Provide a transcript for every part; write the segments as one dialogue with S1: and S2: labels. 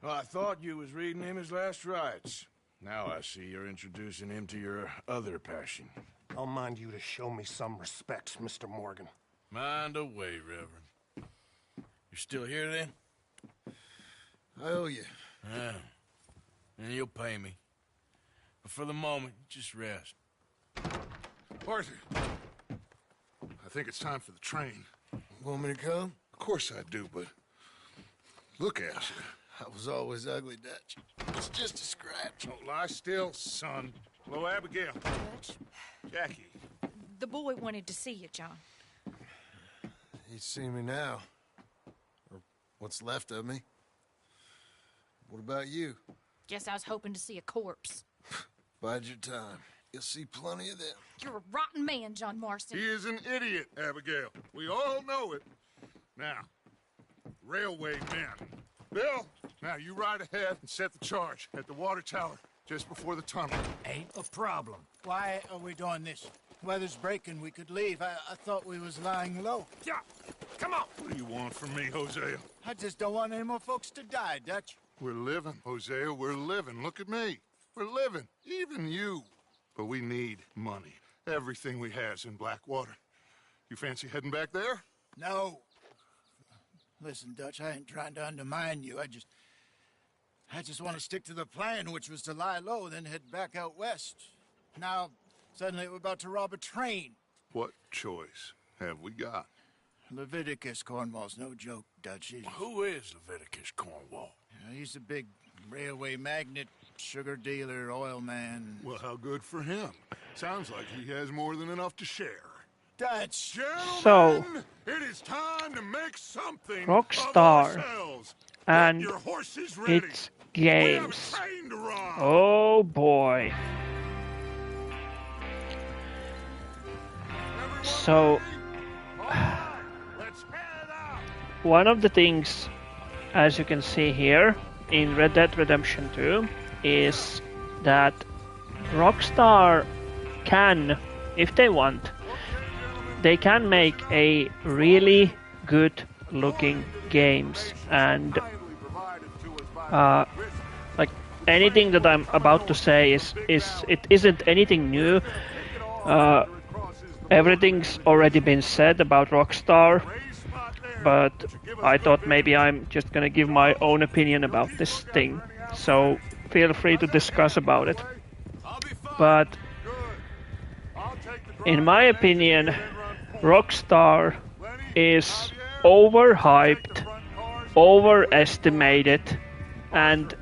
S1: Well, I thought you was reading him his last rites. Now I see you're introducing him to your other passion.
S2: I'll mind you to show me some respect, Mr. Morgan.
S1: Mind away, Reverend. You're still here, then?
S3: I owe you.
S1: Yeah. And you'll pay me. But for the moment, just rest.
S3: Arthur, I think it's time for the train.
S4: Want me to come?
S3: Of course I do, but look at you.
S4: I was always ugly, Dutch. It's just a scratch.
S3: Don't lie still, son. Hello, Abigail.
S5: Dutch,
S3: Jackie.
S5: the boy wanted to see you, John.
S4: He's seen me now. Or what's left of me. What about you?
S5: Guess I was hoping to see a corpse.
S4: Bide your time. You'll see plenty of them.
S5: You're a rotten man, John Marston.
S3: He is an idiot, Abigail. We all know it. Now, railway men. Bill, now you ride ahead and set the charge at the water tower just before the tunnel.
S6: Ain't a problem. Why are we doing this? Weather's breaking. We could leave. I thought we was lying low.
S3: Yeah, come on. What do you want from me, Hosea?
S6: I just don't want any more folks to die, Dutch.
S3: We're living, Hosea. We're living. Look at me. We're living. Even you. But we need money. Everything we has in Blackwater. You fancy heading back there?
S6: No. Listen, Dutch, I ain't trying to undermine you. I just want to stick to the plan, which was to lie low, then head back out west. Now, suddenly we're about to rob a train.
S3: What choice have we got?
S6: Leviticus Cornwall's no joke, Dutch.
S1: Who is Leviticus Cornwall?
S6: He's a big railway magnate, sugar dealer, oil man.
S3: Well, how good for him. Sounds like he has more than enough to share.
S6: Dutch!
S3: Gentlemen, it is time to make something
S7: Rockstar,
S3: of ourselves.
S7: and
S3: Get your horses ready.
S7: it's
S3: We have a
S7: games.
S3: train to rob.
S7: Oh boy.
S3: Everyone
S7: So,
S3: ready? All right, let's head out.
S7: one of the things, as you can see here in Red Dead Redemption 2, is that Rockstar can, if they want, they can make a really good looking games, and like anything that I'm about to say is it isn't anything new. Everything's already been said about Rockstar, but I thought maybe I'm just gonna give my own opinion about this thing, so feel free to discuss about it. But in my opinion, Rockstar is overhyped, overestimated, and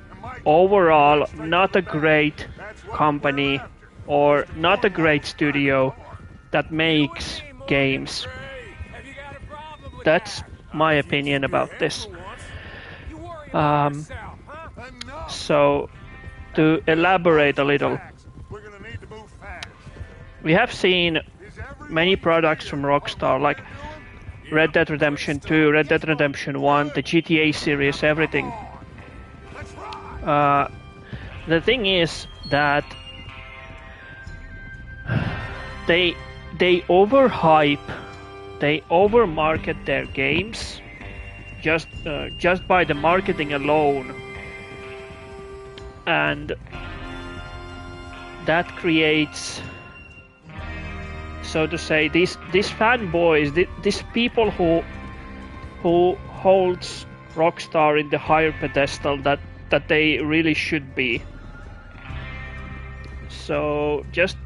S7: overall not a great company or not a great studio that makes games. That's my opinion about this. So, to elaborate a little, we have seen many products from Rockstar, like Red Dead Redemption 2, Red Dead Redemption 1, the GTA series, everything. The thing is that they overhype, they overmarket their games just by the marketing alone, and that creates, so to say, these fanboys, these people who holds Rockstar in the higher pedestal that they really should be. So just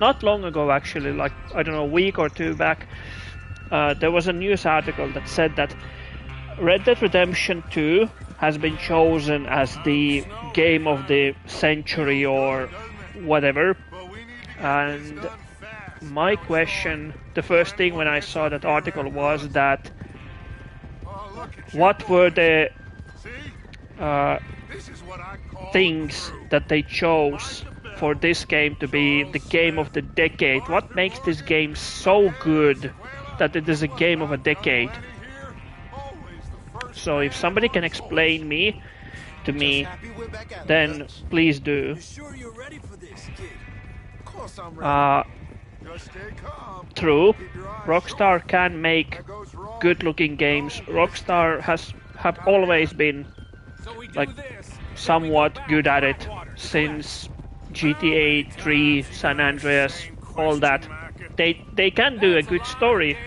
S7: not long ago, actually, like I don't know, a week or two back, there was a news article that said that Red Dead Redemption 2 has been chosen as the game of the century or whatever. And my question, the first thing when I saw that article was that what were the things that they chose for this game to be the game of the decade? What makes this game so good that it is a game of a decade? So if somebody can explain to me, then please do. True, Rockstar can make good looking games. Rockstar have always been like somewhat good at it since GTA 3, San Andreas, all that. They can do a good story.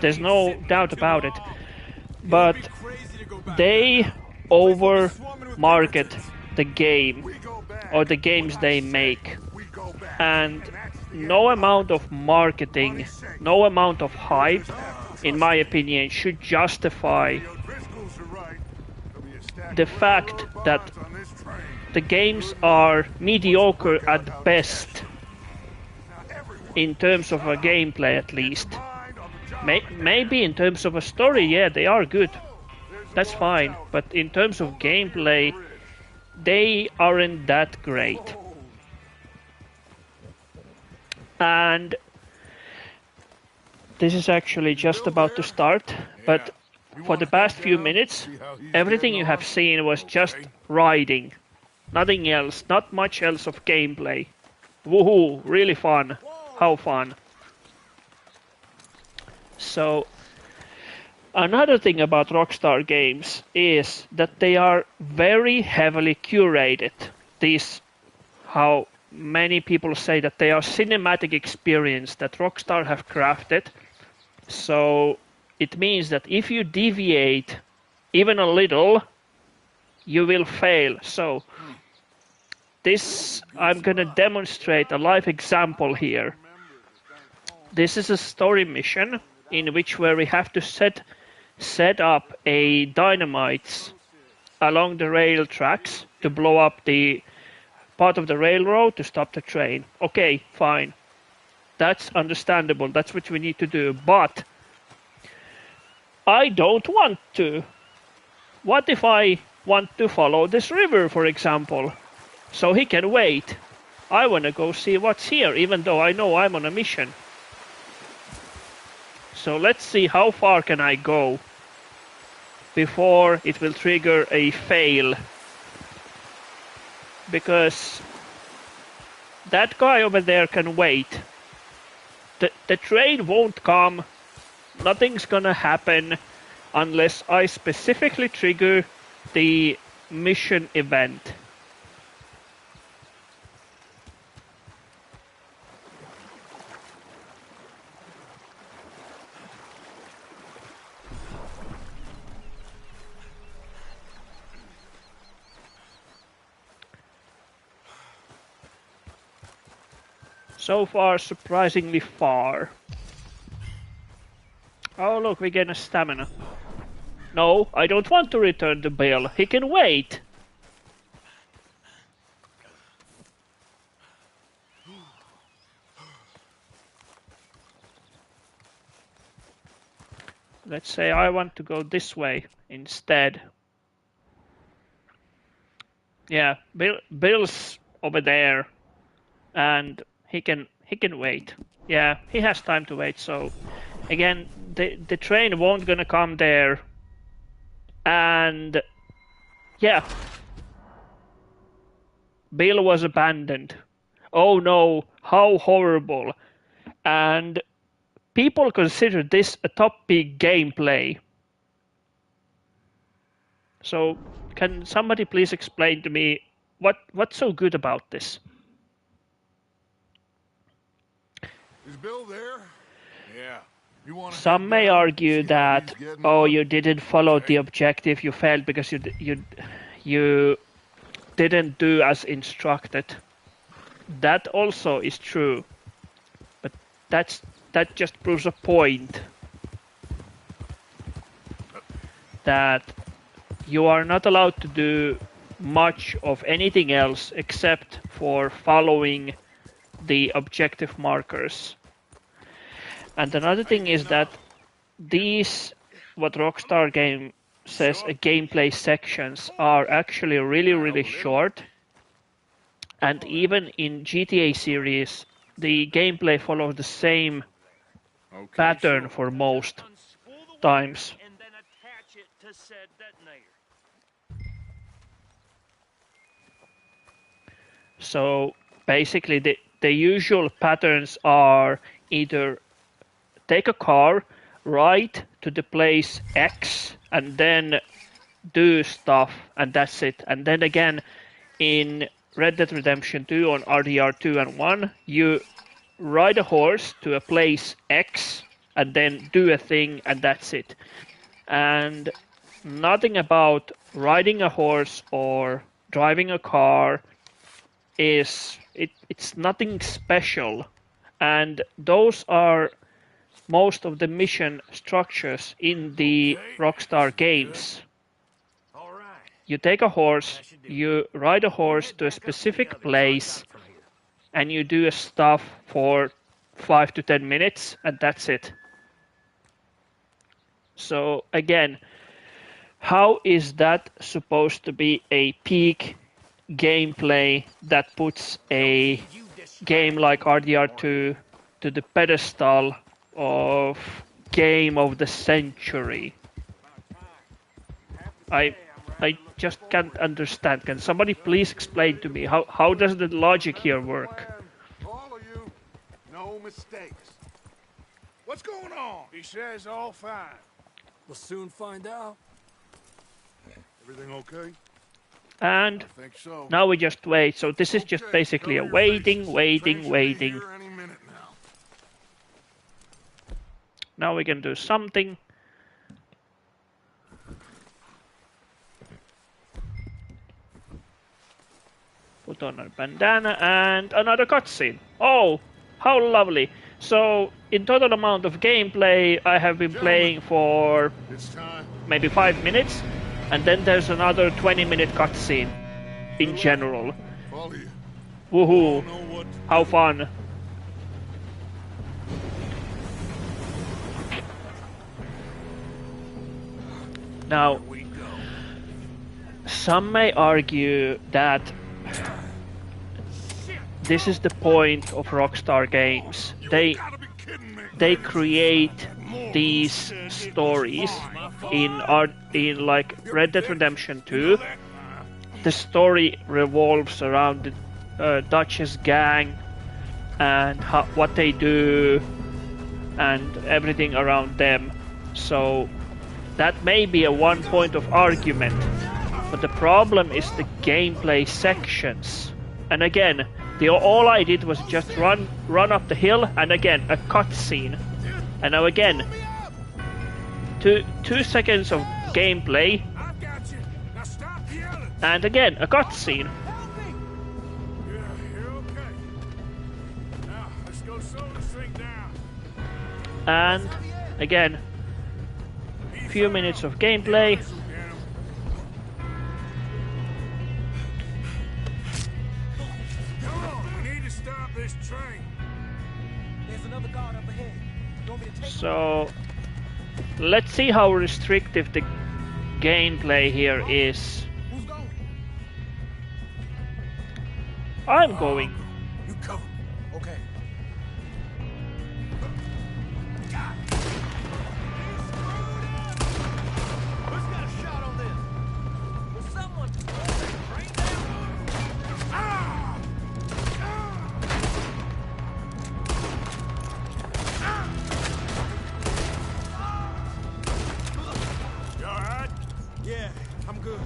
S7: There's no doubt about it. But they over market the game or the games they make. And no amount of marketing, no amount of hype, in my opinion, should justify the fact that the games are mediocre at best, in terms of a gameplay at least. Maybe in terms of a story, yeah, they are good. That's fine. But in terms of gameplay, they aren't that great. And this is actually just about to start, but for the past few minutes, everything you have seen was just riding. Nothing else, not much else of gameplay. Woohoo, really fun. How fun. So, another thing about Rockstar games is that they are very heavily curated. These, how many people say that they are cinematic experience that Rockstar have crafted. So, it means that if you deviate even a little, you will fail. So, this, I'm gonna demonstrate a live example here. This is a story mission in which where we have to set up a dynamite along the rail tracks to blow up the part of the railroad to stop the train. Okay, fine. That's understandable. That's what we need to do. But I don't want to. What if I want to follow this river, for example? So he can wait. I want to go see what's here, even though I know I'm on a mission. So let's see how far can I go before it will trigger a fail. Because that guy over there can wait. The train won't come. Nothing's gonna happen unless I specifically trigger the mission event. So far, surprisingly far. Oh look, we get a stamina. No, I don't want to return to Bill. He can wait. Let's say I want to go this way instead. Yeah, Bill's over there, and he can wait. Yeah, he has time to wait. So again, the train won't gonna come there, and yeah, Bill was abandoned. Oh no, how horrible! And people consider this a top peak gameplay. So, can somebody please explain to me what's so good about this?
S3: Is Bill there?
S1: Yeah.
S7: Some may argue that, oh, you didn't follow the objective, you failed because you didn't do as instructed. That also is true, but that just proves a point that you are not allowed to do much of anything else except for following the objective markers. And another thing is that these, what Rockstar Game says, gameplay sections are actually really short. And even in GTA series, the gameplay follows the same pattern for most times. So basically the usual patterns are either take a car, ride to the place X, and then do stuff, and that's it. And then again, in Red Dead Redemption 2 on RDR 2 and 1, you ride a horse to a place X and then do a thing, and that's it. And nothing about riding a horse or driving a car it's nothing special. And those are most of the mission structures in the Rockstar games. You take a horse, you ride a horse to a specific place, and you do a stuff for 5 to 10 minutes, and that's it. So again, how is that supposed to be a peak gameplay that puts a game like RDR2 to the pedestal of game of the century? I just can't understand. Can somebody please explain to me how does the logic here work?
S3: All of you, no mistakes. What's going on?
S1: He says all fine.
S8: We'll soon find out.
S3: Everything okay?
S7: And
S1: I think so.
S7: now we just wait. So this is just basically a waiting.
S3: Here any minute now.
S7: Now we can do something. Put on a bandana and another cutscene. Oh, how lovely. So, in total amount of gameplay, I have been playing for
S3: It's time.
S7: maybe 5 minutes. And then there's another 20-minute cutscene in general.
S3: Follow you.
S7: Woohoo!
S3: Know what?
S7: How fun! Now, some may argue that this is the point of Rockstar games. They create these stories in like Red Dead Redemption 2. The story revolves around the Dutch's gang and what they do and everything around them. So that may be a one point of argument, but the problem is the gameplay sections. And again, all I did was just run up the hill, and again a cutscene. And now again, 2 seconds of gameplay,
S1: I've got you. Now stop yelling.
S7: and again a cutscene.
S1: Yeah, you're okay. Now, let's go slow and straight down.
S7: And again, few minutes of gameplay.
S1: Come on, we need to stop this train.
S8: There's another guard up ahead. You want me to take
S7: So let's see how restrictive the gameplay here is.
S8: Who's going?
S7: I'm going.
S8: You cover me. Okay. Who's got a shot on this? Will someone bring
S1: You alright?
S8: Yeah, I'm good.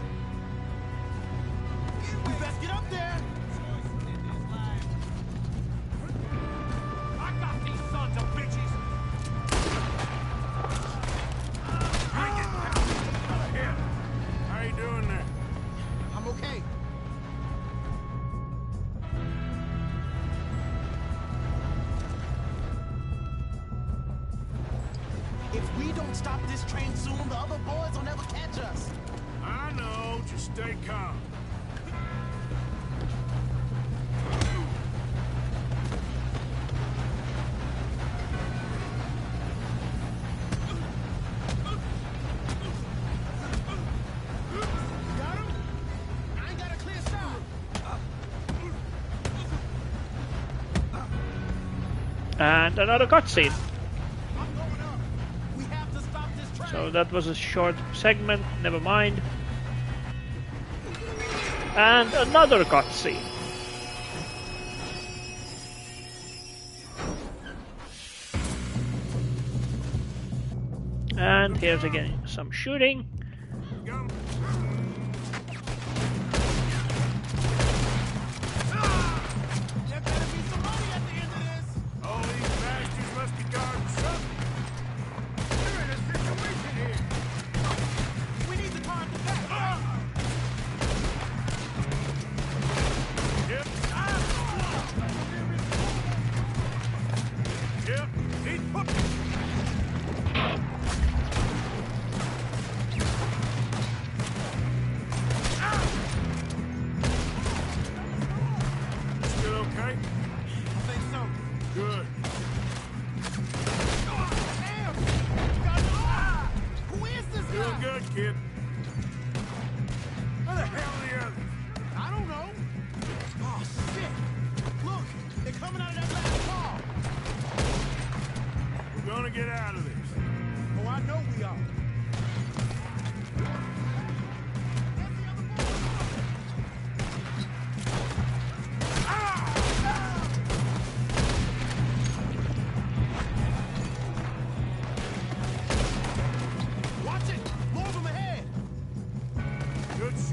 S8: We best get up there. I got these sons of bitches.
S1: Bring it down. Here. How you doing there?
S8: I'm okay. If we don't stop this train soon, the other boys will never catch us.
S1: I know. Just stay calm.
S8: Got him? I ain't got a clear shot.
S7: And another cutscene.
S8: I'm going up. We have to stop this train.
S7: So that was a short segment, never mind. And another cutscene. And here's again some shooting.
S1: Got him.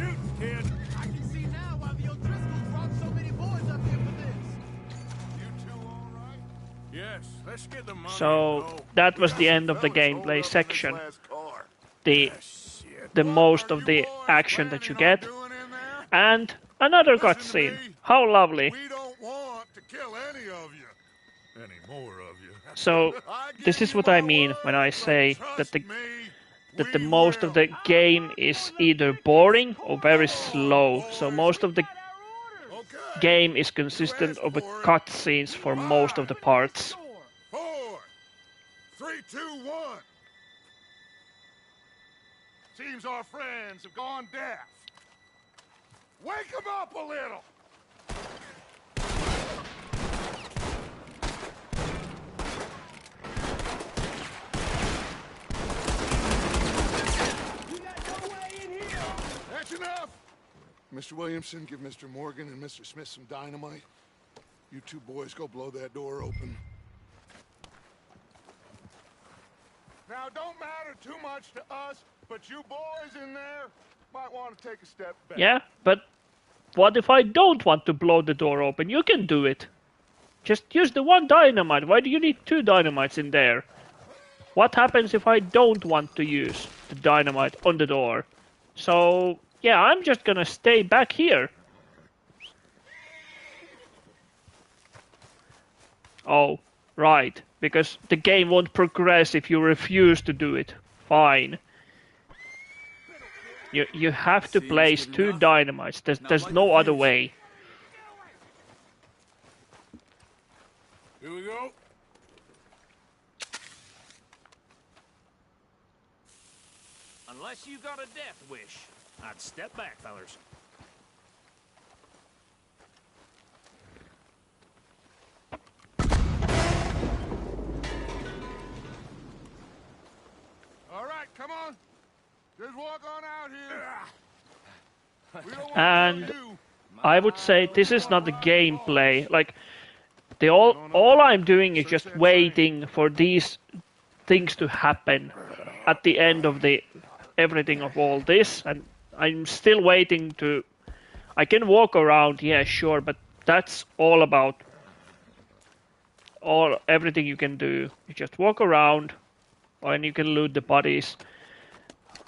S3: shooting, kid.
S8: I can see now why the O'Driscolls brought so many boys up here for this.
S3: You two all right?
S1: Yes, let's get the money.
S7: So
S1: and go.
S7: that was the end of the
S3: Fellas, hold
S7: gameplay
S3: up in this
S7: section.
S3: last car.
S7: The
S1: Shit.
S7: the most
S3: What
S7: of
S3: are
S7: the
S3: you boys
S7: action that you
S3: planning
S7: get,
S3: on doing in there?
S7: and another
S3: Listen to
S7: cutscene.
S3: me.
S7: How lovely!
S3: We don't want to kill any of you. Any more of you.
S7: So
S3: I
S7: this
S3: give
S7: is
S3: you
S7: what I
S3: my
S7: mean
S3: word,
S7: when I
S3: but
S7: say
S3: trust
S7: that the
S3: me, we
S7: most of the
S3: will.
S7: game is either boring or very slow. So most of the
S3: Okay.
S7: game is consistent of the cutscenes for most of the parts.
S3: 4, 3, 2, 1. Seems our friends have gone deaf. Wake them up a little. That's enough. Mr. Williamson, give Mr. Morgan and Mr. Smith some dynamite. You two boys go blow that door open. Now, don't matter too much to us, but you boys in there might want to take a step back.
S7: Yeah, but what if I don't want to blow the door open? You can do it. Just use the one dynamite. Why do you need two dynamites in there? What happens if I don't want to use the dynamite on the door? So, yeah, I'm just gonna stay back here. Oh, right. Because the game won't progress if you refuse to do it. Fine. You have to place two dynamites. There's no other way.
S1: Here we go.
S8: Unless you got a death wish, I'd step back, fellers.
S3: All right, come on. Just walk on out here. We don't want
S7: And
S3: to kill you.
S7: I would say this is not the gameplay. Like, all I'm doing is just waiting for these things to happen at the end of the everything of all this, and I'm still waiting to. I can walk around, yeah, sure, but that's all about everything you can do. You just walk around, and you can loot the bodies.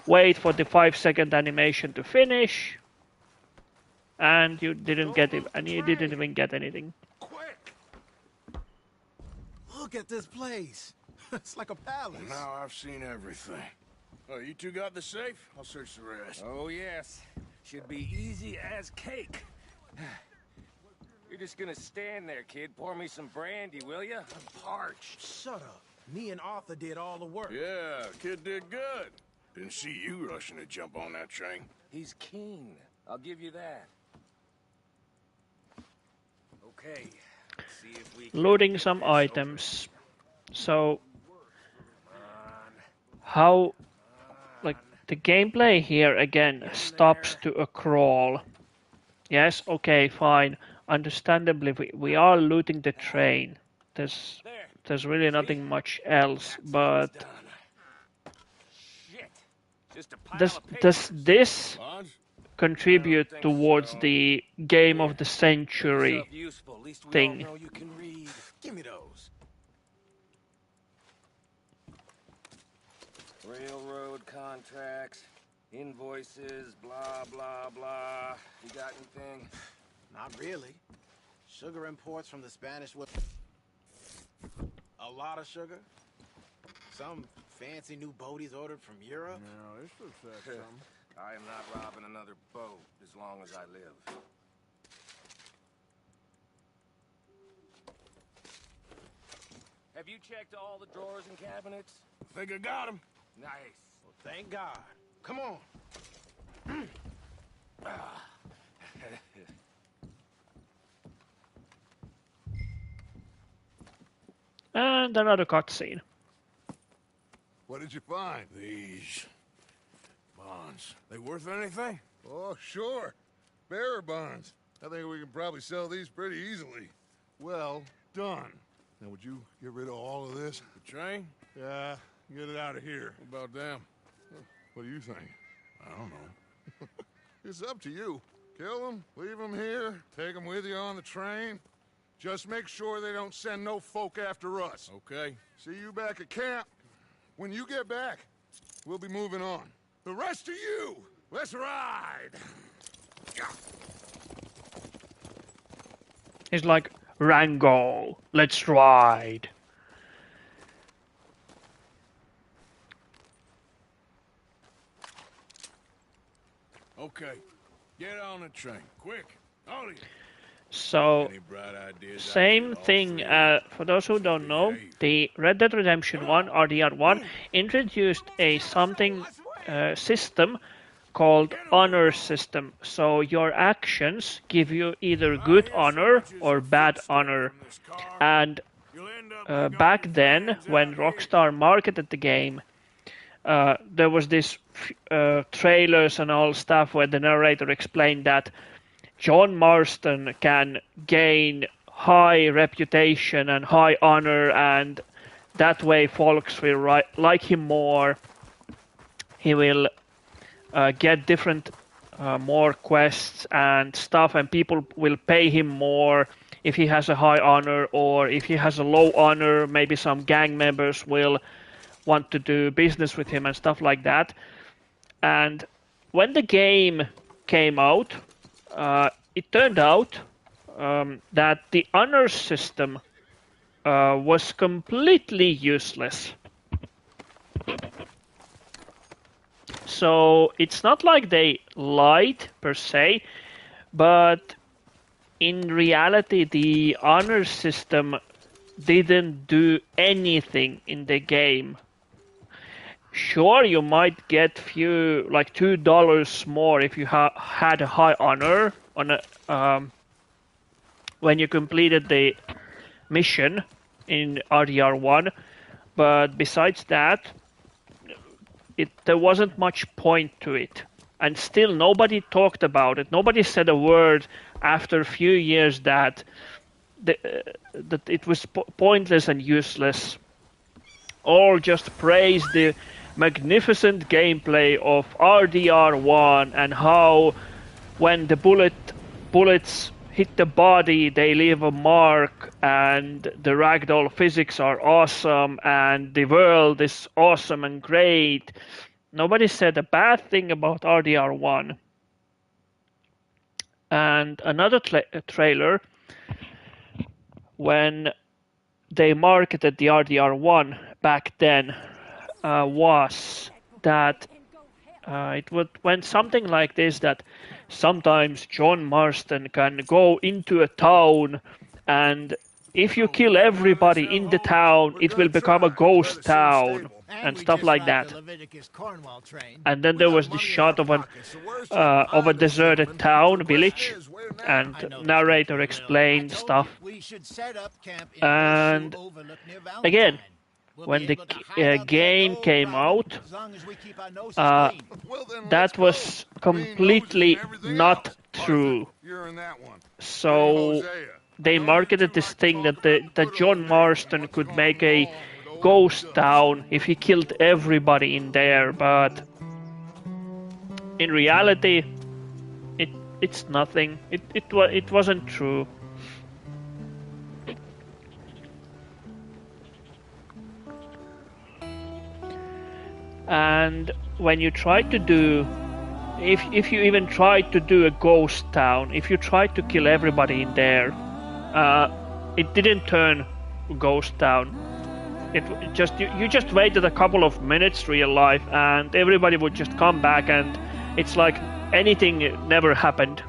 S7: Wait for the 5-second animation to finish, and you didn't get it, and you didn't even get anything.
S3: Quick.
S8: Look at this place. It's like a palace.
S1: Now I've seen everything. Oh, you two got the safe? I'll search the rest.
S9: Oh, yes. Should be easy as cake. You're just gonna stand there, kid. Pour me some brandy, will ya? I'm parched.
S8: Shut up. Me and Arthur did all the work.
S1: Yeah, kid did good. Didn't see you rushing to jump on that train.
S9: He's keen. I'll give you that. Okay. Let's see if we can
S7: Loading
S9: get
S7: some
S9: this
S7: items. So, how, like, the gameplay here again stops to a crawl. Yes, okay, fine. Understandably, we are looting the train. There's really nothing much else, but
S9: Shit. Just a pile
S7: does
S9: of paper.
S7: this
S1: Bonds?
S7: contribute towards the game of the century
S9: Stuff useful. At least we
S7: thing?
S9: all know you can read. Give me those. Railroad contracts, invoices, blah, blah, blah. You got anything?
S10: Not really. Sugar imports from the Spanish with a lot of sugar. Some fancy new boaties ordered from Europe.
S1: No, this looks like something.
S9: I am not robbing another boat as long as I live. Have you checked all the drawers and cabinets?
S1: Think I got him.
S9: Nice.
S10: Well, thank God. Come on.
S7: And another cutscene.
S3: What did you find?
S1: These bonds. They worth anything?
S3: Oh, sure. Bearer bonds. I think we can probably sell these pretty easily. Well done. Now, would you get rid of all of this?
S1: The train?
S3: Yeah, get it out of here.
S1: What about them?
S3: What do you think?
S1: I don't know.
S3: It's up to you. Kill them, leave them here, take them with you on the train. Just make sure they don't send no folk after us.
S1: Okay.
S3: See you back at camp. When you get back, we'll be moving on. The rest of you, let's ride.
S7: He's like, Rango, let's ride.
S1: Okay. Get on the train. Quick. All of you.
S7: So,
S1: Any bright ideas?
S7: same thing, for those who don't know, the Red Dead Redemption 1, RDR1, introduced a something system called honor system. So your actions give you either good honor or bad honor. And back then, when Rockstar marketed the game, there was this trailers and all stuff where the narrator explained that John Marston can gain high reputation and high honor, and that way folks will like him more. He will get different more quests and stuff, and people will pay him more if he has a high honor, or if he has a low honor, maybe some gang members will want to do business with him and stuff like that. And when the game came out, it turned out that the honor system was completely useless. So it's not like they lied per se, but in reality the honor system didn't do anything in the game. Sure, you might get few, like $2 more if you had a high honor on a when you completed the mission in RDR1, but besides that, there wasn't much point to it, and still nobody talked about it. Nobody said a word after a few years that it was pointless and useless. All just praised the magnificent gameplay of RDR1 and how when the bullets hit the body they leave a mark, and the ragdoll physics are awesome and the world is awesome and great. Nobody said a bad thing about RDR1. And another trailer, when they marketed the RDR1 back then, was that it went something like this, that sometimes John Marston can go into a town, and if you kill everybody in the town, it will become a ghost town, and stuff like that. And then there was the shot of a deserted town, village, and narrator explained stuff. And again, when the game came out, that was completely not true. So they marketed this thing that John Marston could make a ghost town if he killed everybody in there, but in reality, it's nothing. It wasn't true. And when you try to do, if you even try to do a ghost town, if you try to kill everybody in there, it didn't turn ghost town. It just you just waited a couple of minutes, real life, and everybody would just come back, and it's like anything never happened.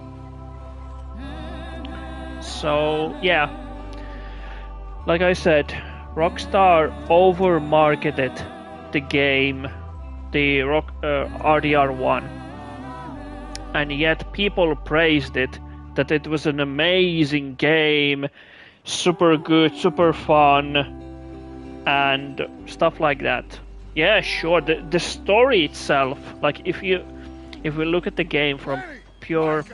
S7: So yeah, like I said, Rockstar over-marketed the game, the RDR1, and yet people praised it, that it was an amazing game, super good, super fun, and stuff like that. Yeah, sure, the story itself, like if we look at the game from pure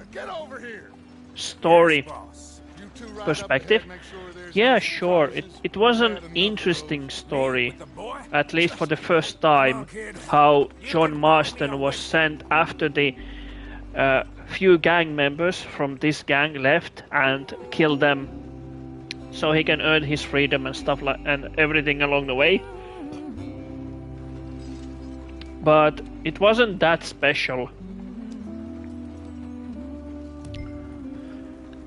S7: story perspective, yeah, sure, it was an interesting story, at least for the first time, how John Marston was sent after the few gang members from this gang left and kill them, so he can earn his freedom and stuff like and everything along the way. But it wasn't that special.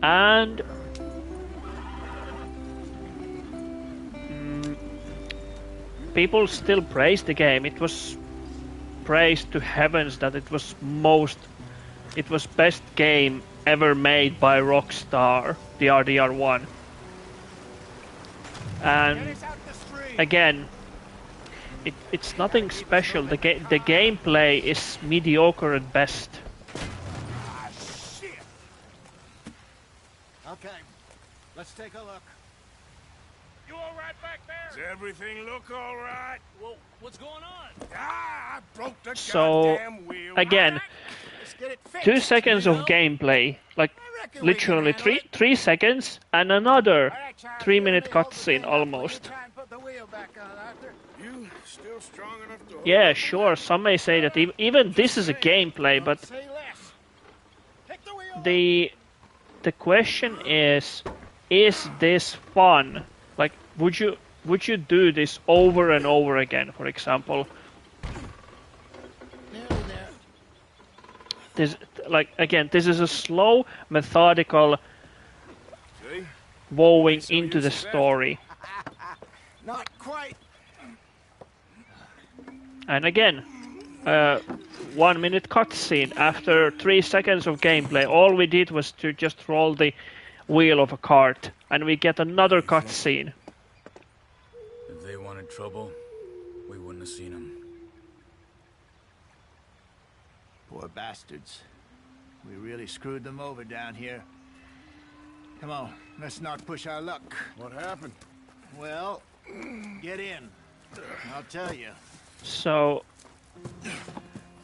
S7: And people still praised the game. It was praised to heavens that it was best game ever made by Rockstar, the RDR1. And again, it's nothing special. The gameplay is mediocre at best.
S6: Ah, shit! Okay, let's take a look.
S8: You all right back there?
S1: Does everything look all right?
S8: Well, what's going on?
S1: Ah, I broke the
S7: So,
S1: goddamn wheel.
S7: again,
S6: Let's get it fixed.
S7: 2 seconds of gameplay, like literally three seconds, and another 3-minute cutscene almost.
S1: You still strong enough to hold
S7: Yeah, sure. Some may say that even this is a gameplay, but the question is this fun? Like, would you do this over and over again? For example, this this is a slow, methodical wowing into the story.
S6: Not quite.
S7: And again, 1 minute cutscene after 3 seconds of gameplay. All we did was to just roll the wheel of a cart, and we get another cutscene.
S11: If they wanted trouble, we wouldn't have seen them.
S6: Poor bastards. We really screwed them over down here. Come on, let's not push our luck.
S1: What happened?
S6: Well, get in. I'll tell you.
S7: So,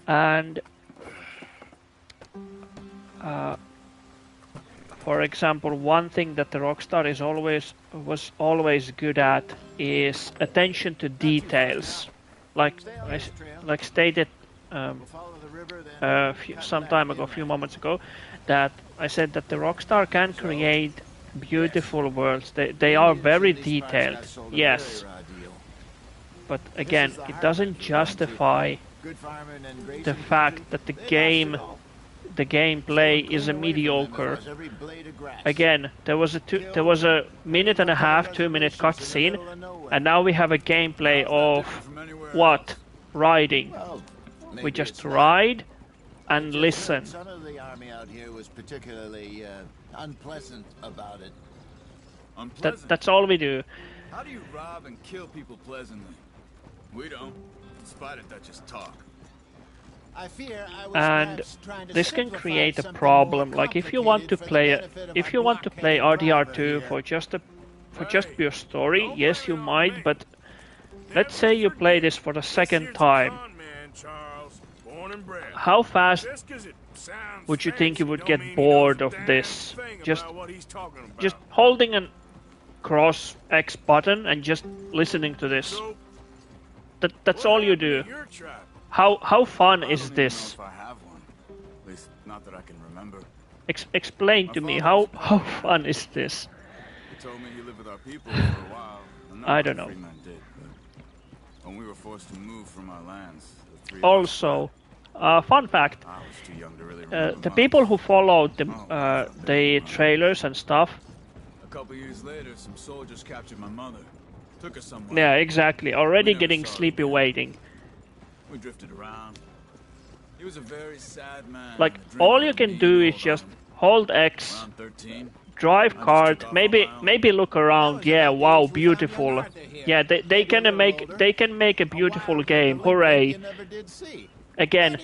S7: and for example, one thing that the Rockstar was always good at is attention to details. Like stated some time ago, a few moments ago, that I said that the Rockstar can create beautiful worlds. They are very detailed, yes. But again, it doesn't justify the fact that the gameplay is a mediocre. Again, there was a 1.5 minute, 2-minute cutscene, and now we have a gameplay of what? Riding. We just ride and listen.
S6: Some of the army out here was particularly unpleasant about it.
S7: That's all we do.
S11: How do you rob and kill people pleasantly? We don't. Despite it, that just talk.
S6: I fear I was
S7: And
S6: trying to
S7: this can
S6: simplify
S7: create a
S6: something
S7: problem.
S6: more
S7: Like if you want to
S6: complicated for the
S7: play,
S6: benefit of my blockheaded
S7: RDR2
S6: driver
S7: for just pure story, yes, you might. But let's say you play this for the second time. How fast would you think you would get bored of this? Just holding an cross X button and just listening to this. That's all you do. How fun is this?
S11: If I have one. At least not that I can remember.
S7: Explain to me how fun is this?
S11: He told me he lived with our people for a while.
S7: I don't know.
S11: Free men did, but when we were forced to move from our lands, the three
S7: Also, fun fact:
S11: I was too young to really remember
S7: the
S11: much.
S7: people who followed the trailers and stuff.
S11: A couple years later, some soldiers captured my mother. Took her somewhere.
S7: Yeah, exactly. Already
S11: We never
S7: getting
S11: saw her
S7: sleepy
S11: again.
S7: waiting.
S11: We drifted around. He was a very sad man.
S7: Like
S11: A
S7: all
S11: drinker
S7: you can
S11: and
S7: do
S11: mean
S7: is
S11: all
S7: just
S11: about him.
S7: hold X,
S11: Around 13,
S7: drive cart, maybe look around. Yeah, wow, beautiful. Yeah, they can make a beautiful game. Hooray! Again,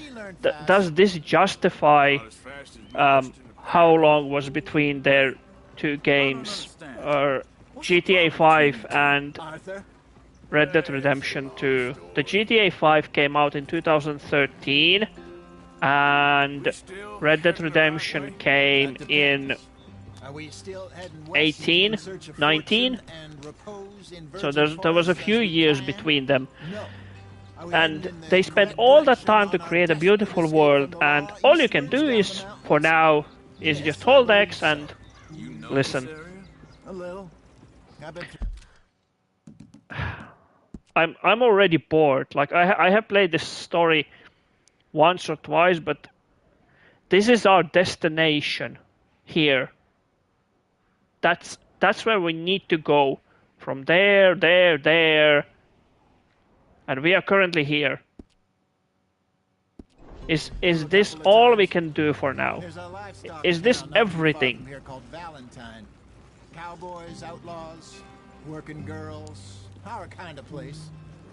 S7: does this justify how long was between their two games, or GTA 5 and Red Dead Redemption 2? The GTA 5 came out in 2013, and Red Dead Redemption came in 18, 19. So there was a few years between them. And they spent all that time to create a beautiful world, and all you can do is for now is just hold X and
S11: You know
S7: listen.
S11: this area?
S6: A little. I've been
S7: I'm already bored. Like I have played this story once or twice, but this is our destination here. That's where we need to go. From there, there, and we are currently here. Is this all we can do for now?
S6: There's a livestock
S7: Is this
S6: town not too far
S7: everything?
S6: from here called Valentine. Cowboys, outlaws, working girls, our kind of place.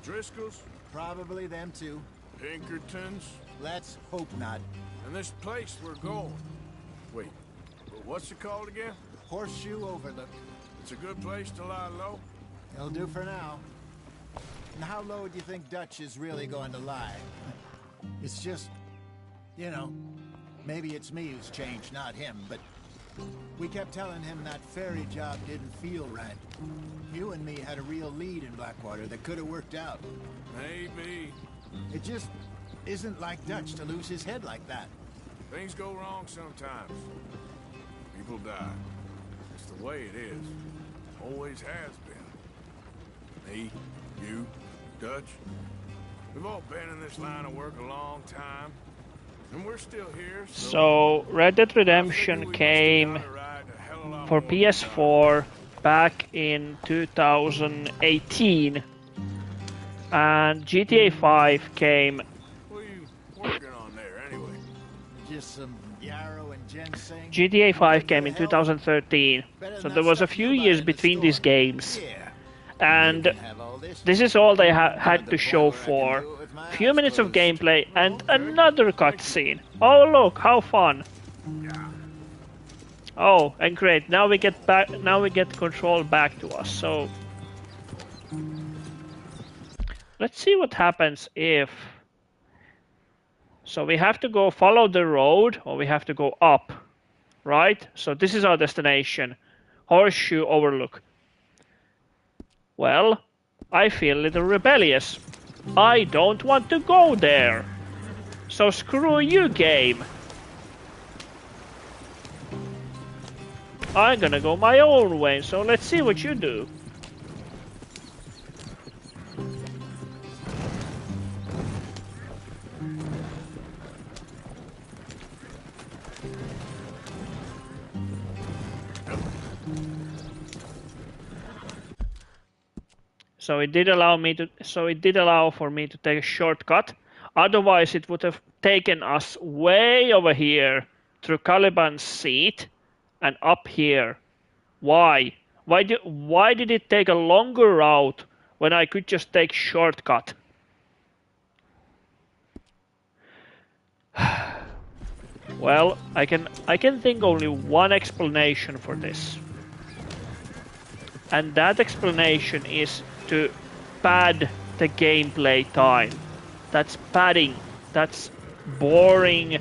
S1: Driscoll's,
S6: Probably them too.
S1: Pinkertons,
S6: Let's hope not.
S1: and this place we're going. Wait, but what's it called again?
S6: Horseshoe Overlook.
S1: It's a good place to lie low.
S6: It'll do for now. And how low do you think Dutch is really going to lie? It's just, you know, maybe it's me who's changed, not him, but we kept telling him that ferry job didn't feel right. You and me had a real lead in Blackwater that could have worked out.
S1: Maybe.
S6: It just isn't like Dutch to lose his head like that.
S1: Things go wrong sometimes. People die. It's the way it is. Always has been. Me, you, Dutch. We've all been in this line of work a long time. And we're still here,
S7: So Red Dead Redemption came for PS4 back in 2018, and GTA 5 came.
S1: What are you working on there, anyway?
S6: Just some yarrow and ginseng.
S7: GTA 5 came in 2013, so there was a few years between these games, and this is all they had to show for. Few minutes of gameplay and another cutscene. Oh look, how fun! Oh, and great! Now we get back. Now we get control back to us. So let's see what happens if. So we have to go follow the road, or we have to go up, right? So this is our destination, Horseshoe Overlook. Well, I feel a little rebellious. I don't want to go there. So screw you, game. I'm gonna go my own way, so let's see what you do. So it did allow for me to take a shortcut. Otherwise, it would have taken us way over here through Caliban's seat and up here. Why? Why did it take a longer route when I could just take shortcut? Well, I can think only one explanation for this. And that explanation is to pad the gameplay time. That's padding. That's boring.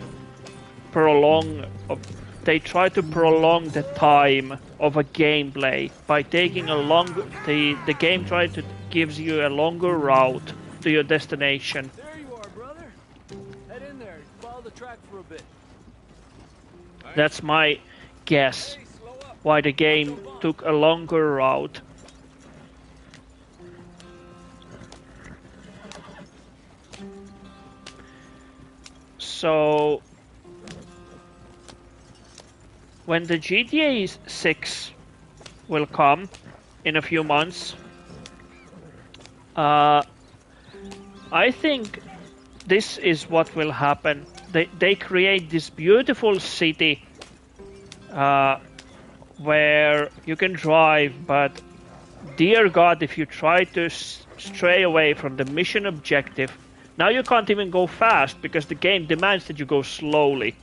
S7: They try to prolong the time of a gameplay by taking a long. The game tries to gives you a longer route to your destination.
S8: There you are, brother. Head in there. Follow the track for a bit.
S7: That's my guess. Why the game took a longer route. So when the GTA 6 will come in a few months, I think this is what will happen. They create this beautiful city where you can drive, but dear God, if you try to stray away from the mission objective, now you can't even go fast because the game demands that you go slowly.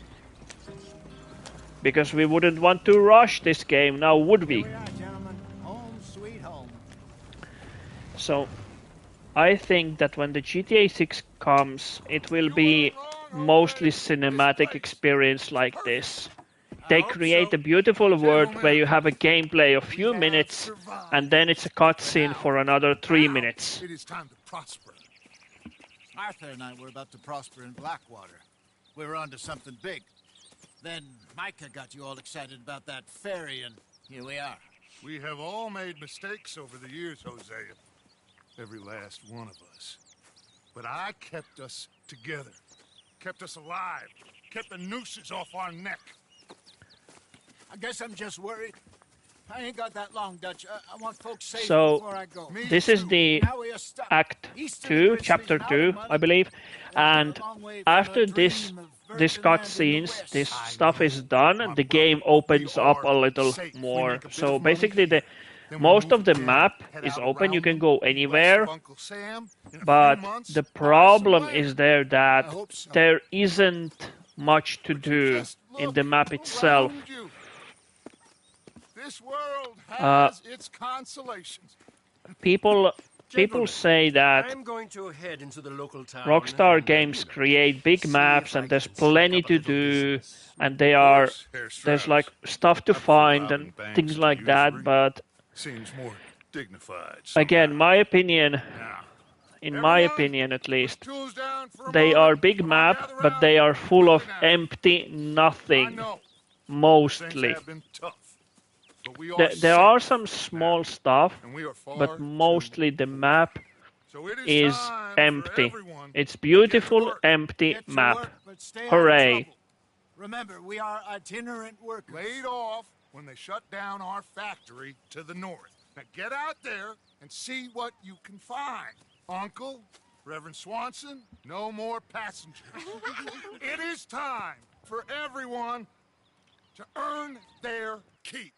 S7: Because we wouldn't want to rush this game now, would we?
S6: Here we are, gentlemen. Home sweet home.
S7: So I think that when the GTA 6 comes, it will be mostly cinematic experience like this. They create a beautiful world where you have a gameplay of few minutes, and then it's a cutscene for another 3 minutes.
S3: It is time to prosper.
S6: Arthur and I were about to prosper in Blackwater. We were onto something big. Then Micah got you all excited about that ferry, and here we are.
S3: We have all made mistakes over the years, Hosea. Every last one of us. But I kept us together. Kept us alive. Kept the nooses off our neck.
S6: I guess I'm just worried. I ain't got that long, Dutch. I want folks safe
S7: So,
S6: before I go.
S7: this is the
S6: Now we are stuck.
S7: Act
S6: East of
S7: 2,
S6: the
S7: Chapter
S6: Grizzlies,
S7: 2,
S6: out of
S7: I believe. And
S6: a long way from
S7: after
S6: a
S7: this
S6: dream of
S7: this
S6: virgin land in the
S7: cutscenes,
S6: West.
S7: this stuff is done, and the game opens up a little more. So basically, the most of the map is open. You can go anywhere, but the problem is there that there isn't much to do in the map itself.
S3: This world has its consolations.
S7: People say that
S8: I'm going to head into the local town.
S7: Rockstar Games create big maps and there's plenty to do, and there's like stuff to find and things like that, but
S3: Seems more dignified.
S7: again, my opinion, in my opinion at least, they are big map, but they are full of empty nothing, mostly. There are some small stuff, but mostly the map is empty. It's beautiful, empty map. Hooray.
S6: Remember, we are itinerant workers.
S3: Laid off when they shut down our factory to the north. Now get out there and see what you can find. Uncle, Reverend Swanson, no more passengers. It is time for everyone to earn their keep.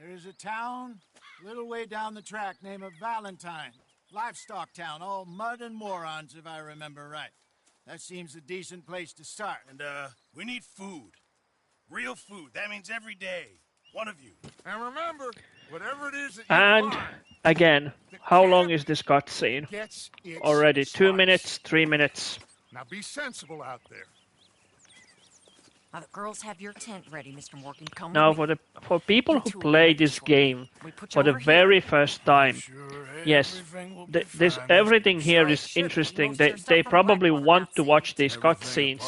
S6: There is a town a little way down the track named Valentine. Livestock town, all mud and morons, if I remember right. That seems a decent place to start.
S12: And, we need food. Real food. That means every day. One of you.
S3: And remember, whatever it is that you
S7: And
S3: find,
S7: again, how long is this cutscene?
S3: gets its
S7: Already 2
S3: slice.
S7: minutes, 3 minutes.
S3: Now be sensible out there.
S13: The girls have your tent ready, Mr. Morgan. Come
S7: Now,
S13: with me.
S7: for people who play this game for the very first time, yes, everything here is interesting. They probably want to watch these cutscenes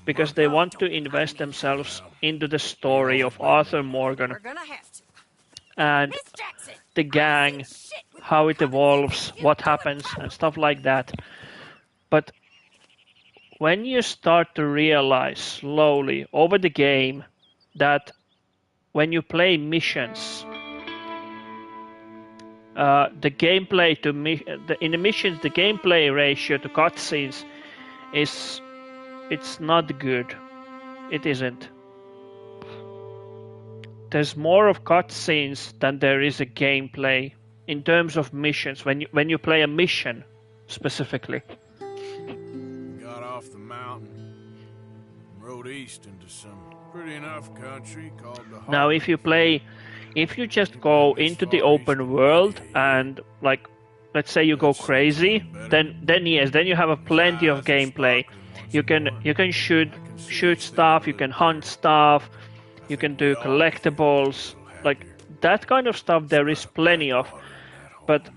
S7: because they want to invest themselves into the story of Arthur Morgan
S13: We're gonna have to.
S7: and
S13: Miss Jackson,
S7: the gang, how it evolves, what happens, and stuff like that. But when you start to realize slowly over the game that when you play missions, the gameplay in the missions, the gameplay ratio to cutscenes it's not good. It isn't. There's more of cutscenes than there is a gameplay in terms of missions. When you play a mission specifically.
S1: Got off the mountain, rode east into some pretty enough country called the
S7: Now, if you just go into the open world and, like, let's say you go crazy, then yes, then you have a plenty of gameplay. You can shoot stuff, you can hunt stuff, you can do collectibles, like that kind of stuff. There is plenty of, but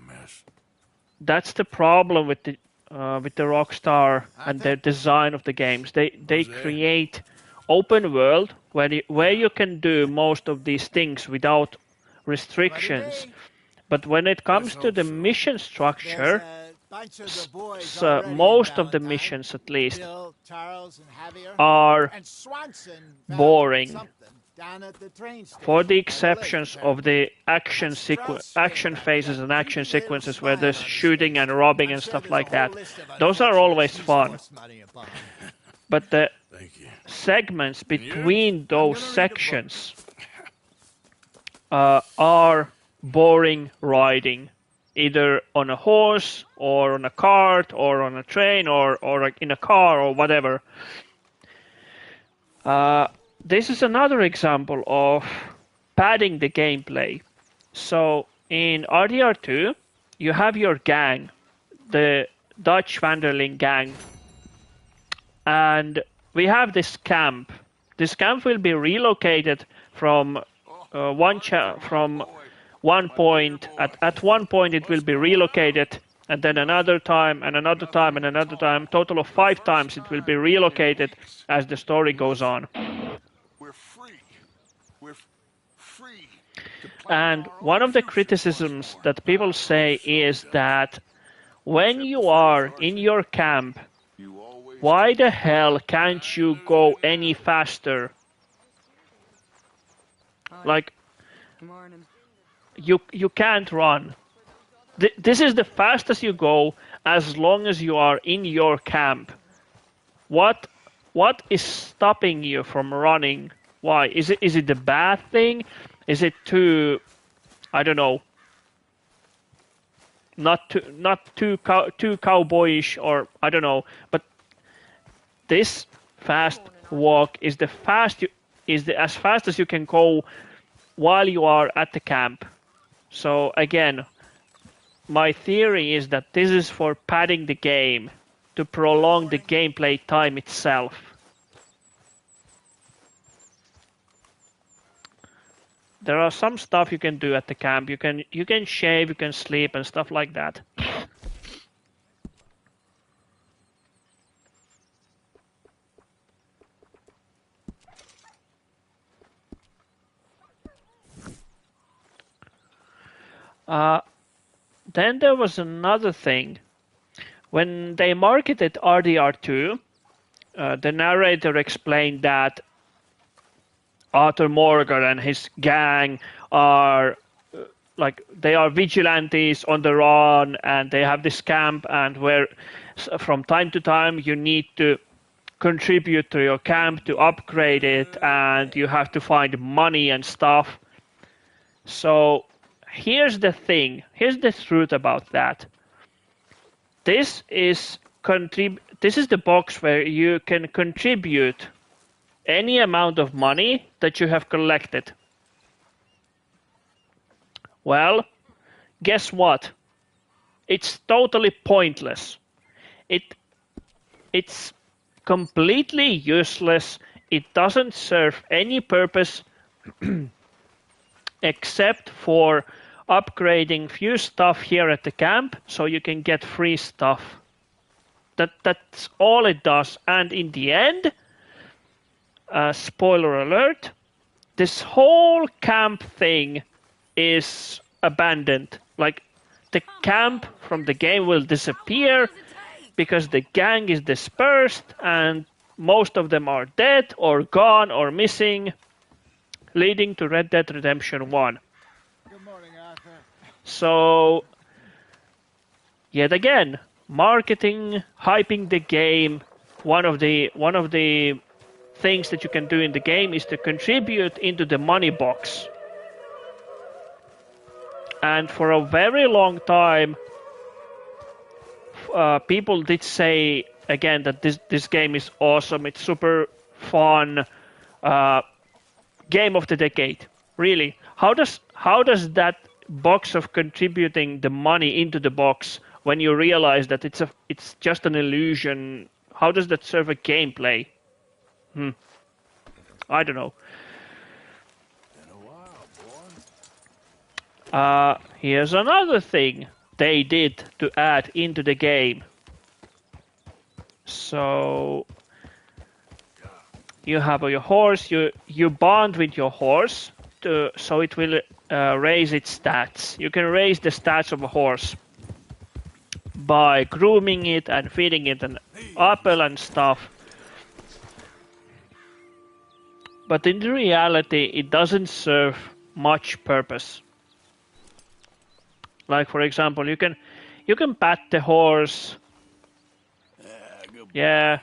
S7: that's the problem with the Rockstar and their design of the games. They create open world where you can do most of these things without restrictions. But when it comes to the mission structure, most of the missions at least are boring. For the exceptions of the action phases and action sequences where there's shooting and robbing and stuff like that, those are always fun. But the segments between those sections are boring riding, either on a horse or on a cart or on a train or in a car or whatever. This is another example of padding the gameplay. So in RDR2, you have your gang, the Dutch Vanderling gang, and we have this camp. This camp will be relocated from one point. At one point, it will be relocated, and then another time, and another time, and another time. Total of 5 times it will be relocated as the story goes on.
S3: We're free.
S7: And one of the criticisms that people say is that when you are in your camp, why the hell can't you go any faster? Like, you can't run. This is the fastest you go as long as you are in your camp. What is stopping you from running? Why? Is it a bad thing? Is it too, I don't know, not too cowboyish, or I don't know, but this fast walk is as fast as you can go while you are at the camp. So again, my theory is that this is for padding the game, to prolong the gameplay time itself. There are some stuff you can do at the camp. You can shave, you can sleep and stuff like that. Then there was another thing. When they marketed RDR2, the narrator explained that Arthur Morgan and his gang are they are vigilantes on the run, and they have this camp, and where from time to time you need to contribute to your camp to upgrade it, and you have to find money and stuff. So here's the thing. Here's the truth about that. This is the box where you can contribute any amount of money that you have collected. Well, guess what? It's totally pointless. It's completely useless. It doesn't serve any purpose except for upgrading few stuff here at the camp so you can get free stuff. That's all it does. And in the end, spoiler alert, this whole camp thing is abandoned. Like, the camp from the game will disappear because the gang is dispersed and most of them are dead or gone or missing, leading to Red Dead Redemption 1.
S6: Good morning, Arthur.
S7: So, yet again, marketing, hyping the game. One of the things that you can do in the game is to contribute into the money box. And for a very long time, people did say again that this game is awesome. It's super fun. Game of the decade. Really, how does that box of contributing the money into the box, when you realize that it's just an illusion, how does that serve a gameplay? I don't know. Here's another thing they did to add into the game. So you have your horse, you bond with your horse so it will raise its stats. You can raise the stats of a horse by grooming it and feeding it an apple and stuff. But in reality, it doesn't serve much purpose. Like, for example, you can pat the horse. Yeah,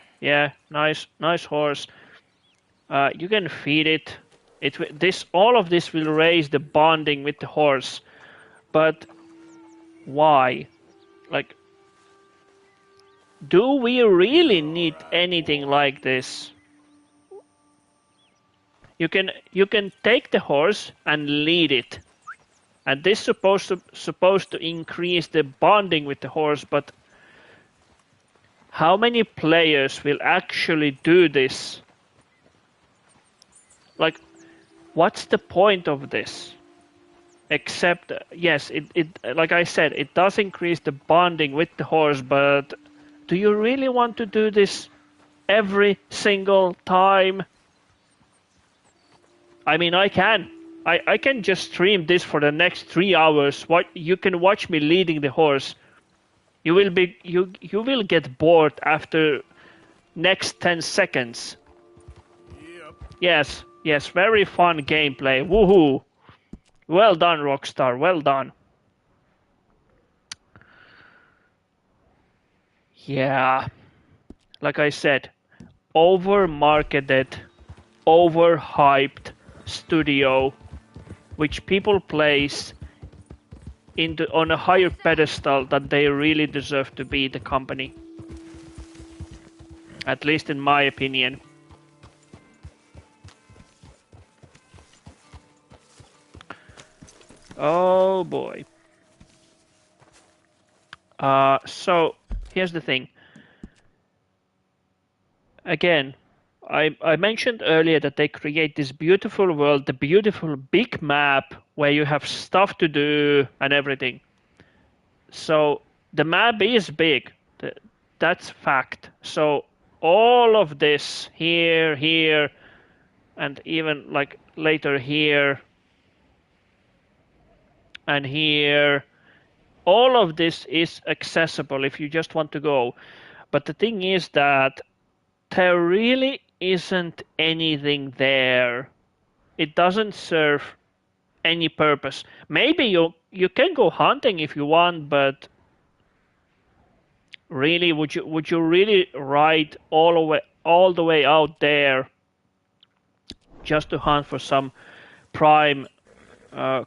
S7: nice horse. You can feed it. All of this will raise the bonding with the horse. But why? Like, do we really need anything like this? You can take the horse and lead it, and this supposed to increase the bonding with the horse. But how many players will actually do this? Like, what's the point of this? Except, yes, it like I said, it does increase the bonding with the horse, but do you really want to do this every single time? I mean, I can just stream this for the next 3 hours. What you can watch me leading the horse. You will get bored after next 10 seconds. Yes, very fun gameplay. Woohoo! Well done, Rockstar. Well done. Yeah, like I said, over-marketed, overhyped studio, which people place on a higher pedestal than they really deserve to be, the company. At least in my opinion. Oh boy. So here's the thing. Again, I mentioned earlier that they create this beautiful world, the beautiful big map where you have stuff to do and everything. So the map is big. That's fact. So all of this here, and even like later here and here, all of this is accessible if you just want to go. But the thing is that there really isn't anything there. It doesn't serve any purpose. Maybe you can go hunting if you want, but really, would you really ride all the way out there just to hunt for some prime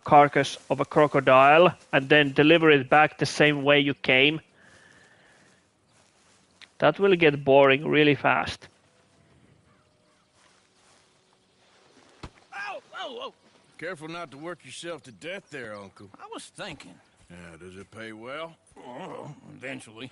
S7: carcass of a crocodile and then deliver it back the same way you came? That will get boring really fast.
S1: Whoa. Careful not to work yourself to death there, Uncle.
S8: I was thinking.
S1: Yeah, does it pay well?
S8: Oh, eventually.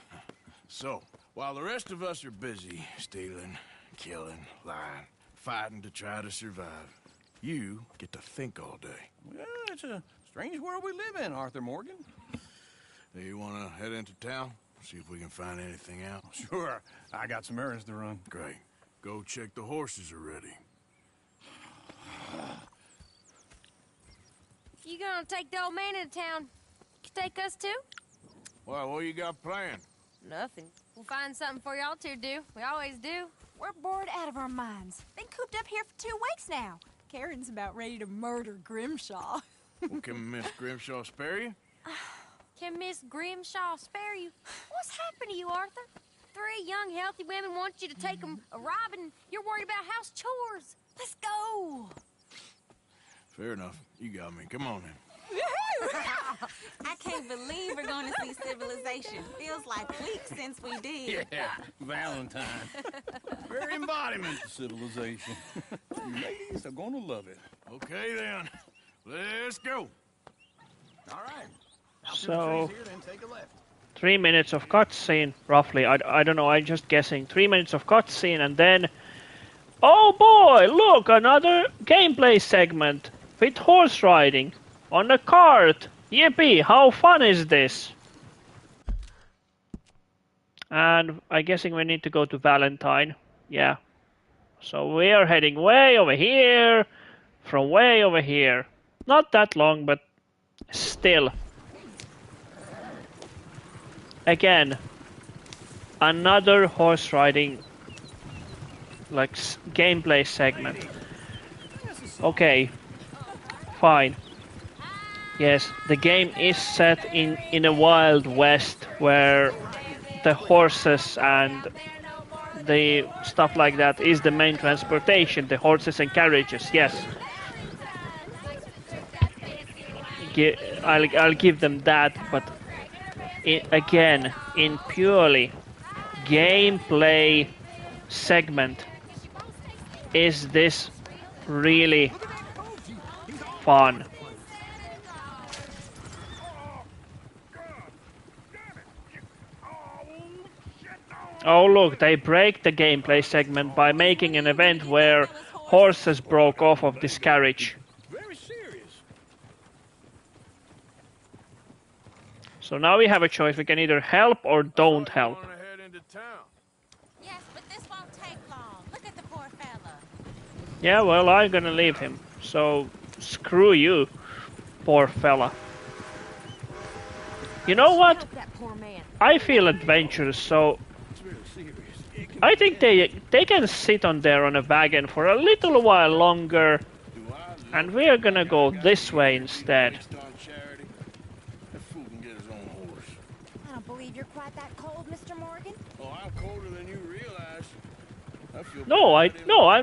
S1: So, while the rest of us are busy stealing, killing, lying, fighting to try to survive, you get to think all day.
S8: Well, it's a strange world we live in, Arthur Morgan.
S1: Do you want to head into town? See if we can find anything out?
S8: Sure. I got some errands to run.
S1: Great. Go check the horses are ready.
S14: You gonna take the old man into town? You take us too?
S1: Well, what you got planned?
S14: Nothing. We'll find something for y'all to do. We always do.
S15: We're bored out of our minds. Been cooped up here for 2 weeks now. Karen's about ready to murder Grimshaw.
S1: Well, can Miss Grimshaw spare you?
S14: Can Miss Grimshaw spare you? What's happened to you, Arthur? 3 young, healthy women want you to take them a robbing. You're worried about house chores. Let's go.
S1: Fair enough. You got me. Come on then.
S15: I can't believe we're going to see civilization. Feels like weeks since we did.
S8: Yeah, Valentine. Very embodiment of civilization. Ladies are gonna love it.
S1: Okay then. Let's go.
S8: All right.
S7: So 3 minutes of cutscene, roughly. I don't know, I'm just guessing. 3 minutes of cutscene and then... Oh boy, look, another gameplay segment with horse riding on a cart. Yippee, how fun is this? And I'm guessing we need to go to Valentine. Yeah. So we are heading way over here, from way over here. Not that long, but still. Again, another horse riding like gameplay segment. Okay, fine. Yes, the game is set in a Wild West where the horses and the stuff like that is the main transportation, the horses and carriages, yes. I'll give them that, but again, in purely gameplay segment, is this really fun? Oh look, they break the gameplay segment by making an event where horses broke off of this carriage.
S8: Very serious.
S7: So now we have a choice, we can either help or don't help.
S15: Yes, but this won't take long. Look at the poor fella.
S7: Yeah, well, I'm gonna leave him. So screw you, poor fella. You know what? I feel adventurous, so I think they can sit on there on a wagon for a little while longer, and we are gonna go this way instead.
S14: I don't believe you're quite that cold, Mr. Morgan.
S1: Oh, I'm colder than you realize.
S7: No, I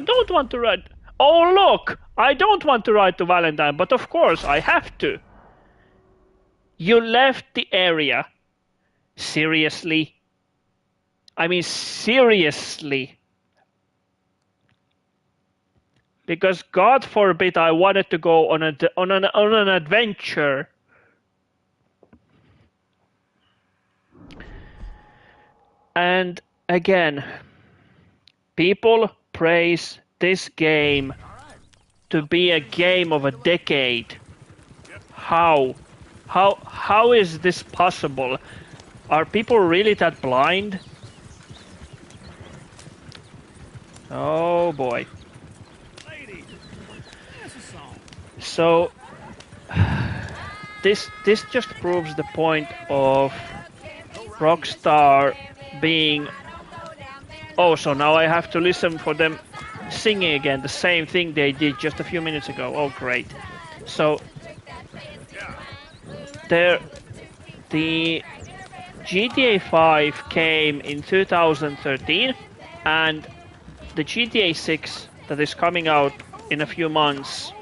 S7: don't want to ride. Oh look, I don't want to ride to Valentine, but of course I have to. You left the area. Seriously? I mean seriously. Because God forbid I wanted to go on an adventure. And again, people praise this game to be a game of a decade. How is this possible? Are people really that blind? Oh boy. So this just proves the point of Rockstar being... Oh, so now I have to listen for them singing again, the same thing they did just a few minutes ago. Oh, great. So, the GTA 5 came in 2013, and the GTA 6 that is coming out in a few months,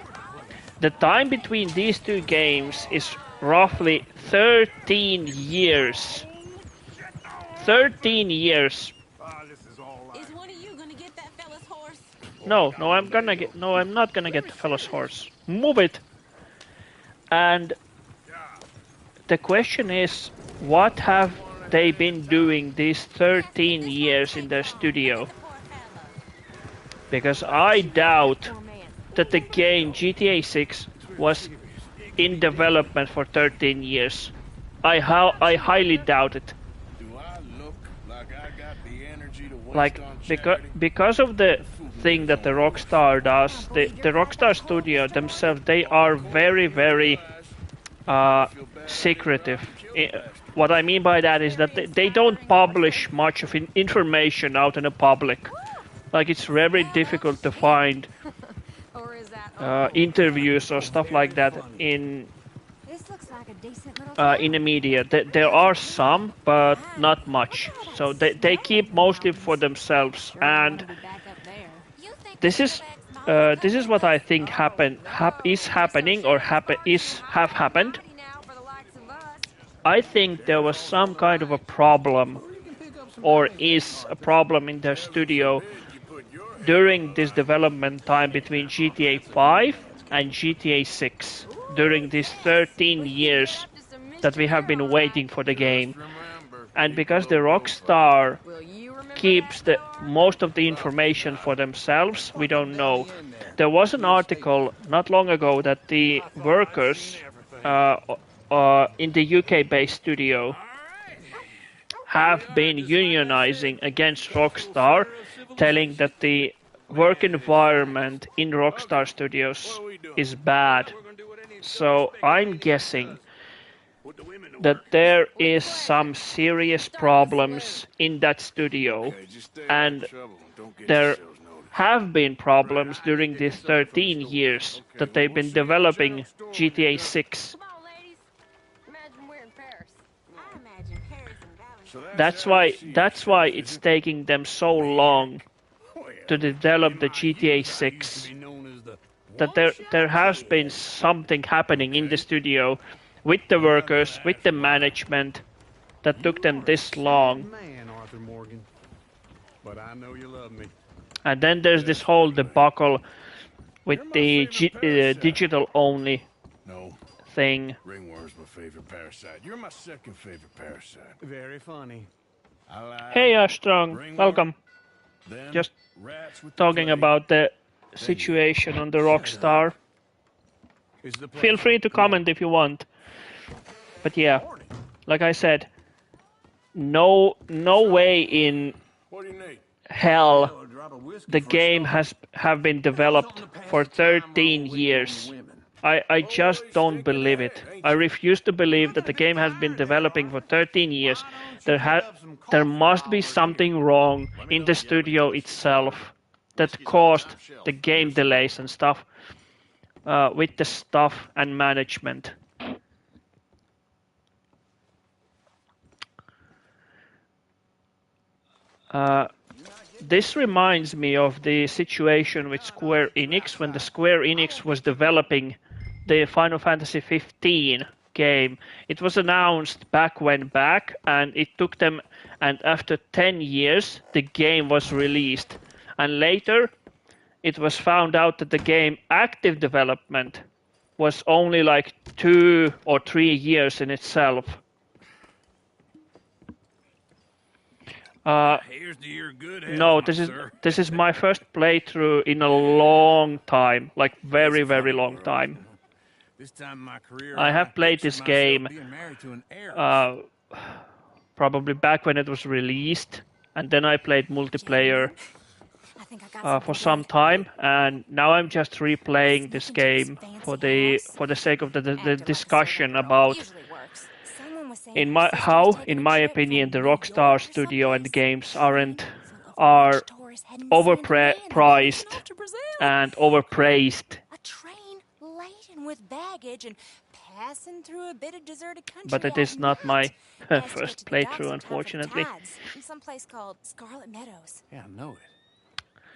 S7: the time between these two games is roughly 13 years. 13 years. No, I'm not gonna get the fella's horse. Move it. And the question is, what have they been doing these 13 years in their studio? Because I doubt that the game GTA 6 was in development for 13 years. I highly doubt it. Like, because of the thing that the Rockstar does, the Rockstar studio themselves, they are very, very secretive. What I mean by that is that they don't publish much of information out in the public. Like, it's very difficult to find interviews or stuff like that in the media. There are some, but not much. So they keep mostly for themselves, and this is what I think have happened. I think there was some kind of a problem, or is a problem in their studio during this development time between GTA 5 and GTA 6, during these 13 years that we have been waiting for the game. And because the Rockstar keeps most of the information for themselves, we don't know. There was an article not long ago that the workers in the UK-based studio have been unionizing against Rockstar, telling that the work environment in Rockstar Studios is bad. So I'm guessing that there is some serious problems in that studio, and there have been problems during these 13 years that they've been developing GTA 6. That's why it's taking them so long to develop the GTA 6. That there has been something happening in the studio with the workers, with the management, that took them this long.
S16: Man, Arthur Morgan. But I know you love me.
S7: And then there's this whole debacle with the digital only thing.
S1: Ringworm's my favorite parasite. You're my second favorite parasite.
S16: Very funny.
S7: Hey, Strong, welcome. Just talking about the situation on the Rockstar. Feel free to comment if you want. But yeah, like I said, no way in hell the game have been developed for 13 years. I just don't believe it. I refuse to believe that the game has been developing for 13 years. There must be something wrong in the studio itself that caused the game delays and stuff with the staff and management. This reminds me of the situation with Square Enix when the Square Enix was developing the Final Fantasy 15 game. It was announced back, and it took them, and after 10 years the game was released. And later it was found out that the game active development was only like 2 or 3 years in itself.
S9: Here's to your good health,
S7: No, this is my first playthrough in a long time, like very, very long time.
S9: This time in my career,
S7: I have played this game probably back when it was released, and then I played multiplayer for some time, and now I'm just replaying this game for the sake of the discussion about in my opinion the Rockstar Studio and games are overpriced and overpraised.
S15: With baggage and passing through a bit of deserted country.
S7: But it is not my first playthrough, unfortunately.
S15: In some place called Scarlet Meadows.
S9: Yeah, I know it.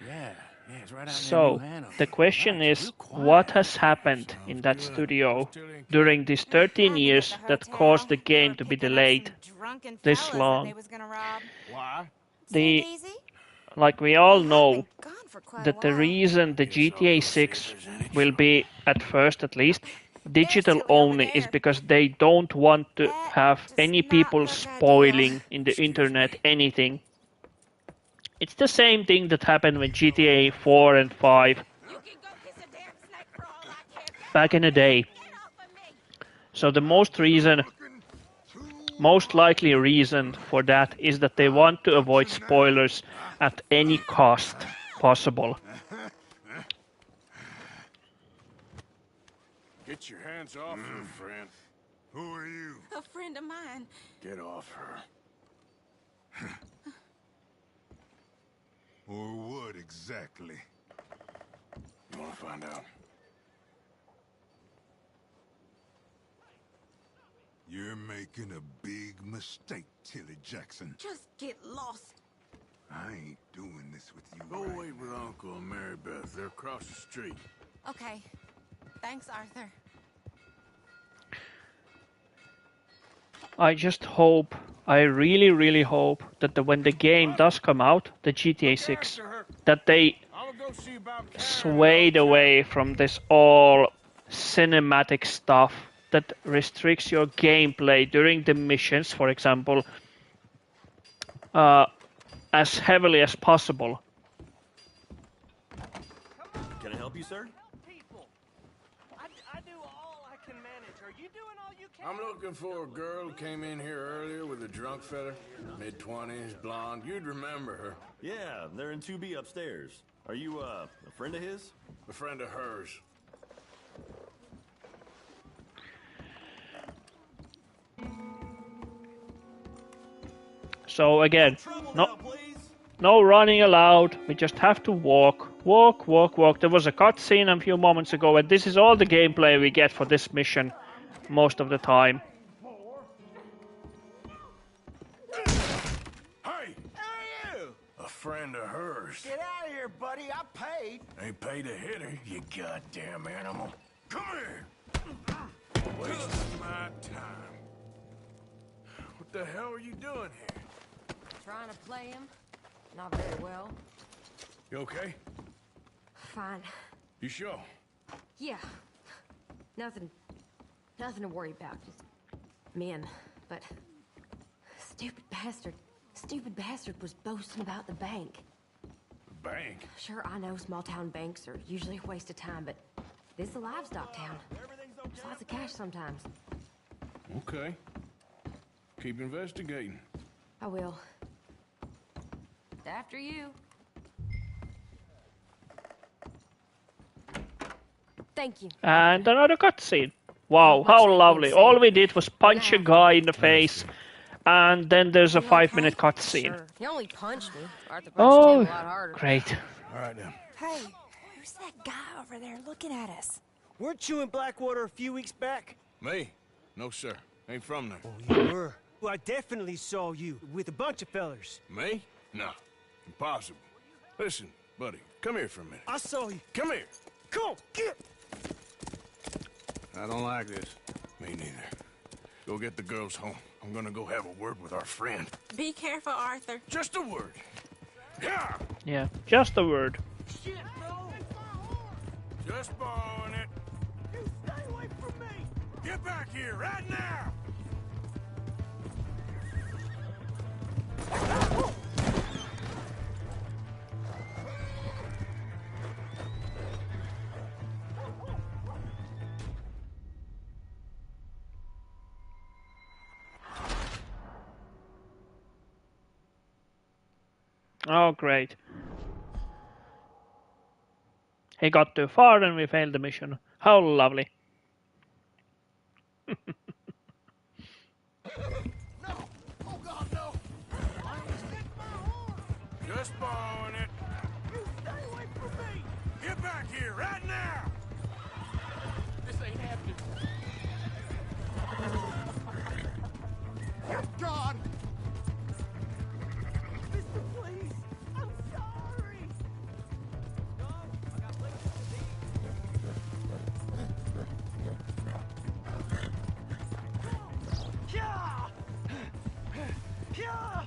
S9: Yeah, it's right out
S7: So the question is, what has happened in that studio during these 13 years that caused the game to be delayed this long? Like we all know that the reason the GTA 6 will be, at first at least, digital only is because they don't want to have any people spoiling in the internet anything. It's the same thing that happened with GTA 4 and 5 back in the day. So the most likely reason for that is that they want to avoid spoilers at any cost possible.
S1: Get your hands off her, friend.
S3: Who are you?
S15: A friend of mine.
S1: Get off her.
S3: Or what exactly?
S1: You want to find out?
S3: You're making a big mistake, Tilly Jackson.
S15: Just get lost.
S3: I ain't doing this with you.
S1: Go wait with Uncle and Mary Beth. They're across the street.
S15: Okay. Thanks, Arthur.
S7: I just hope, I really, really hope that when the game does come out, the GTA 6, that they swayed away from this all cinematic stuff that restricts your gameplay during the missions, for example, as heavily as possible.
S17: Can I help you, sir?
S18: I do all I can manage. Are you doing all you can?
S1: I'm looking for a girl who came in here earlier with a drunk fella. Mid-20s, blonde. You'd remember her.
S17: Yeah, they're in 2B upstairs. Are you, a friend of his?
S1: A friend of hers.
S7: So again, no running allowed. We just have to walk. There was a cutscene a few moments ago, and this is all the gameplay we get for this mission most of the time.
S1: Hey! A friend of hers.
S10: Get out of here, buddy. I paid.
S1: Ain't paid to hit her, you goddamn animal. Come here! Wasting my time. What the hell are you doing here?
S14: Trying to play him. Not very well.
S1: You okay?
S14: Fine.
S1: You sure?
S14: Yeah. Nothing to worry about. Just men. But stupid bastard was boasting about the bank.
S1: The bank?
S14: Sure, I know small town banks are usually a waste of time, but this is a livestock town. There's lots of cash sometimes.
S1: Okay. Keep investigating.
S14: I will. After you. Thank you.
S7: And another cutscene. Wow, how lovely. All we did was punch a guy in the face, and then there's a 5-minute cutscene.
S14: Sure. He only punched me. Arthur punched
S7: Oh,
S14: him a lot harder.
S7: great.
S1: All right, then.
S15: Hey, who's that guy over there looking at us?
S18: Weren't you in Blackwater a few weeks back?
S1: Me? No, sir. Ain't from there.
S18: Oh, you were. Well, I definitely saw you with a bunch of fellers.
S1: Me? No. Impossible. Listen, buddy, come here for a minute.
S18: I saw you.
S1: Come here.
S18: Come on, get.
S1: I don't like this. Me neither. Go get the girls home. I'm gonna go have a word with our friend.
S15: Be careful, Arthur.
S1: Just a word. Yeah.
S7: Yeah, just a word.
S18: Shit, no.
S1: Just borrowing it.
S18: You stay away from me.
S1: Get back here right now.
S7: Oh, great. He got too far and we failed the mission. How lovely.
S1: Just borrowing it.
S18: You stay away from me.
S1: Get back here right now.
S18: This ain't happening.
S3: God!
S18: Mister, please. I'm sorry. No, I got places to be. Yeah! Yeah!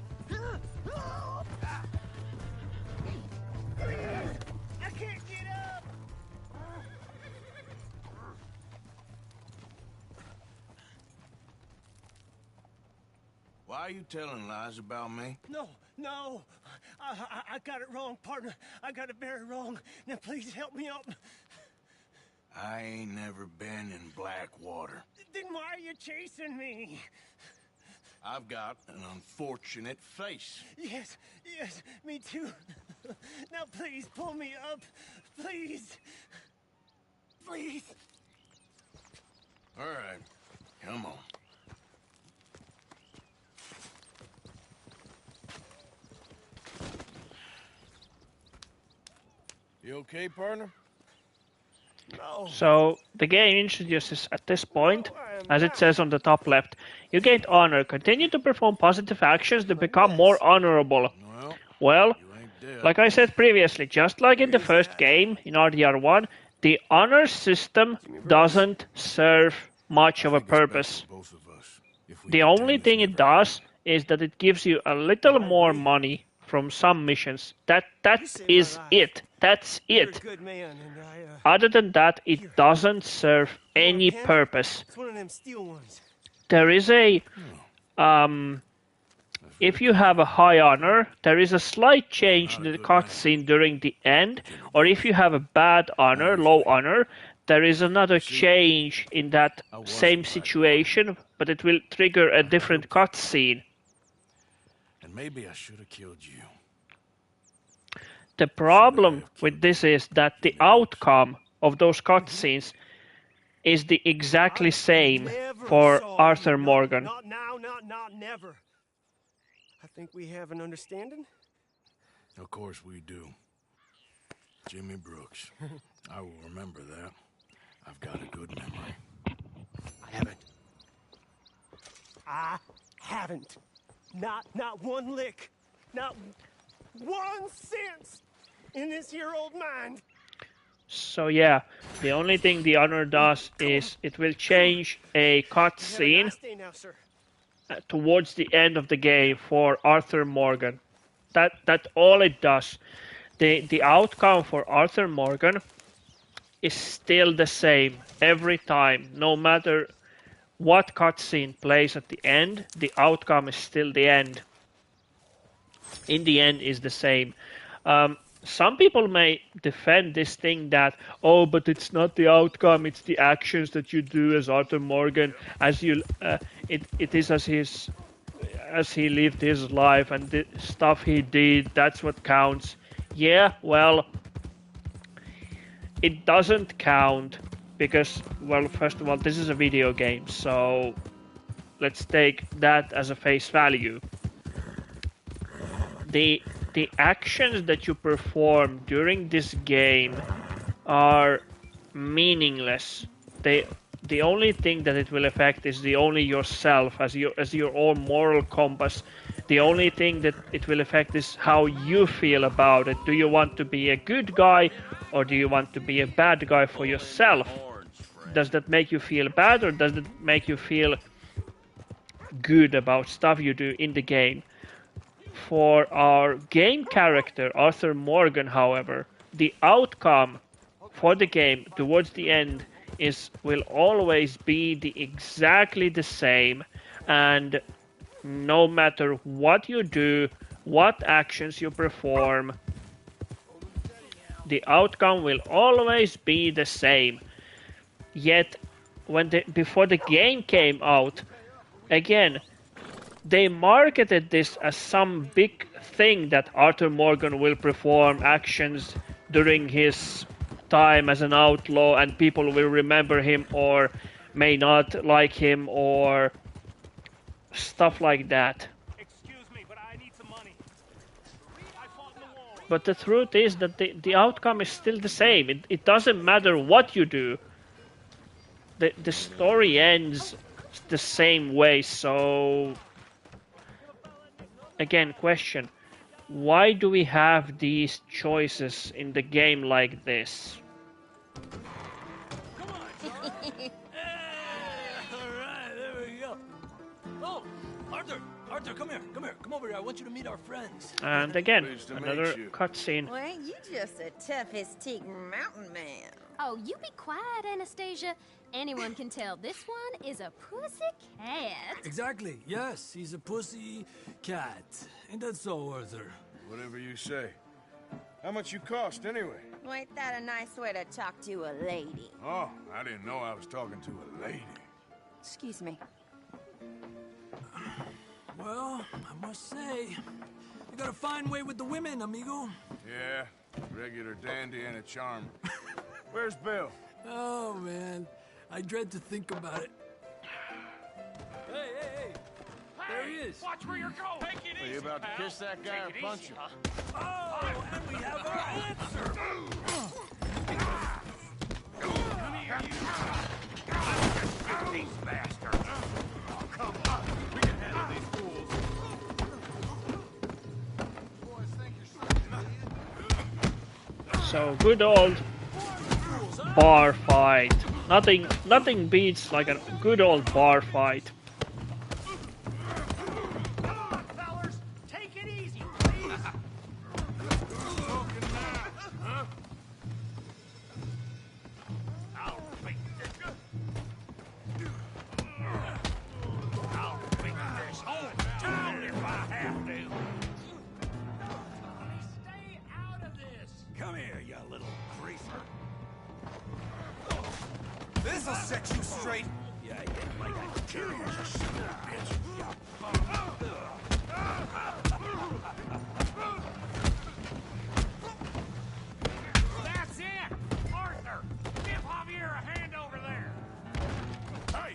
S18: I can't get up!
S1: Why are you telling lies about me?
S18: No, no. I got it wrong, partner. I got it very wrong. Now please help me up.
S1: I ain't never been in Blackwater.
S18: Then why are you chasing me?
S1: I've got an unfortunate face.
S18: Yes, yes, me too. Now please pull me up. Please. Please.
S1: All right, come on. You okay, partner?
S18: No.
S7: So the game introduces at this point, as it says on the top left, you gain honor. Continue to perform positive actions to become more honorable. Well, like I said previously, just like in the first game, in RDR1, the honor system doesn't serve much of a purpose. The only thing it does is that it gives you a little more money from some missions. That is it. That's it.
S18: You're a good man, and
S7: Other than that, it doesn't serve any purpose.
S18: it's one of them steel ones.
S7: There is a if you have a high honor, there is a slight change in the cutscene during the end, or if you have a bad honor, low honor, there is another change in that same situation, but it will trigger a different cutscene.
S1: And maybe I should have killed you.
S7: The problem with this is that the outcome of those cutscenes is the exactly same for Arthur Morgan.
S18: Not now, not never. I think we have an understanding.
S1: Of course we do. Jimmy Brooks. I will remember that. I've got a good memory.
S18: I haven't. Not one lick. Not 1 cent in this here old mind.
S7: So yeah, the only thing the honor does is it will change a cutscene towards the end of the game for Arthur Morgan. That's all it does. The outcome for Arthur Morgan is still the same every time. No matter what cutscene plays at the end, the outcome is still the end. In the end is the same. Some people may defend this thing that, oh, but it's not the outcome, it's the actions that you do as Arthur Morgan, as you, it is as he lived his life and the stuff he did, that's what counts. Yeah, well, it doesn't count because, well, first of all, this is a video game, so let's take that as a face value. The actions that you perform during this game are meaningless. The only thing that it will affect is only yourself as your own moral compass. The only thing that it will affect is how you feel about it. Do you want to be a good guy or do you want to be a bad guy for yourself? Does that make you feel bad or does it make you feel good about stuff you do in the game? For our game character, Arthur Morgan, however, the outcome for the game towards the end will always be exactly the same, and no matter what you do, what actions you perform, the outcome will always be the same. Yet, before the game came out, again, they marketed this as some big thing that Arthur Morgan will perform actions during his time as an outlaw and people will remember him or may not like him or stuff like that.
S18: Excuse me, but I need some money.
S7: But the truth is that the outcome is still the same. It doesn't matter what you do. The story ends the same way, so again, question. Why do we have these choices in the game like this?
S18: Alright, there we go. Oh, Arthur, come here. Come over here. I want you to meet our friends.
S7: And again, another cutscene.
S19: Well, ain't you just the toughest teak mountain man?
S14: Oh, you be quiet, Anastasia. Anyone can tell this one is a pussy cat.
S20: Exactly. Yes, he's a pussy cat. Ain't that so, Arthur?
S1: Whatever you say. How much you cost, anyway?
S19: Well, ain't that a nice way to talk to a lady?
S1: Oh, I didn't know I was talking to a lady.
S19: Excuse me.
S20: Well, I must say, you got a fine way with the women, amigo.
S1: Yeah, regular dandy and a charmer. Where's Bill?
S20: Oh, man. I dread to think about it. Hey! There he is.
S18: Watch where you're going. Take it easy,
S1: Are you about to
S18: pal.
S1: kiss that guy or punch him?
S18: Oh, and we have our answer. Come here, you. These bastards. Oh, come on. We can handle these fools.
S7: So good old bar fight. Nothing beats like a good old bar fight.
S18: Take it easy, please. I'll beat this. I'll beat this whole town if I have to. Stay out of this. Come here, you little greaser.
S12: This'll set you straight.
S18: Yeah, like I kill you, you son of a bitch. That's it! Arthur! Give Javier a hand over there! Hey!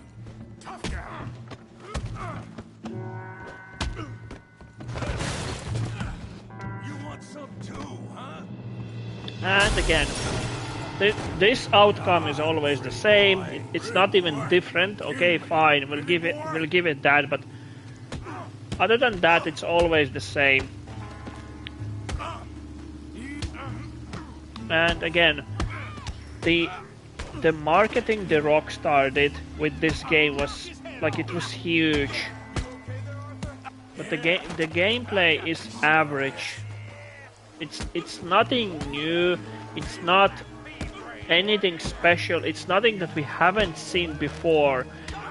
S18: Tough guy! You want some too, huh?
S7: And again, this outcome is always the same. It's not even different. Okay, fine, we'll give it that. But other than that, it's always the same. And again, the marketing the Rockstar did with this game was like it was huge. But the gameplay is average. It's nothing new. It's not anything special. It's nothing that we haven't seen before.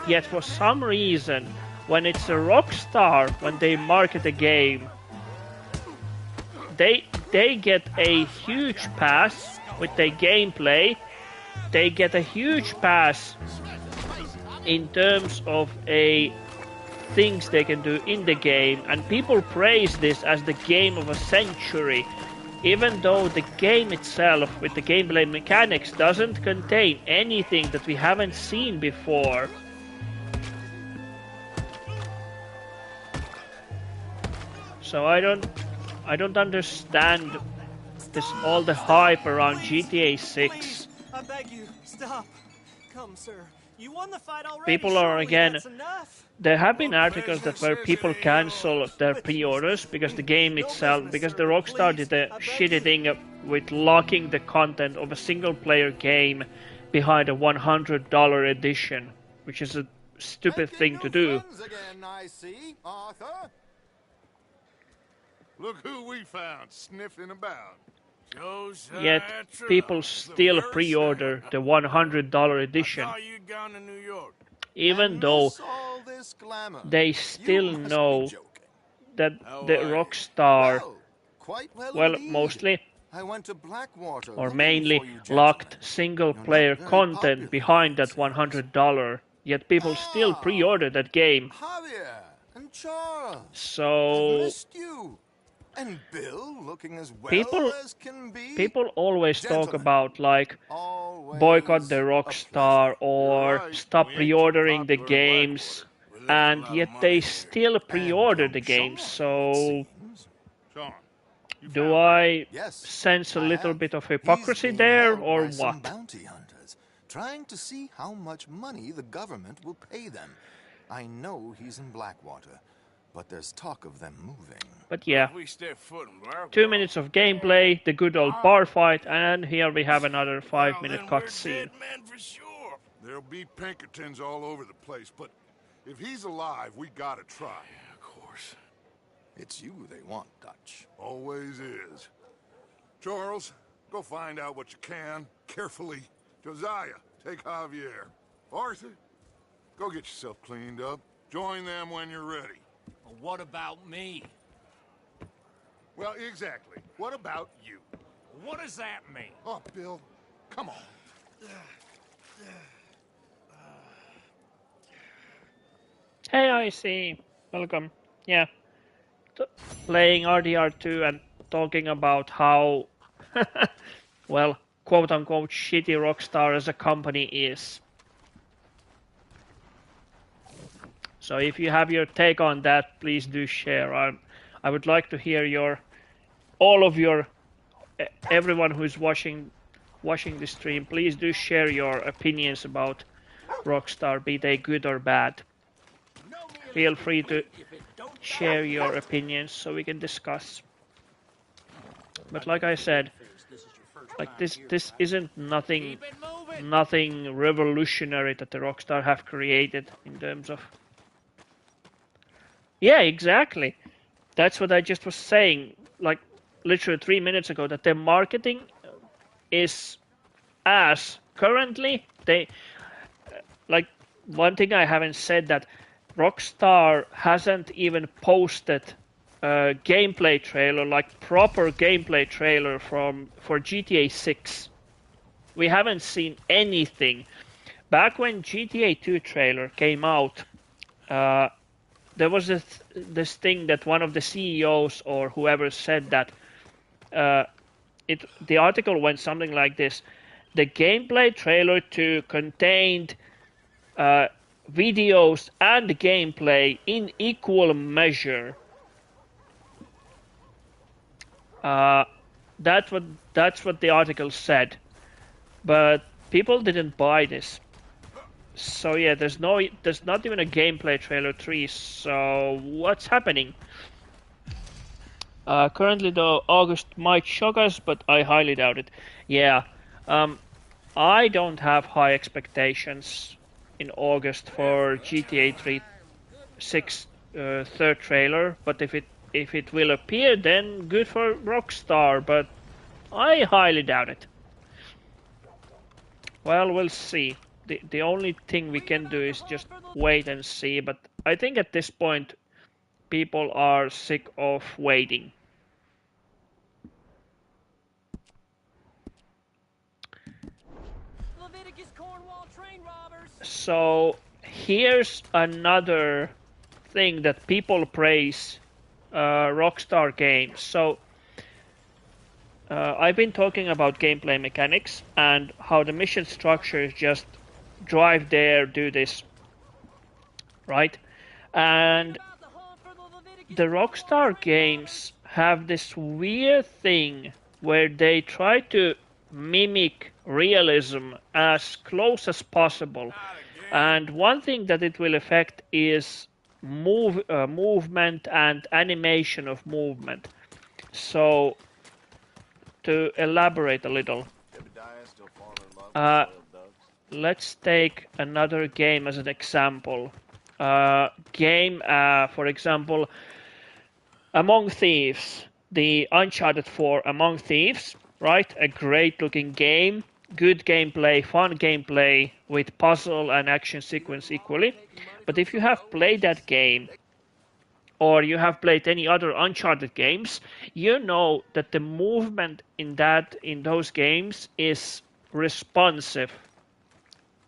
S7: Yet for some reason, when it's a Rockstar, when they market a game, they get a huge pass with their gameplay. They get a huge pass in terms of things they can do in the game, and people praise this as the game of a century. even though the game itself, with the gameplay mechanics, doesn't contain anything that we haven't seen before. So I don't understand this, all the hype around GTA 6.
S18: I beg you, stop. Come, sir. You won the fight already.
S7: People are
S18: Surely
S7: again.
S18: that's enough.
S7: There have been articles that where people cancel their pre-orders because the game itself, because the Rockstar did a shitty thing with locking the content of a single-player game behind a $100 edition, which is a stupid thing to do.
S3: Again, I see, Arthur. Look who we found sniffing about.
S7: Yet people still pre-order the $100 edition, even though they still know that the Rockstar, well, mostly or mainly locked single-player content behind that $100. Yet people still pre-order that game. So
S3: and Bill looking as well as can be.
S7: People always talk about like boycott the Rockstar or stop pre-ordering the games, and yet they still pre-order the games. So do I sense a little bit of hypocrisy there, or what?
S21: Bounty hunters, trying to see how much money the government will pay them. I know he's in Blackwater, but there's talk of them moving.
S7: But yeah, 2 minutes of gameplay, the good old bar fight, and here we have another 5-minute cutscene.
S3: There'll be Pinkertons all over the place, but if he's alive, we gotta try.
S21: Yeah, of course. It's you they want, Dutch.
S3: Always is. Charles, go find out what you can, carefully. Josiah, take Javier. Arthur, go get yourself cleaned up. Join them when you're ready.
S9: Well, what about me?
S3: Well, exactly. What about you?
S9: What does that mean?
S3: Oh, Bill, come on.
S7: Hey, I see. Welcome. Yeah. Playing RDR2 and talking about how, well, quote-unquote shitty Rockstar as a company is. So if you have your take on that, please do share. I would like to hear everyone who's watching the stream, please do share your opinions about Rockstar, be they good or bad. Feel free to share your opinions so we can discuss. But like I said, like this isn't nothing revolutionary that the Rockstar have created in terms of. Yeah, exactly. That's what I just was saying, like literally 3 minutes ago, that their marketing is ass. Currently, they like one thing I haven't said, that Rockstar hasn't even posted a gameplay trailer, like proper gameplay trailer for GTA 6. We haven't seen anything. Back when GTA 2 trailer came out, there was this thing that one of the CEOs or whoever said that the article went something like this: the gameplay trailer 2 contained videos and gameplay in equal measure. That's what the article said, but people didn't buy this. So yeah, there's not even a gameplay trailer 3. So what's happening? Currently, though, August might shock us, but I highly doubt it. Yeah, I don't have high expectations in August for GTA 6 third trailer. But if it will appear, then good for Rockstar. But I highly doubt it. Well, we'll see. The only thing we can do is just wait and see, but I think at this point people are sick of waiting.
S18: Leviticus Cornwall train robbers.
S7: So here's another thing that people praise Rockstar games. So I've been talking about gameplay mechanics and how the mission structure is just drive there, do this, right? And the Rockstar games have this weird thing where they try to mimic realism as close as possible. And one thing that it will affect is movement and animation of movement. So, to elaborate a little, let's take another game as an example. For example, Among Thieves, the Uncharted 4 Among Thieves, right? A great looking game, good gameplay, fun gameplay with puzzle and action sequence equally. But if you have played that game, or you have played any other Uncharted games, you know that the movement in those games is responsive.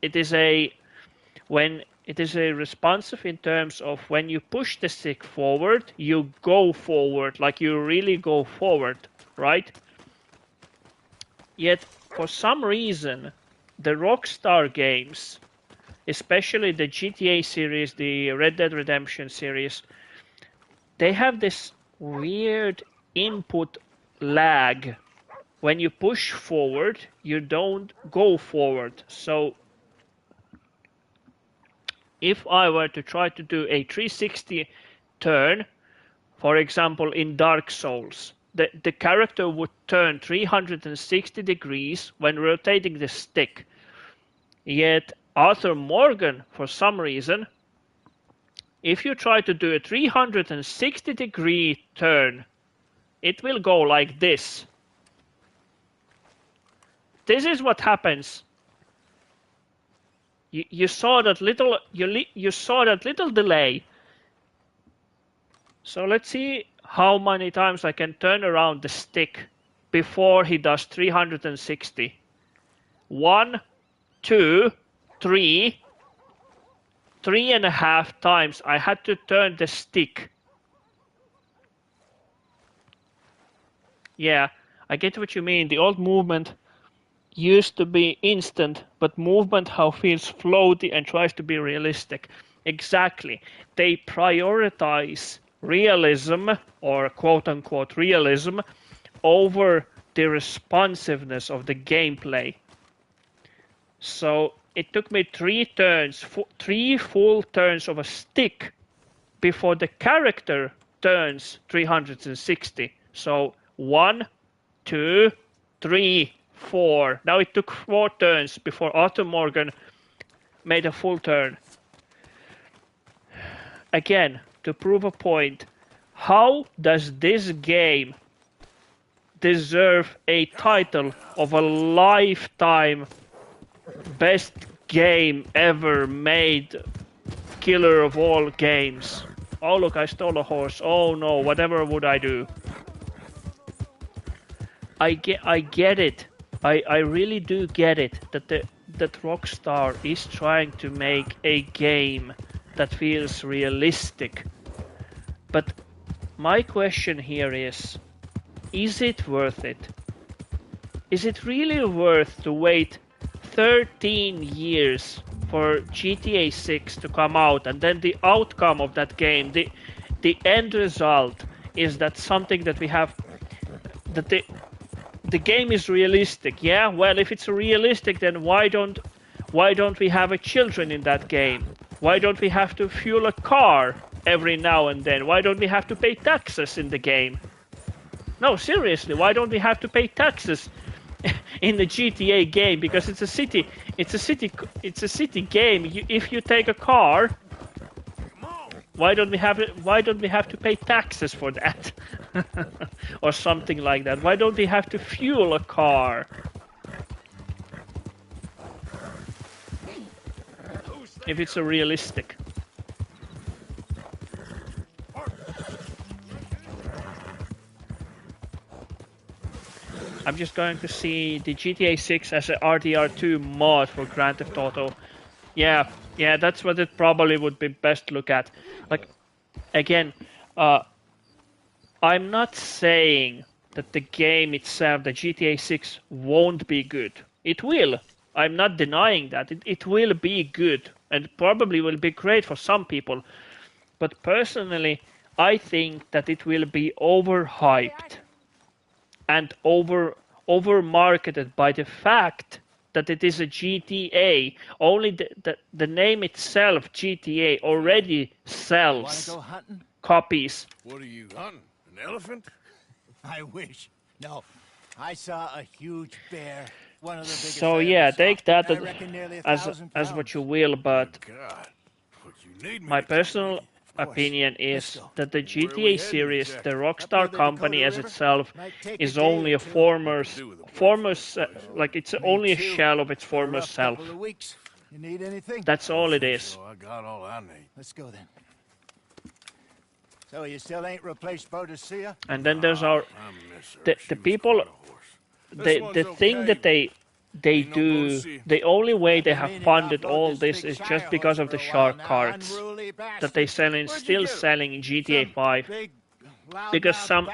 S7: It is responsive in terms of when you push the stick forward, you go forward, like you really go forward, right? Yet, for some reason, the Rockstar games, especially the GTA series, the Red Dead Redemption series, they have this weird input lag. When you push forward, you don't go forward. So, if I were to try to do a 360 turn, for example in Dark Souls, the character would turn 360 degrees when rotating the stick. Yet Arthur Morgan, for some reason, if you try to do a 360 degree turn, it will go like this. This is what happens. You saw that little delay. So let's see how many times I can turn around the stick before he does 360. 1, 2, 3. 3.5 times I had to turn the stick. Yeah, I get what you mean. The old movement used to be instant, but movement how feels floaty and tries to be realistic. Exactly. They prioritize realism, or quote-unquote realism, over the responsiveness of the gameplay. So it took me 3 full turns of a stick before the character turns 360. So 1, 2, 3, 4. Now it took 4 turns before Arthur Morgan made a full turn. Again, to prove a point, how does this game deserve a title of a lifetime best game ever made, killer of all games? Oh look, I stole a horse. Oh no, whatever would I do? I get it. I really do get it that Rockstar is trying to make a game that feels realistic. But my question here is it worth it? Is it really worth to wait 13 years for GTA 6 to come out, and then the outcome of that game, the end result is that something that we have, that the game is realistic? Yeah, well, if it's realistic, then why don't we have a children in that game? Why don't we have to fuel a car every now and then? Why don't we have to pay taxes in the game? No, seriously, why don't we have to pay taxes in the GTA game? Because it's a city game. If you take a car, why don't we have to pay taxes for that? Or something like that. Why don't we have to fuel a car? If it's a realistic. I'm just going to see the GTA 6 as a RDR2 mod for Grand Theft Auto. Yeah, that's what it probably would be best to look at. Like, again, I'm not saying that the game itself, the GTA 6, won't be good. It will. I'm not denying that. It will be good and probably will be great for some people. But personally, I think that it will be overhyped and over-marketed by the fact that it is a GTA. Only the name itself, GTA, already sells copies.
S3: What are you hunting? An elephant?
S6: I wish. No, I saw a huge bear. One of the biggest.
S7: So
S6: I
S7: yeah,
S6: ever saw.
S7: take that
S6: I reckon nearly 1,000
S7: as
S6: pounds.
S7: what you will, but
S3: God, what you need me
S7: my
S3: to
S7: personal opinion is that the GTA series, the Rockstar company as itself, is only a like it's only a shell of its former self.
S6: Couple of weeks. You need anything?
S7: That's all it is.
S3: So I got all I need.
S6: Let's go then. So you still ain't replaced Boadicea?
S7: And then there's our
S3: miss her.
S7: the people. The thing that they do, the only way they have funded all this is just because of the shark cards that they still selling in GTA 5. Because some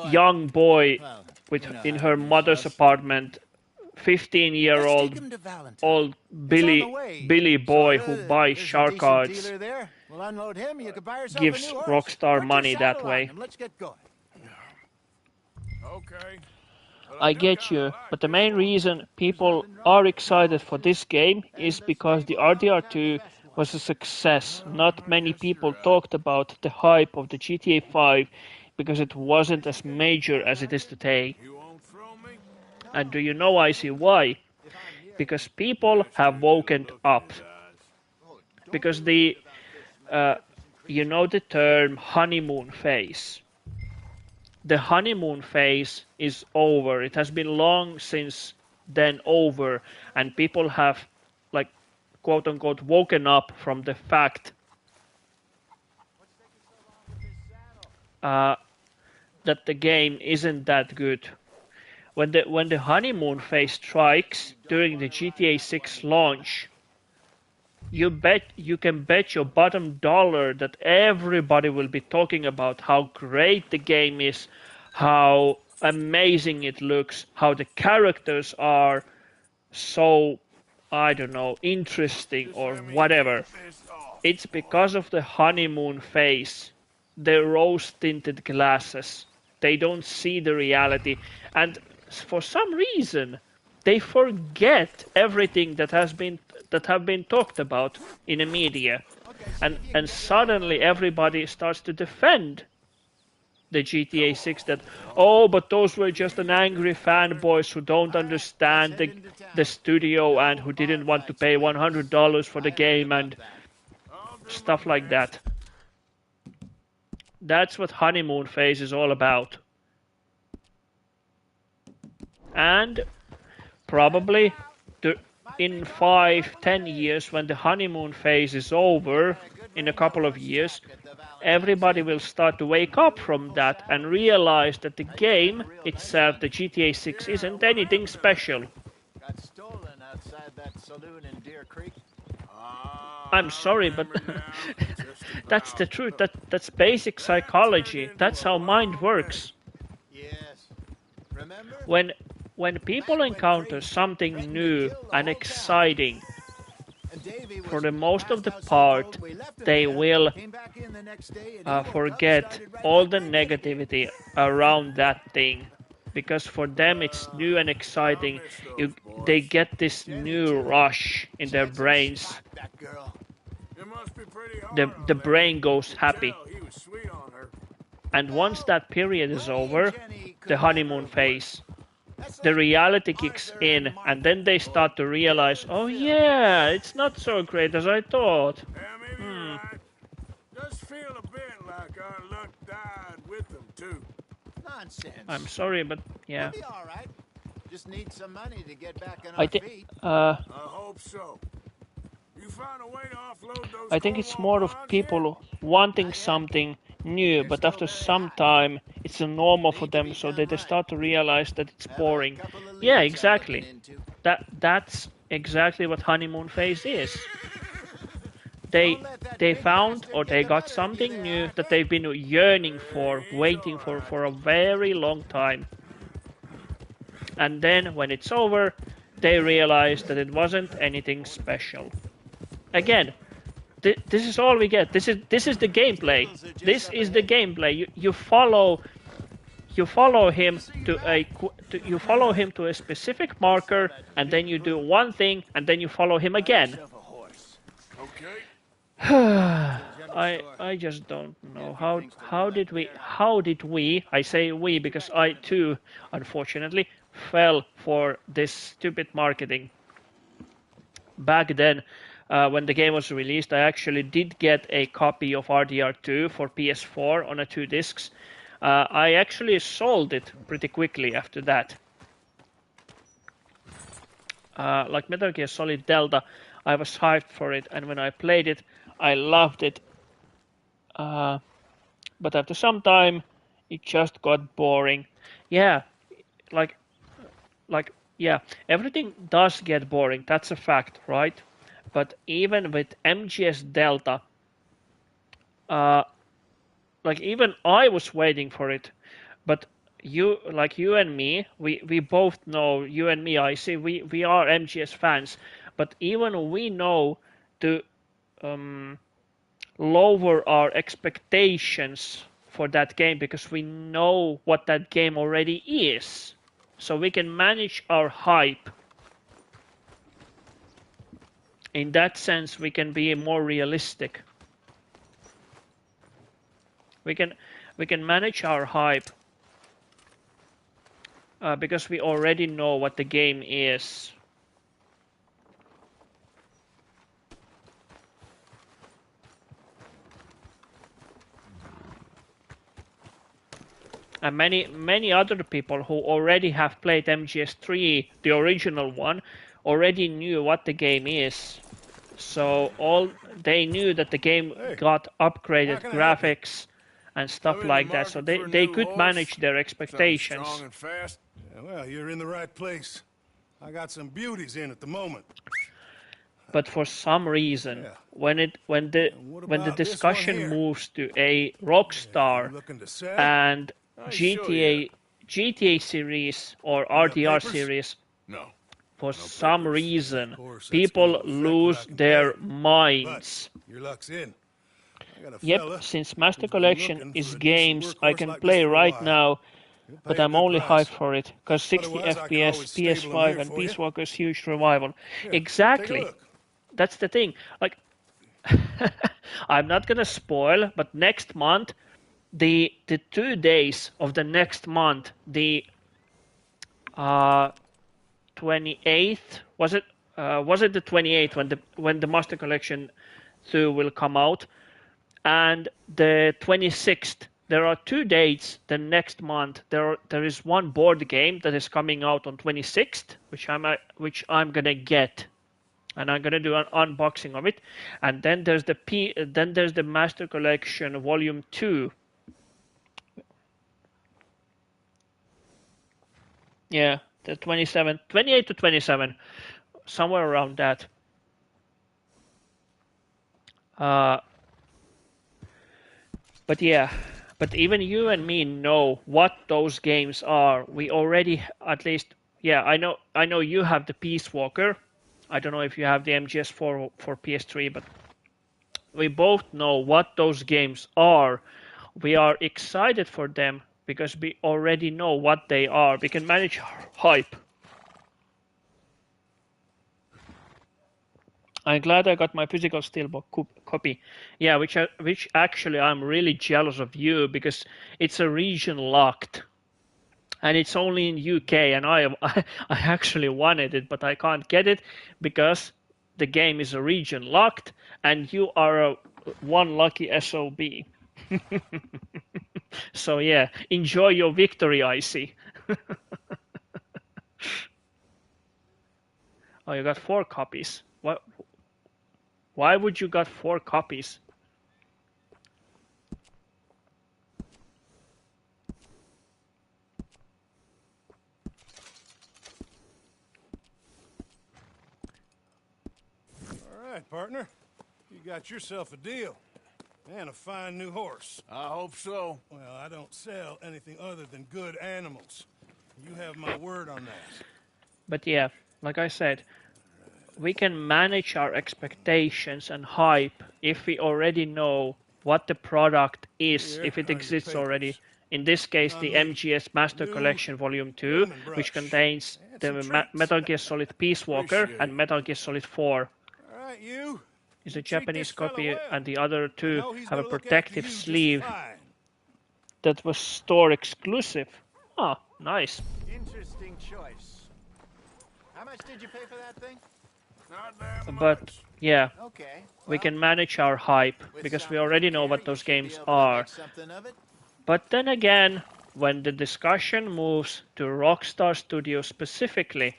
S7: young boy in her mother's apartment, 15-year-old Billy boy who buys shark cards gives Rockstar money that way.
S3: Okay.
S7: I get you, but the main reason people are excited for this game is because the RDR2 was a success. Not many people talked about the hype of the GTA 5 because it wasn't as major as it is today. And do you know, I see why? Because people have woken up. Because you know the term honeymoon phase. The honeymoon phase is over. It has been long since then over, and people have, like, quote unquote, woken up from the fact that the game isn't that good. When the honeymoon phase strikes during the GTA 6 launch, you can bet your bottom dollar that everybody will be talking about how great the game is, how amazing it looks, how the characters are so, I don't know, interesting or whatever. It's because of the honeymoon phase, the rose-tinted glasses. They don't see the reality, and for some reason they forget everything that have been talked about in the media, and suddenly everybody starts to defend the GTA 6 that, oh, but those were just an angry fanboys who don't understand the studio and who didn't want to pay $100 for the game and stuff like that. That's what honeymoon phase is all about. And probably in 5-10 years, when the honeymoon phase is over, in a couple of years, everybody will start to wake up from that and realize that the game itself, the GTA 6, isn't anything special.
S6: Got stolen outside that saloon in Deer Creek.
S7: I'm sorry, but that's the truth. That's basic psychology. That's how mind works.
S6: Yes. Remember?
S7: When people encounter something new and exciting, for the most of the part, they will forget all the negativity around that thing. Because for them it's new and exciting. They get this new rush in their brains. The brain goes happy. And once that period is over, the honeymoon phase, the reality kicks in, and then they start to realize, oh yeah, it's not so great as I thought.
S3: Just feel a bit like our luck died with them too.
S6: Nonsense.
S7: I'm sorry, but yeah.
S6: We'll be all right. Just need some money to get back on
S7: I
S6: our
S7: think
S6: feet.
S3: I hope so. You find a way to offload those.
S7: I think it's more of people wanting something new, but after some time it's normal for them, so they start to realize that it's boring. Yeah, exactly. That's exactly what honeymoon phase is. they found or they got something new that they've been yearning for, waiting for a very long time. And then when it's over, they realize that it wasn't anything special. Again, this is all we get. This is the gameplay. This is the gameplay. You follow him to a specific marker, and then you do one thing, and then you follow him again. I just don't know how did we, I say we because I too unfortunately fell for this stupid marketing. Back then, when the game was released, I actually did get a copy of RDR2 for PS4 on 2 discs. I actually sold it pretty quickly after that. Like Metal Gear Solid Delta, I was hyped for it, and when I played it, I loved it. But after some time, it just got boring. Yeah, yeah, everything does get boring. That's a fact, right? But even with MGS Delta, even I was waiting for it. But you and me, we both know, you and me, I see, we are MGS fans. But even we know to lower our expectations for that game because we know what that game already is. So we can manage our hype. In that sense, we can be more realistic. We can manage our hype because we already know what the game is. And many other people who already have played MGS3, the original one, already knew what the game is. So they knew that the game got upgraded graphics and stuff like that. So they could manage their expectations.
S12: Strong and fast. Yeah, well, you're in the right place. I got some beauties in at the moment.
S7: But for some reason, when the discussion moves to a Rockstar and GTA series or RDR series, for some reason, people lose their minds.
S12: Your luck's in.
S7: Yep, since Master Collection is games I can play right now, but I'm only hyped for it, because 60 FPS, PS5 and Peace Walker's huge revival. Exactly. That's the thing. Like, I'm not gonna spoil, but next month, the 2 days of the next month, the 28th, was it the 28th when the Master Collection 2 will come out, and the 26th. There are 2 dates the next month. There is one board game that is coming out on 26th, which I'm gonna get, and I'm gonna do an unboxing of it. And then there's the Master Collection Volume 2. Yeah, the 28 to 27, somewhere around that. But yeah, but even you and me know what those games are. We already, at least, yeah, I know you have the Peace Walker. I don't know if you have the MGS4 for PS3, but we both know what those games are. We are excited for them because we already know what they are. We can manage hype. I'm glad I got my physical steelbook copy. Yeah, which actually I'm really jealous of you because it's a region locked, and it's only in UK, and I actually wanted it, but I can't get it because the game is a region locked, and you are one lucky SOB. So yeah, enjoy your victory, I see. Oh, you got 4 copies. What? Why would you got 4 copies?
S12: All right, partner. You got yourself a deal. And a fine new horse.
S1: I hope so.
S12: Well, I don't sell anything other than good animals. You have my word on that.
S7: But yeah, like I said, we can manage our expectations and hype if we already know what the product is, if it exists already. In this case, the MGS Master Collection Volume 2, which contains the Metal Gear Solid Peace Walker and Metal Gear Solid 4.
S12: All right, you.
S7: Is a Japanese copy, and the other two have a protective sleeve that was store exclusive. Ah, nice.
S10: Interesting choice. How much did you pay for that thing?
S1: Not that much.
S7: But yeah,
S10: Okay.
S7: we can manage our hype because we already know what those games are. But then again, when the discussion moves to Rockstar Studios specifically,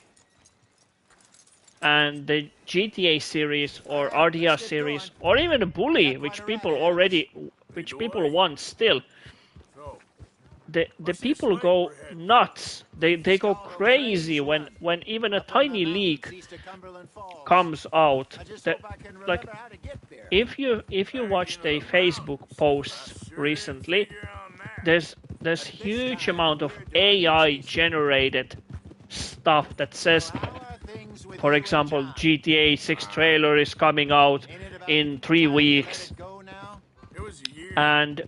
S7: and the GTA series or RDR series or even the Bully, which people want still, the people go nuts. They go crazy when even a tiny leak comes out. Like if you watch the Facebook posts recently, there's huge amount of AI generated stuff that says, for example, GTA 6 trailer is coming out in 3 weeks, and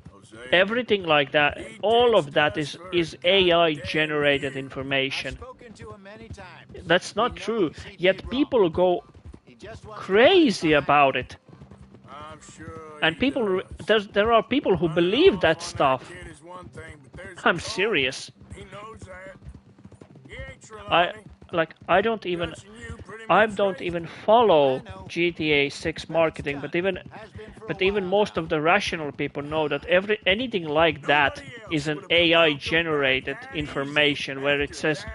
S7: everything like that. All of that is AI generated information. That's not true. Yet people go crazy about it. And people, there are people who believe that stuff. I'm serious. I don't even follow GTA 6 marketing, but even most of the rational people know that anything like that is an AI generated information where it says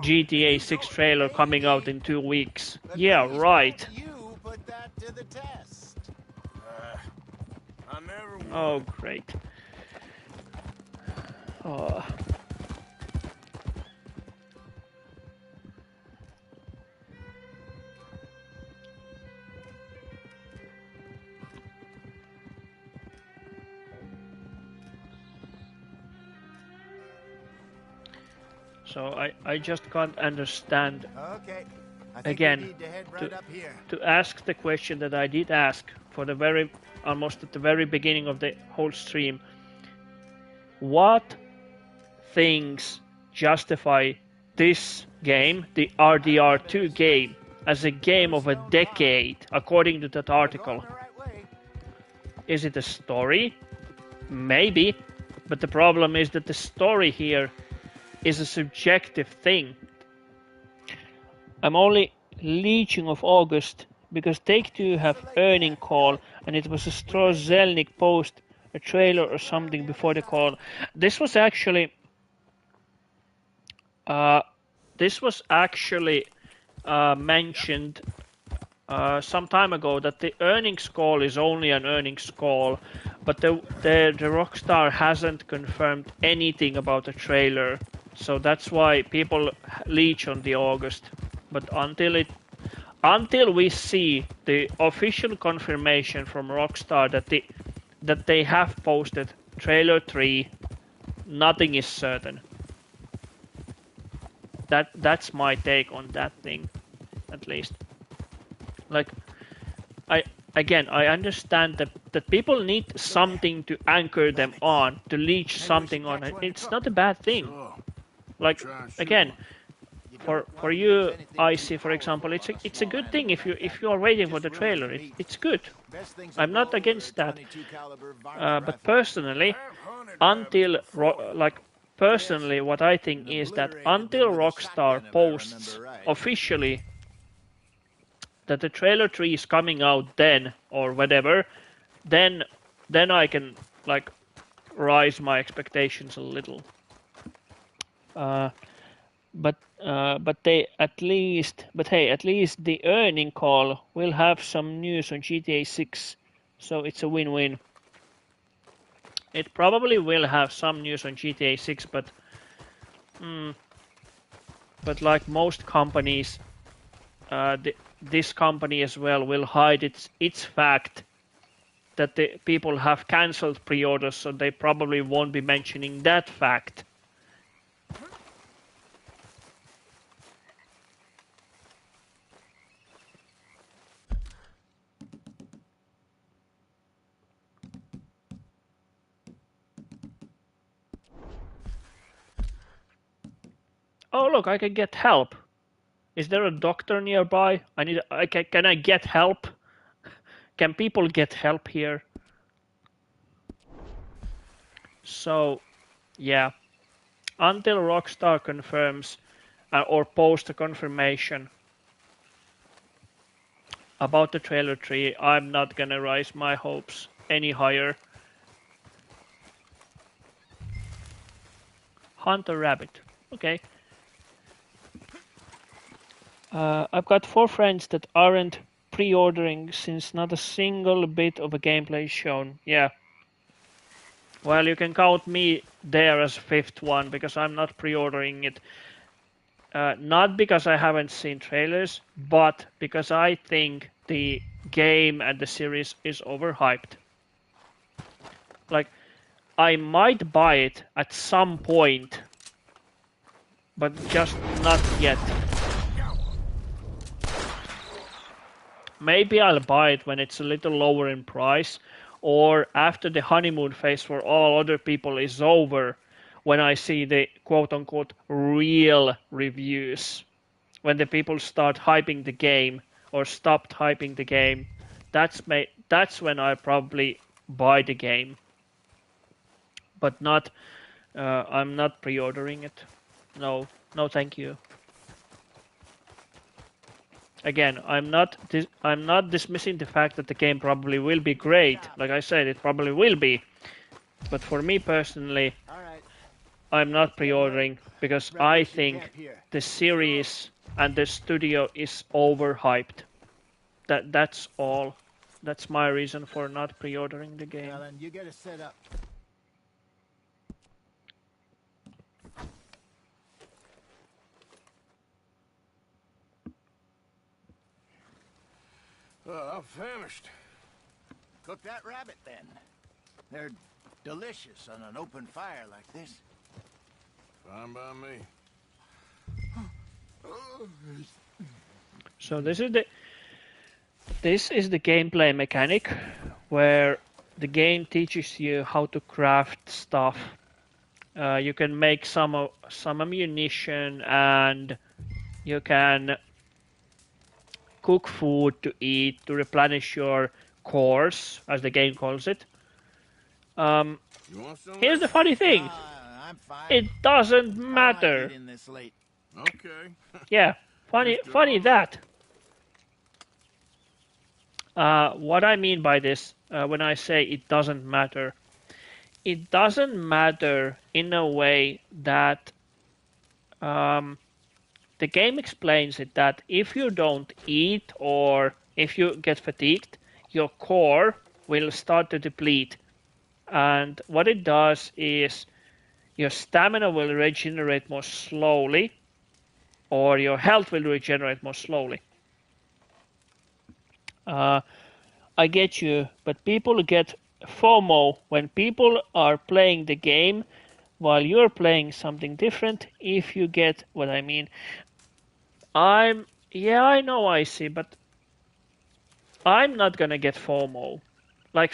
S7: GTA 6 trailer coming out in 2 weeks. Yeah, right. Oh, great. Oh. So I just can't understand.
S10: Okay.
S7: Again, to ask the question that I did ask for the almost at the very beginning of the whole stream. What things justify this game, the RDR2 game, as a game of a decade, according to that article? Is it a story? Maybe, but the problem is that the story here is a subjective thing. I'm only Legion of August because Take-Two have earning call, and it was a Strozelnik post a trailer or something before the call. This was actually mentioned some time ago, that the earnings call is only an earnings call, but the Rockstar hasn't confirmed anything about the trailer, so that's why people leech on the August. But until we see the official confirmation from Rockstar that they have posted trailer 3, nothing is certain. That's my take on that thing, at least. Like, I understand that people need something to anchor them on, to leech something on it. It's not a bad thing. Like, again, for you, Icy, for example, it's a good thing if you are waiting for the trailer. It's good. I'm not against that. But personally, personally, what I think is that until Rockstar posts officially that the trailer 3 is coming out then or whatever, then I can like rise my expectations a little. But at least the earning call will have some news on GTA 6, so it's a win-win. It probably will have some news on GTA 6, but like most companies, this company as well will hide its fact that the people have cancelled pre-orders, so they probably won't be mentioning that fact. Oh look, I can get help. Is there a doctor nearby? Can I get help? Can people get help here? So, yeah. Until Rockstar confirms or posts a confirmation about the trailer 3, I'm not gonna raise my hopes any higher. Hunt a rabbit. Okay. I've got 4 friends that aren't pre-ordering since not a single bit of a gameplay is shown. Yeah. Well, you can count me there as 5th one because I'm not pre-ordering it. Not because I haven't seen trailers, but because I think the game and the series is overhyped. Like, I might buy it at some point, but just not yet. Maybe I'll buy it when it's a little lower in price, or after the honeymoon phase for all other people is over, when I see the quote-unquote real reviews. When the people start hyping the game, or stopped hyping the game, that's when I probably buy the game. But not, I'm not pre-ordering it. No, thank you. Again, I'm not dismissing the fact that the game probably will be great. Like I said, it probably will be. But for me personally, I'm not pre-ordering because I think the series and the studio is overhyped. That's all. That's my reason for not pre-ordering the game.
S6: Alan, you get it set up.
S1: I'm famished.
S6: Cook that rabbit, then. They're delicious on an open fire like this.
S1: Fine by me.
S7: So this is the gameplay mechanic where the game teaches you how to craft stuff. You can make some ammunition, and you can cook food to eat to replenish your cores, as the game calls it. Here's the funny thing. It doesn't matter.
S1: Okay.
S7: Yeah, funny that. What I mean by this, when I say it doesn't matter in a way that the game explains it that if you don't eat or if you get fatigued, your core will start to deplete. And what it does is your stamina will regenerate more slowly, or your health will regenerate more slowly. I get you, but people get FOMO when people are playing the game while you're playing something different, if you get what I mean. I know I see, but I'm not gonna get FOMO. I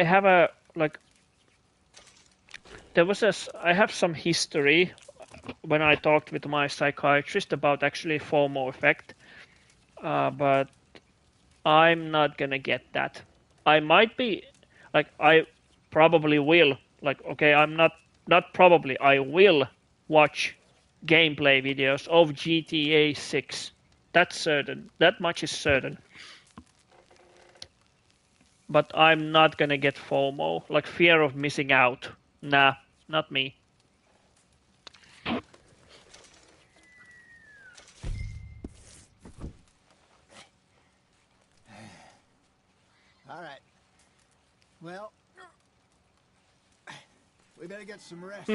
S7: have I have some history when I talked with my psychiatrist about actually FOMO effect, but I'm not gonna get that. I might be, I probably will. I'm not probably. I will watch gameplay videos of GTA 6. That's certain. That much is certain. But I'm not gonna get FOMO, fear of missing out. Nah, not me.
S6: All right. Well, we better get some rest.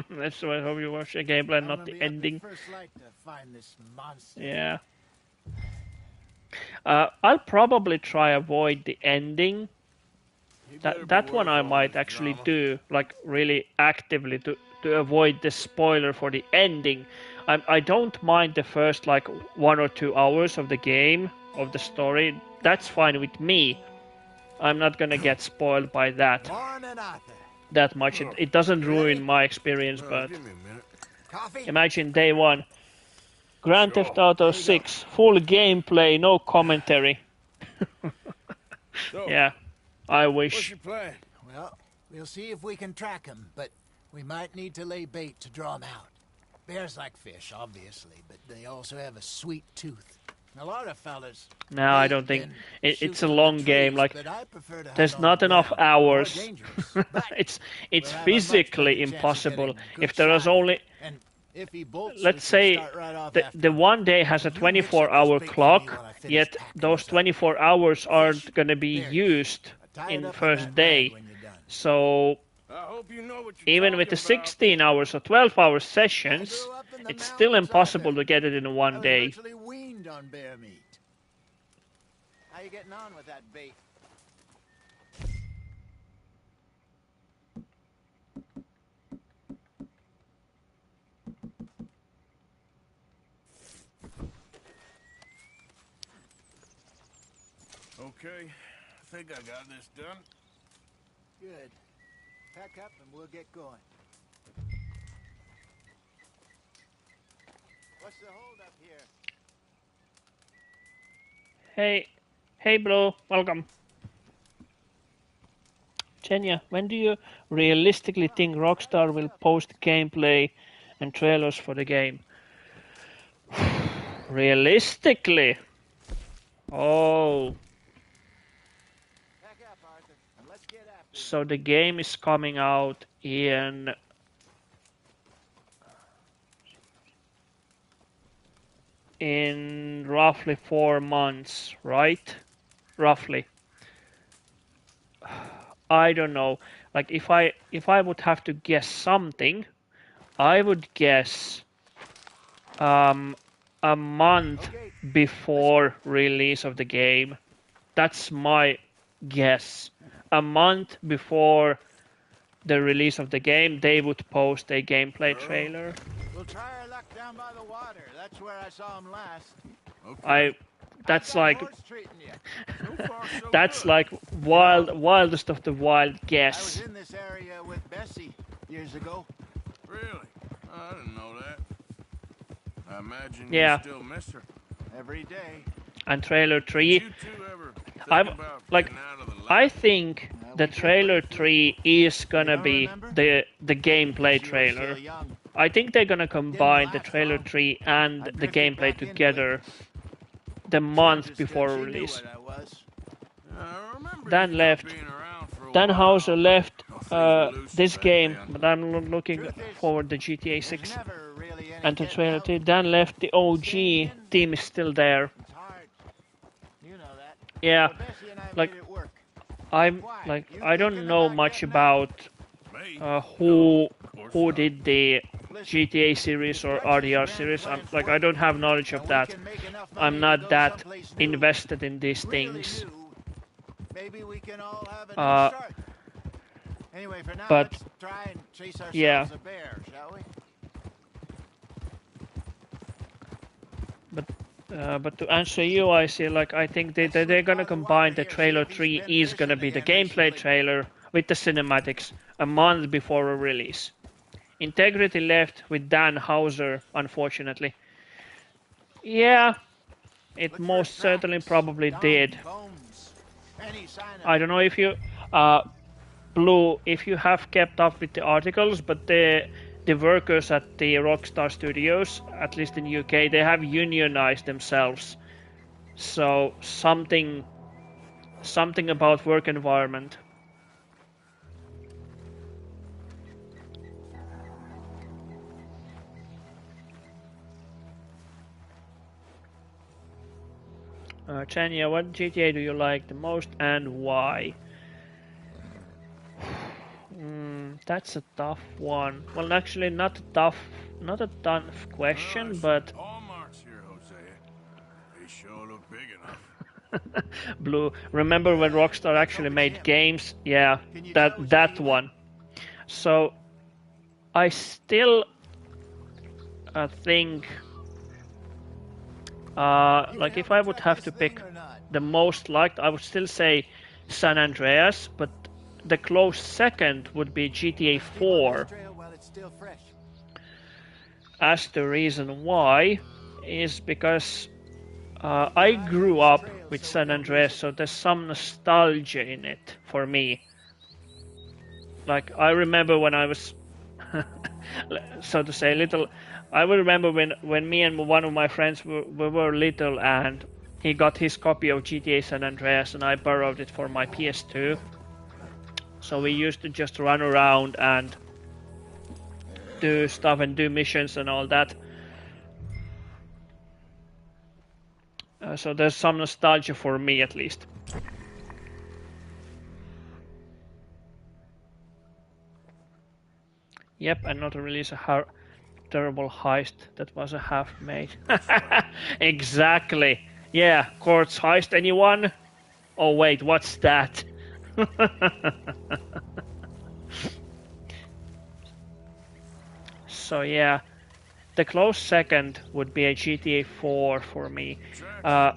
S7: That's why I hope you watch the gameplay, not the ending.
S6: First light to find this monster.
S7: Yeah. I'll probably try avoid the ending. That one I might actually do, like really actively to avoid the spoiler for the ending. I don't mind the first like 1 or 2 hours of the game, of the story. That's fine with me. I'm not gonna get spoiled by that much. It doesn't ruin my experience, but imagine day one. Grand Theft Auto 6, full gameplay, no commentary. Yeah, I wish.
S1: What's your plan?
S6: Well, we'll see if we can track him, but we might need to lay bait to draw him out. Bears like fish, obviously, but they also have a sweet tooth. A lot of fellas.
S7: No, I don't think it's a long game. Like, there's not enough hours. It's physically impossible. If there is only, let's say, the one day has a 24-hour clock, yet those 24 hours aren't going to be used in the first day. So even with the 16 hours or 12-hour sessions, it's still impossible to get it in one day.
S6: On bear meat. How you getting on with that bait?
S1: Okay, I think I got this done.
S6: Good. Pack up and we'll get going. What's the hold up here?
S7: Hey bro, welcome. Chenya, when do you realistically think Rockstar will post gameplay and trailers for the game? Realistically? Oh. So the game is coming out in roughly 4 months, right? Roughly. I don't know. Like if I would have to guess something, I would guess a month before release of the game. That's my guess. A month before the release of the game, they would post a gameplay trailer.
S6: We'll try our luck down by the water. That's where I saw him last.
S7: That's like that's like wildest of the wild guess.
S6: I was in this area with Bessie years ago.
S1: Really? I didn't know that. I imagine
S7: Yeah.
S1: you still miss her.
S6: Every day.
S7: And trailer 3,
S1: You two ever think about
S7: like
S1: getting out of the
S7: I think the trailer 3 is gonna be the gameplay trailer. I think they're gonna combine the trailer 3 and the gameplay together the month before release. Dan left. Dan Hauser left this game, but I'm not looking forward to GTA 6 and to trailer 3. Dan left. The OG team is still there. Yeah, like I don't know much about who did the GTA series or RDR series. I don't have knowledge of that. I'm not that invested in these things.
S6: Maybe we can all have a new start. Anyway, for now,
S7: but
S6: let's try and chase ourselves
S7: yeah.
S6: a bear, shall we?
S7: But to answer you, I think they're gonna combine the trailer 3 is gonna be the gameplay trailer with the cinematics a month before a release. Integrity left with Dan Hauser, unfortunately. Yeah, it most certainly probably did. I don't know if you, Blue, if you have kept up with the articles, but the workers at the Rockstar Studios, at least in UK, they have unionized themselves. So something about work environment. Chania, what GTA do you like the most and why? That's a tough one. Well, actually, not a tough question, but
S1: All marks here, Hosea. They sure look big enough.
S7: Blue. Remember when Rockstar actually made games? Yeah, that one. So I still think, like, if I would have to pick the most liked, I would still say San Andreas, but the close second would be GTA 4. As the reason why is because I grew up with San Andreas, so there's some nostalgia in it for me. Like, I remember when I was, so to say, little. I will remember when me and one of my friends were little, and he got his copy of GTA San Andreas, and I borrowed it for my PS2. So we used to just run around and do stuff and do missions and all that. So there's some nostalgia for me, at least. Yep, and not to release a terrible heist that was a half-made. Exactly. Yeah, Courts Heist, anyone? Oh wait, what's that? So yeah, the close second would be a GTA 4 for me. I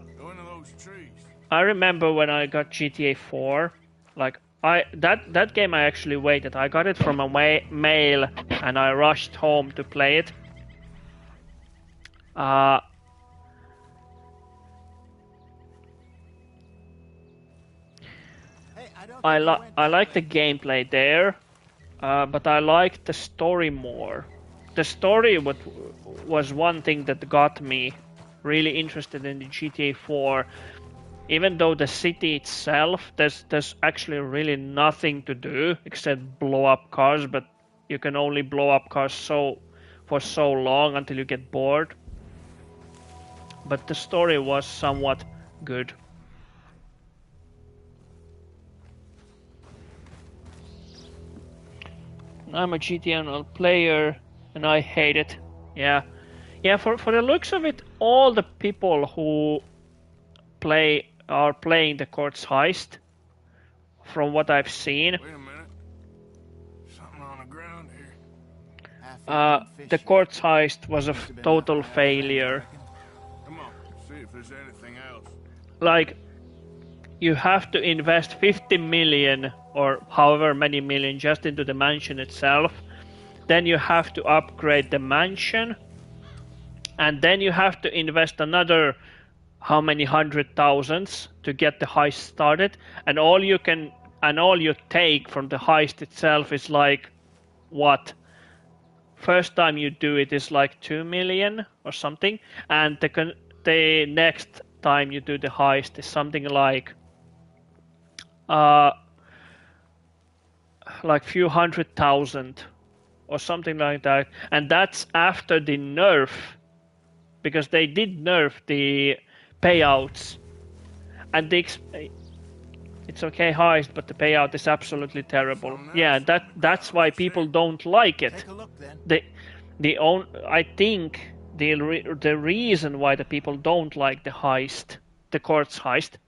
S7: remember when I got GTA 4, like that game I actually waited. I got it from a mail and I rushed home to play it. I like the gameplay there, but I like the story more. The story was one thing that got me really interested in the GTA 4. Even though the city itself, there's actually really nothing to do except blow up cars, but you can only blow up cars for so long until you get bored. But the story was somewhat good. I'm a GTA player and I hate it. Yeah. For the looks of it, all the people who are playing the Courts Heist, from what I've seen.
S1: Wait a minute. Something on the ground here.
S7: The Courts Heist was a total failure.
S1: Come on, see if there's anything else.
S7: Like, you have to invest 50 million or however many million just into the mansion itself. Then you have to upgrade the mansion. And then you have to invest another how many 100,000s to get the heist started. And all you take from the heist itself is like, what? First time you do it is like 2 million or something. And the next time you do the heist is something like few 100,000 or something like that. And that's after the nerf, because they did nerf the payouts. And it's okay heist, but the payout is absolutely terrible. Yeah, that's why people don't like it.
S6: Take a look then.
S7: I think the reason why the people don't like the heist, the Courts Heist,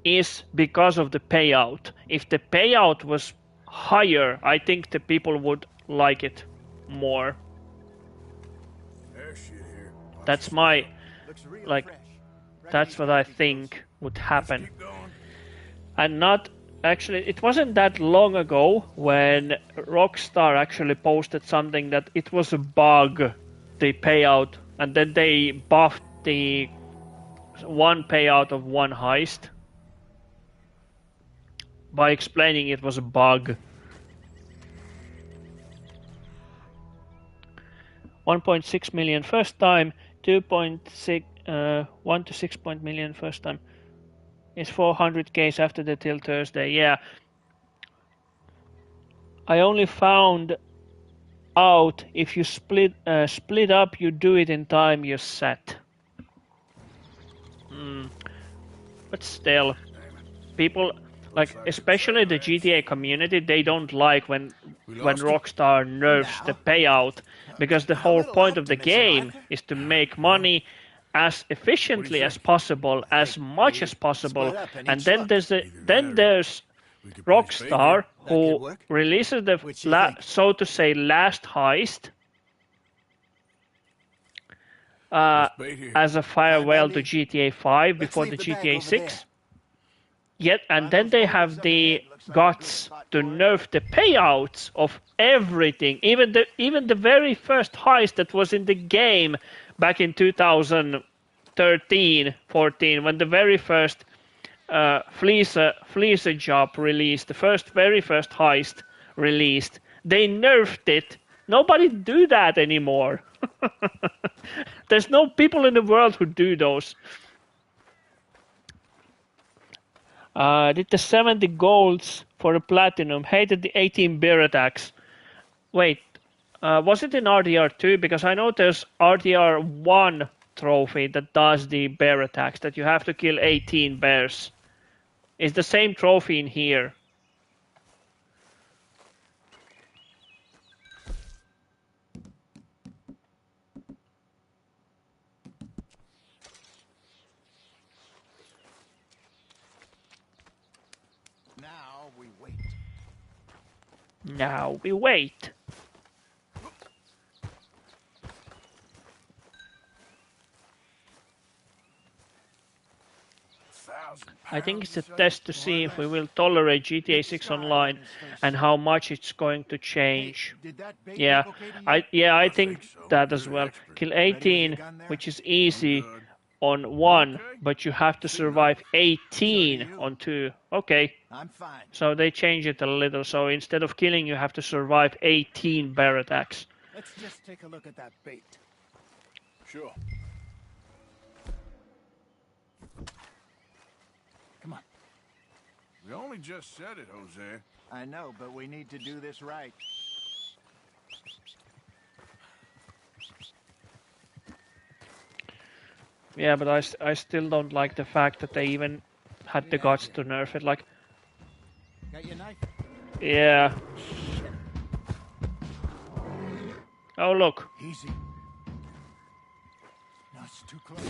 S7: is because of the payout. If the payout was higher, I think the people would like it more.
S1: There's shit here.
S7: That's my, like, that's what I think would happen. And not, actually, it wasn't that long ago when Rockstar actually posted something that it was a bug, the payout, and then they buffed the one payout of one heist by explaining it was a bug. 1.6 million first time, 2.6, 1 to 6 million first time. It's 400k after the till Thursday. Yeah. I only found out if you split up, you do it in time you're set. But still, people like especially the GTA community, they don't like when Rockstar nerfs the payout, because the whole point of the game is to make money as efficiently as possible, as much as possible, and then there's Rockstar who releases the so to say last heist as a farewell to GTA 5 before the GTA 6. Yet, and then they have the guts to nerf the payouts of everything, even the very first heist that was in the game back in 2013, 14, when the very first Fleecer job released, the very first heist released. They nerfed it. Nobody do that anymore. There's no people in the world who do those. Did the 70 golds for the platinum. Hated the 18 bear attacks. Wait, was it in RDR2? Because I know there's RDR1 trophy that does the bear attacks, that you have to kill 18 bears. It's the same trophy in here. Now we wait. I think it's a test to see if we will tolerate GTA 6 Online and how much it's going to change. Yeah, I think that as well. Kill 18, which is easy on 1, but you have to survive 18 on 2. Okay.
S6: I'm fine.
S7: So they change it a little. So instead of killing, you have to survive 18 bear attacks.
S6: Let's just take a look at that bait.
S1: Sure.
S6: Come on.
S1: We only just said it, Jose.
S6: I know, but we need to do this right.
S7: Yeah, but I still don't like the fact that they even had the guts to nerf it. Like,
S6: got your knife?
S7: Yeah. Oh, look.
S6: Easy. No, it's too close.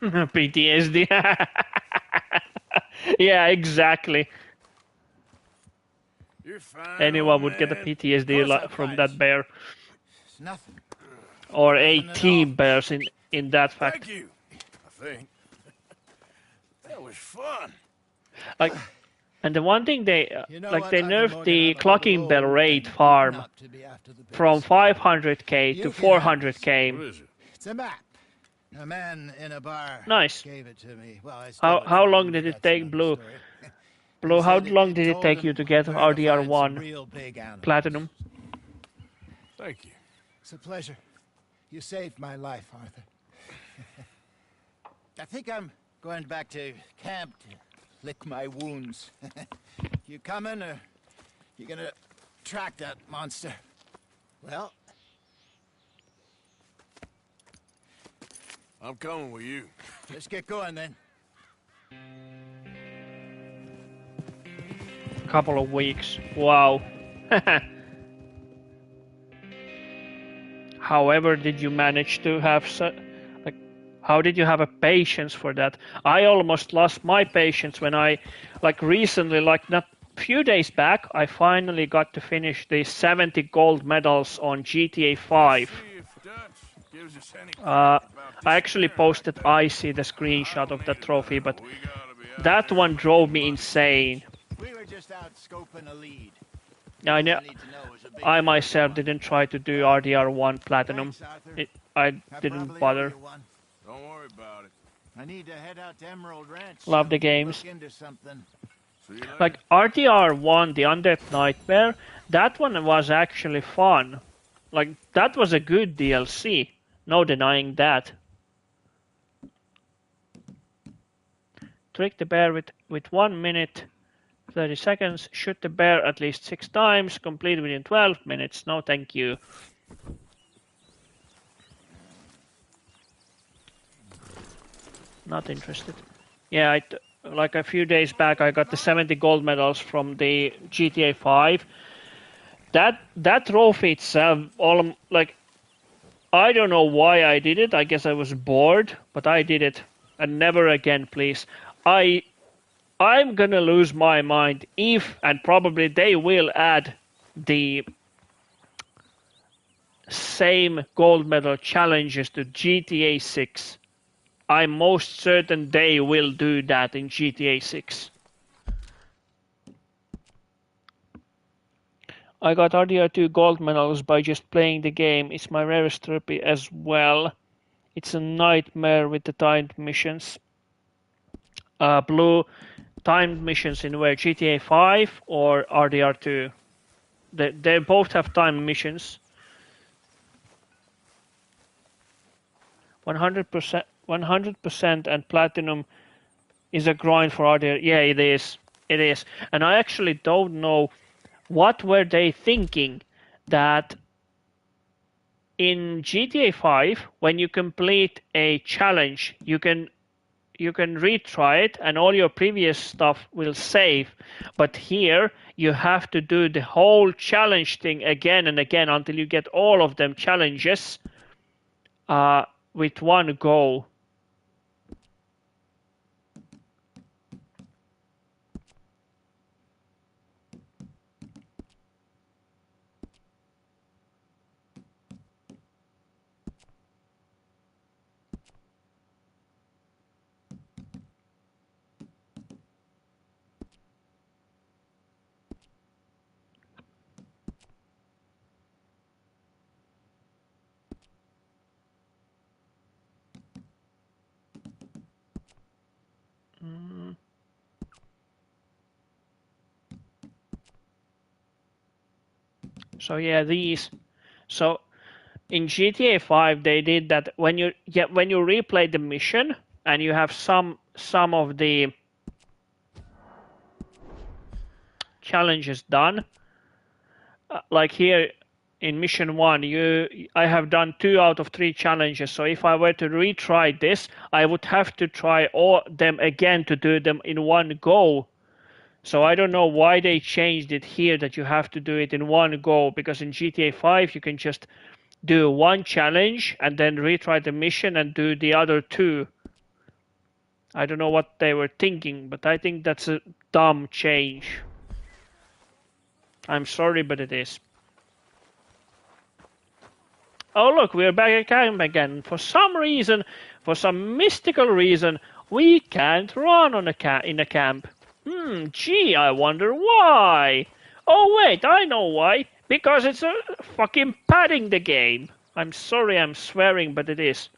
S7: PTSD. Yeah, exactly.
S1: You're fine,
S7: Anyone would get a PTSD from that bear.
S6: It's nothing.
S7: Or 18 bears in that fact.
S1: Thank you, I think. That was fun.
S7: Like, and the one thing they like, they
S6: what,
S7: nerfed the clocking bell rate farm from 500k to 400k.
S6: It's a map. A man in a bar
S7: Nice.
S6: gave it to me. Well,
S7: How long did it take, Blue? Blue, how long did it take you to get RDR1 Platinum?
S1: Thank you.
S6: It's a pleasure. You saved my life, Arthur. I think I'm going back to camp to lick my wounds. You coming, or you gonna track that monster? Well,
S1: I'm coming with you.
S6: let's get going then.
S7: Couple of weeks. Wow. However, did you manage to have like? How did you have a patience for that? I almost lost my patience when I, like recently, like not few days back, I finally got to finish the 70 gold medals on GTA 5. I actually posted Icy the screenshot of that trophy, but that one drove me insane.
S6: We were just out scoping a lead.
S7: I know. I myself didn't try to do RDR1 Platinum. I didn't bother.
S1: Don't worry about it.
S6: I need to head out to Emerald Ranch.
S7: Love the games.
S6: Look into something.
S7: Like RDR1, the Undead Nightmare, that one was actually fun. Like, that was a good DLC. No denying that. Trick the bear with 1 minute 30 seconds. Shoot the bear at least 6 times. Complete within 12 minutes. No, thank you. Not interested. Yeah, like a few days back, I got the 70 gold medals from the GTA 5. That trophy itself, I don't know why I did it. I guess I was bored, but I did it. And never again, please. I'm gonna lose my mind if, and probably they will add the same gold medal challenges to GTA 6. I'm most certain they will do that in GTA 6. I got RDR2 gold medals by just playing the game. It's my rarest trophy as well. It's a nightmare with the timed missions. Blue, timed missions in where? GTA 5 or RDR2? They both have timed missions. 100% and platinum is a grind for RDR. Yeah, it is. It is. And I actually don't know what were they thinking that in GTA 5 when you complete a challenge you can retry it and all your previous stuff will save, but here you have to do the whole challenge thing again and again until you get all of them challenges with one go. So yeah, these. So in GTA 5 they did that when you replay the mission and you have some of the challenges done. Like here in mission 1, I have done 2 out of 3 challenges. So if I were to retry this, I would have to try all them again to do them in one go. So I don't know why they changed it here that you have to do it in one go, because in GTA 5 you can just do one challenge and then retry the mission and do the other 2. I don't know what they were thinking, but I think that's a dumb change. I'm sorry, but it is. Oh look, we're back at camp again. For some reason, for some mystical reason, we can't run on in a camp. Gee, I wonder why. Oh wait, I know why. Because it's fucking padding the game. I'm sorry I'm swearing, but it is.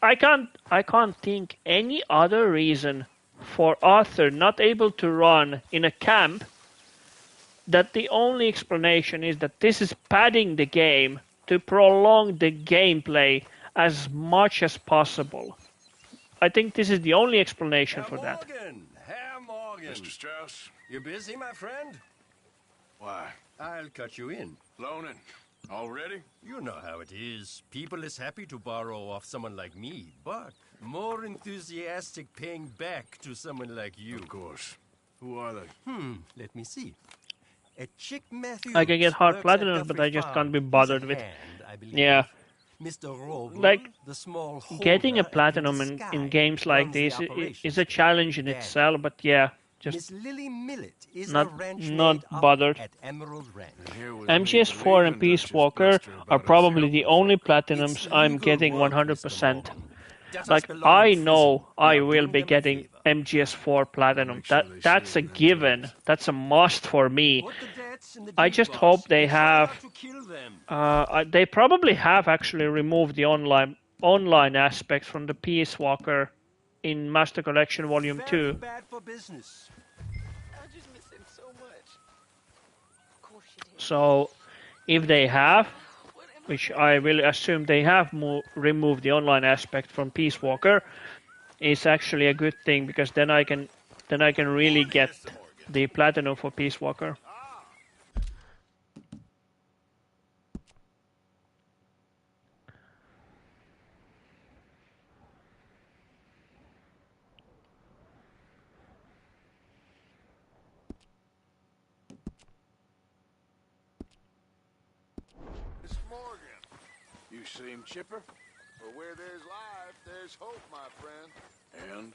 S7: I can't think any other reason for Arthur not able to run in a camp that the only explanation is that this is padding the game to prolong the gameplay as much as possible. I think this is the only explanation for that.
S2: Herr Morgan.
S1: Mr. Strauss?
S2: You busy, my friend?
S1: Why?
S2: I'll cut you in.
S1: Loaning. Already?
S2: You know how it is. People is happy to borrow off someone like me, but more enthusiastic paying back to someone like you.
S1: Of course. Who are they?
S2: Let me see. A Chick Matthews.
S7: I can get hard platinum, but I just can't be bothered with. Yeah.
S2: Mr. Roble,
S7: like,
S2: the small
S7: getting a platinum in games like this is a challenge in itself, but yeah, just
S2: Miss Lily Millet is
S7: not bothered.
S2: at Emerald Ranch.
S7: MGS4 and Peace Walker are probably the only platinums I'm getting 100%. Like, I know I will be getting MGS4 platinum. That's a given. That's a must for me. I just hope they have. They probably have actually removed the online aspect from the Peace Walker in Master Collection Volume 2.
S2: Bad for business.
S7: So, if they have, which I will assume they have removed the online aspect from Peace Walker, is actually a good thing, because then I can really get the platinum for Peace Walker.
S3: Miss Morgan, you seem chipper. But where there's life, there's hope, my friend.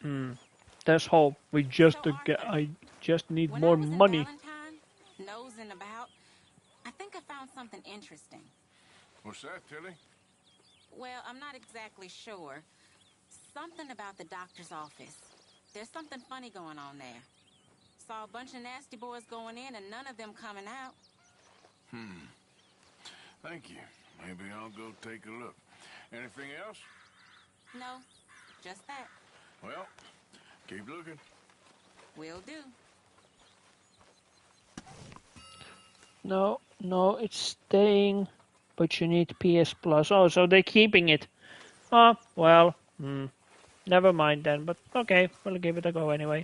S3: And?
S7: There's hope. We just I just need more money.
S4: Nosing about, I think I found something interesting.
S3: What's that, Tilly?
S4: Well, I'm not exactly sure. Something about the doctor's office. There's something funny going on there. Saw a bunch of nasty boys going in and none of them coming out.
S3: Thank you. Maybe I'll go take a look. Anything else?
S4: No, just that.
S3: Well, keep looking.
S4: Will do.
S7: No, it's staying, but you need PS Plus. Oh, so they're keeping it. Oh, well, never mind then, but okay, we'll give it a go anyway.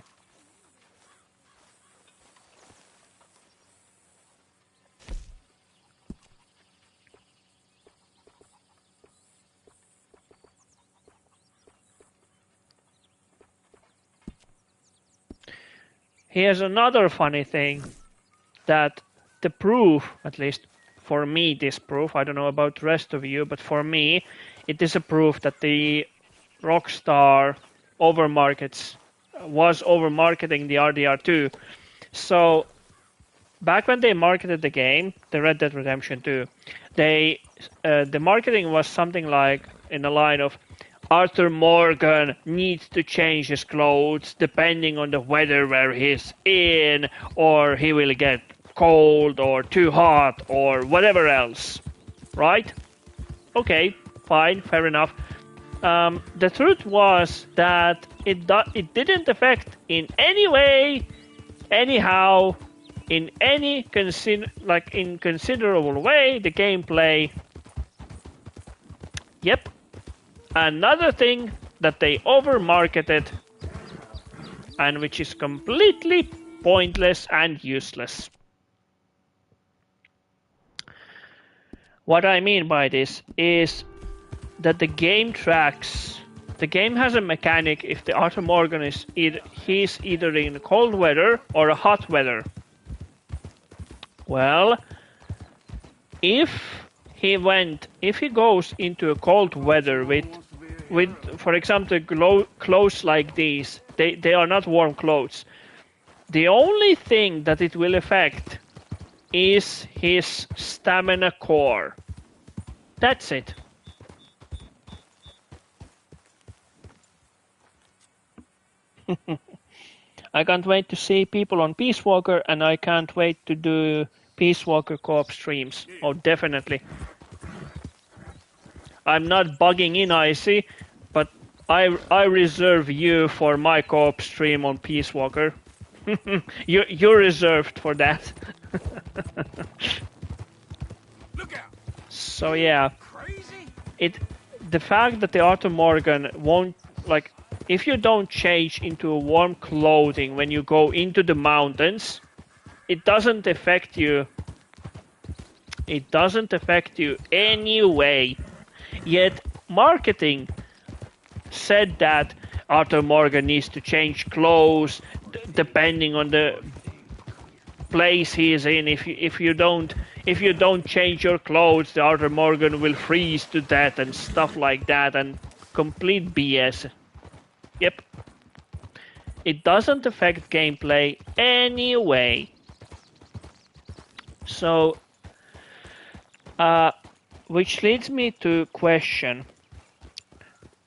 S7: Here's another funny thing, that the proof, at least for me this proof, I don't know about the rest of you, but for me it is a proof that the Rockstar was over-marketing the RDR2. So back when they marketed the game, the Red Dead Redemption 2, the marketing was something like in the line of, Arthur Morgan needs to change his clothes depending on the weather where he's in, or he will get cold or too hot or whatever else. Right? Okay, fine, fair enough. The truth was that it didn't affect in any way, anyhow, in any considerable way the gameplay. Yep. Another thing that they over-marketed, and which is completely pointless and useless. What I mean by this is that the game has a mechanic if the Arthur Morgan is he's either in cold weather or a hot weather. Well, if he goes into a cold weather with for example clothes like these, they are not warm clothes. The only thing that it will affect is his stamina core. That's it. I can't wait to see people on Peace Walker, and I can't wait to do Peace Walker co-op streams. Oh, definitely. I'm not bugging in, Icy, but I reserve you for my co-op stream on Peace Walker. You're reserved for that. So yeah, the fact that the Arthur Morgan won't, like, if you don't change into a warm clothing when you go into the mountains, it doesn't affect you. It doesn't affect you anyway. Yet marketing said that Arthur Morgan needs to change clothes depending on the place he is in. If you don't change your clothes, the Arthur Morgan will freeze to death and stuff like that, and complete BS. Yep. It doesn't affect gameplay anyway. So, which leads me to question.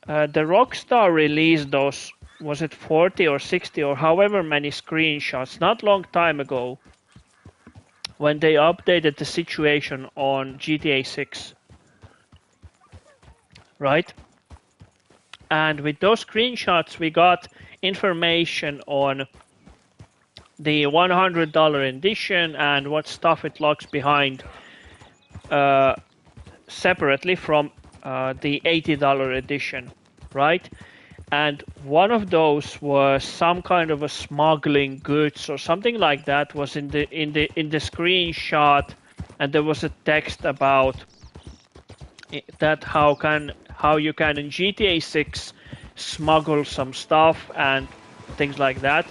S7: The Rockstar released those, was it 40 or 60 or however many screenshots, not long time ago, when they updated the situation on GTA 6. Right? And with those screenshots, we got information on the $100 edition and what stuff it locks behind separately from the $80 edition. right? And one of those was some kind of a smuggling goods or something like that was in the screenshot, and there was a text about that how you can in GTA 6 smuggle some stuff and things like that.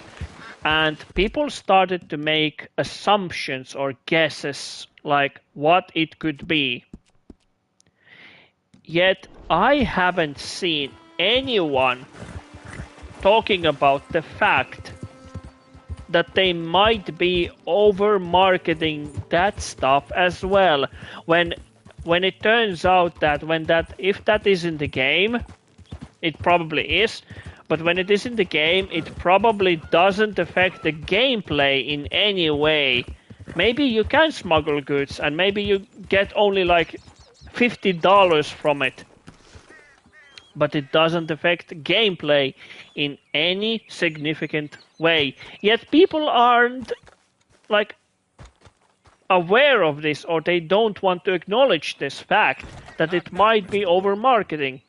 S7: And people started to make assumptions or guesses like what it could be. Yet I haven't seen anyone talking about the fact that they might be over marketing that stuff as well, when it turns out that if that is in the game, it probably is, but when it is in the game, it probably doesn't affect the gameplay in any way. Maybe you can smuggle goods and maybe you get only like $50 from it, but it doesn't affect gameplay in any significant way. Yet people aren't like aware of this, or they don't want to acknowledge this fact that it might be over marketing.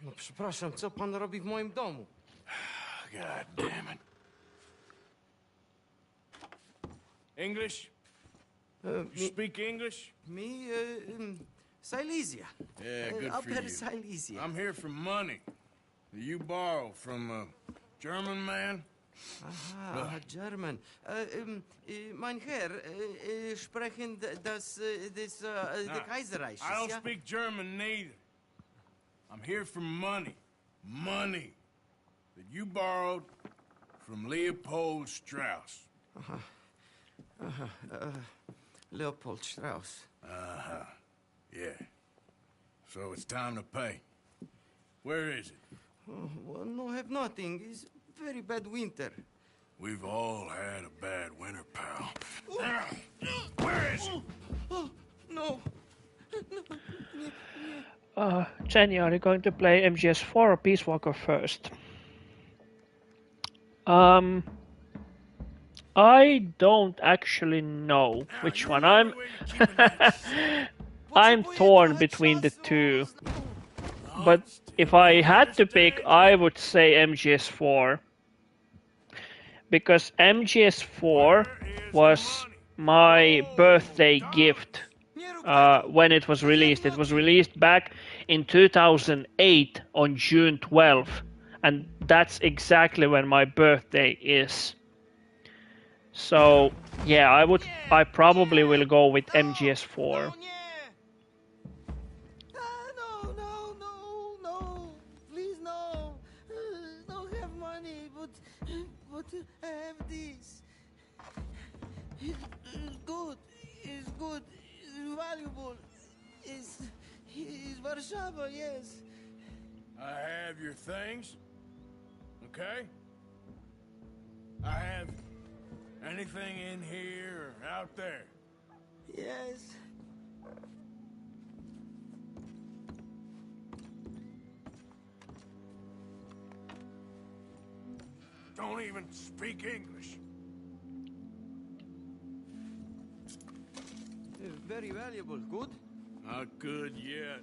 S5: No przepraszam, co pan robi w moim domu?
S1: God damn it. English? You speak English?
S5: Me, Silesia.
S1: Yeah, good for
S5: Upper
S1: you.
S5: Silesia.
S1: I'm here for money that you borrow from a German man.
S5: Aha, German. Mein Herr, sprechen das the Kaiserreich.
S1: I don't speak German neither. I'm here for money. Money that you borrowed from Leopold Strauss.
S5: Leopold Strauss.
S1: Yeah. So it's time to pay. Where is it?
S5: Well, no, have nothing. It's very bad winter.
S1: We've all had a bad winter, pal. Where is it?
S5: No.
S7: Jenny, are you going to play MGS4 or Peace Walker first? I don't actually know which one. I'm torn between the two. But if I had to pick, I would say MGS4. Because MGS4 was my birthday gift when it was released. It was released back in 2008 on June 12th. And that's exactly when my birthday is. So, yeah, I probably will go with MGS4.
S5: Please, no. Don't have money, but I have this. It's good. It's good. It's valuable. It's Warsaw, yes.
S1: I have your things. Okay? I have anything in here or out there.
S5: Yes.
S1: Don't even speak English.
S5: It's very valuable. Good?
S1: Not good yet.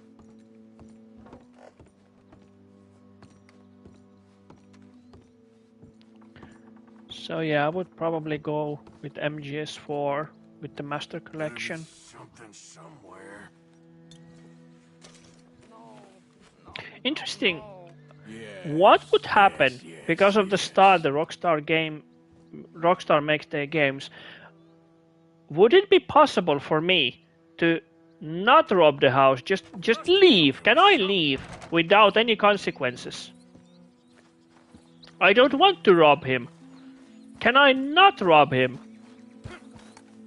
S7: So yeah, I would probably go with MGS4 with the Master Collection.
S1: Something somewhere.
S7: Interesting. What would happen because of the Rockstar makes their games? Would it be possible for me to not rob the house, just leave? Can I leave without any consequences? I don't want to rob him. Can I not rob him?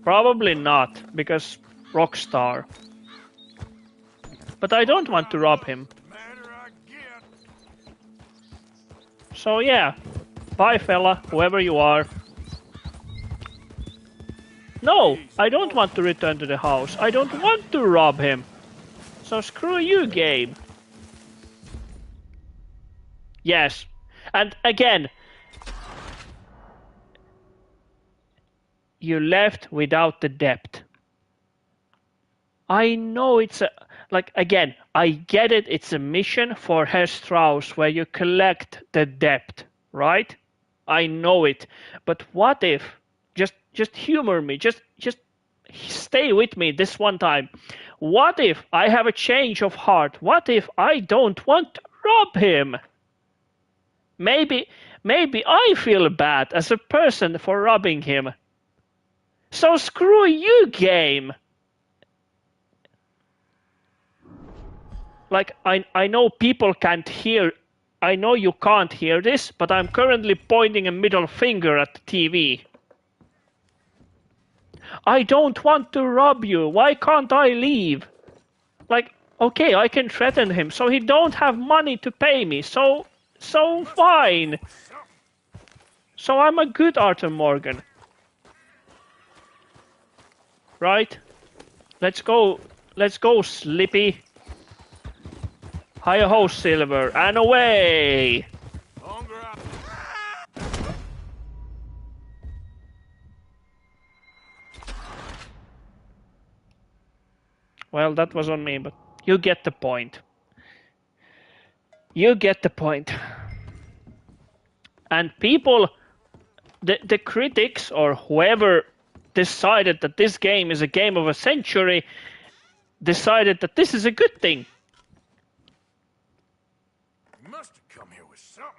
S7: Probably not, because Rockstar. But I don't want to rob him. So yeah, bye fella, whoever you are. No, I don't want to return to the house. I don't want to rob him. So screw you, game. Yes. And again, you left without the debt. I know like, again, I get it. It's a mission for Herr Strauss where you collect the debt, right? I know it. But what if, just humor me, just stay with me this one time. What if I have a change of heart? What if I don't want to rob him? Maybe I feel bad as a person for robbing him. So screw you, game. Like, I know people can't hear. I know you can't hear this, but I'm currently pointing a middle finger at the TV. I don't want to rob you. Why can't I leave? Like, okay, I can threaten him, so he don't have money to pay me. So fine. So I'm a good Arthur Morgan. Right? Let's go, Slippy. Hi-ho, Silver, and away! Well, that was on me, but you get the point. You get the point. And people, the critics or whoever decided that this game is a game of a century, decided that this is a good thing.
S1: You must have come here with something.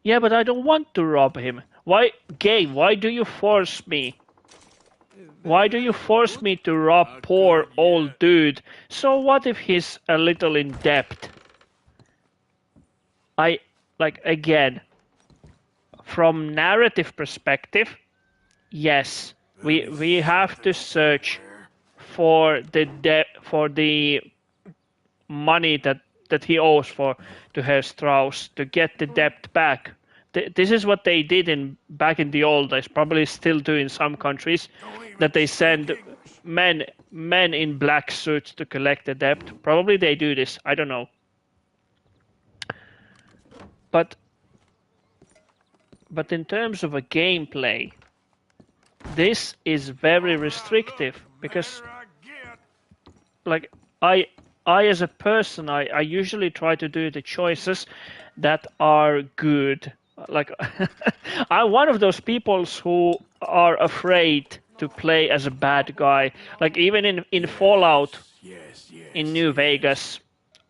S7: Yeah, but I don't want to rob him. Why, game, why do you force me? Why do you force me to rob poor old dude? So what if he's a little in debt? Again, from narrative perspective, yes, we have to search for the money that he owes to Herr Strauss to get the debt back. This is what they did back in the old days, probably still do in some countries, that they send men in black suits to collect the debt. Probably they do this, I don't know. But in terms of a gameplay, this is very restrictive because, like, I as a person, I usually try to do the choices that are good. Like, I'm one of those people who are afraid to play as a bad guy. Like, even in Fallout, in New Vegas,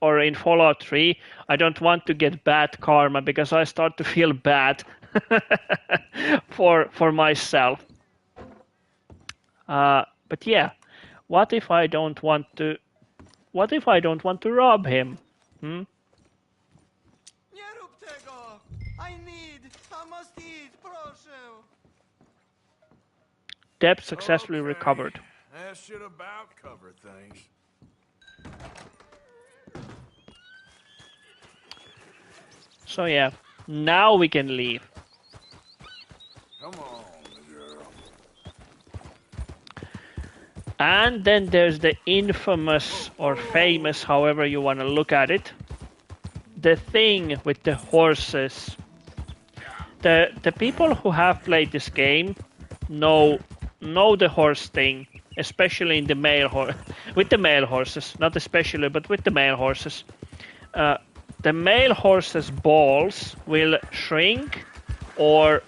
S7: or in Fallout 3, I don't want to get bad karma because I start to feel bad for myself. But yeah, what if I don't want to rob him? Debt successfully recovered.
S1: That should about cover things.
S7: So yeah, now we can leave.
S1: Come on, girl.
S7: And then there's the infamous or famous, however you want to look at it, the thing with the horses. The people who have played this game know the horse thing, especially in the with the male horses, not especially, but with the male horses. The male horse's balls will shrink or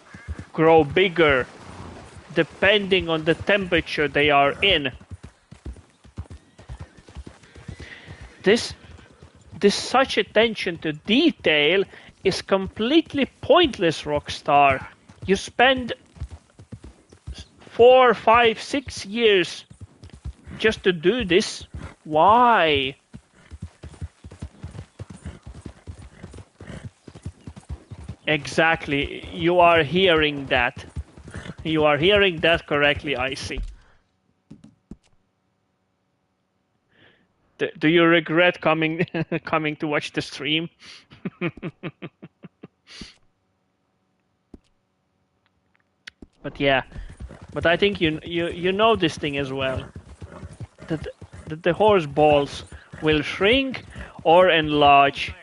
S7: grow bigger depending on the temperature they are in. This such attention to detail is completely pointless, Rockstar. You spend 4, 5, 6 years just to do this. Why? Exactly. You are hearing that. You are hearing that correctly, I see. Do you regret coming to watch the stream? But yeah. But I think you know this thing as well. That the horse balls will shrink or enlarge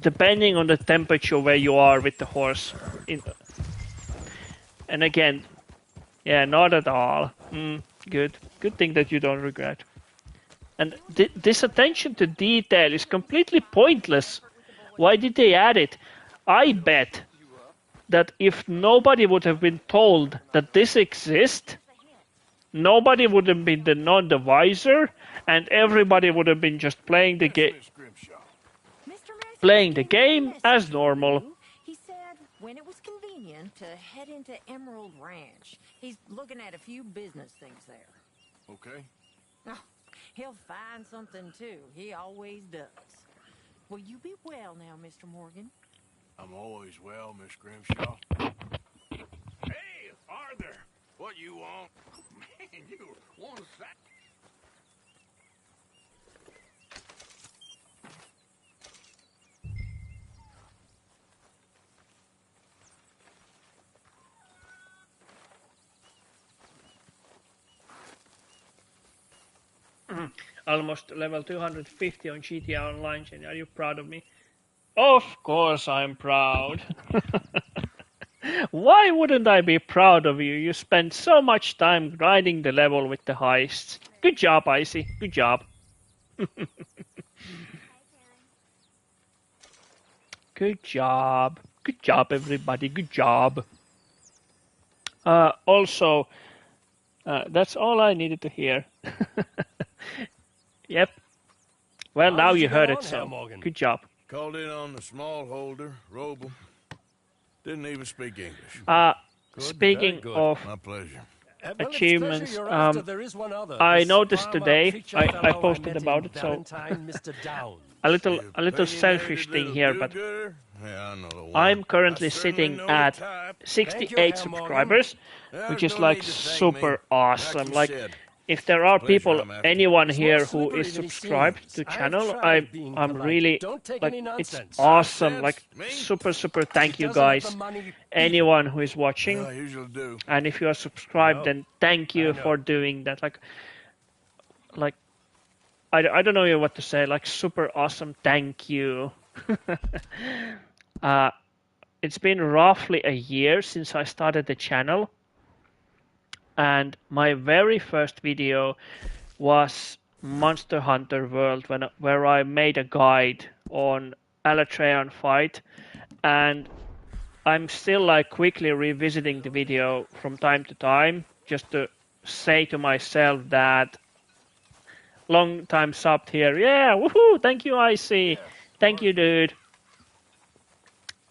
S7: depending on the temperature where you are with the horse. And again, yeah, not at all. Good. Good thing that you don't regret. And this attention to detail is completely pointless. Why did they add it? I bet that if nobody would have been told that this exists, nobody would have been none the wiser, and everybody would have been just playing the game. Playing the game as normal.
S13: He said when it was convenient to head into Emerald Ranch. He's looking at a few business things there.
S1: Okay.
S13: Oh, he'll find something too. He always does. Will you be well now, Mr. Morgan?
S1: I'm always well, Miss Grimshaw. Hey, Arthur! What you want? Man, you want a sack?
S7: Almost level 250 on GTA Online, Jenny. Are you proud of me? Of course I'm proud. Why wouldn't I be proud of you? You spent so much time grinding the level with the heists. Good job, Icy. Good job. Good job. Good job, everybody. Good job. Also, that's all I needed to hear. Yep. Well, now you heard it, so good job.
S1: Called in on the smallholder, Roble. Didn't even speak English.
S7: Speaking of
S1: my pleasure.
S7: achievements, I noticed today, I posted about it, so a little selfish thing here, but I'm currently sitting at 68 subscribers, which is like super awesome. Like, if there are people, anyone here who is subscribed to channel, I'm really, like, it's awesome. Like, super thank you guys, anyone who is watching. And if you are subscribed, then thank you for doing that. Like I don't know what to say. Like, super awesome, thank you. It's been roughly a year since I started the channel. And my very first video was Monster Hunter World, where I made a guide on Alatreon fight, and I'm still like quickly revisiting the video from time to time just to say to myself that long time subbed here, yeah, woohoo, thank you, Icy, thank you, dude.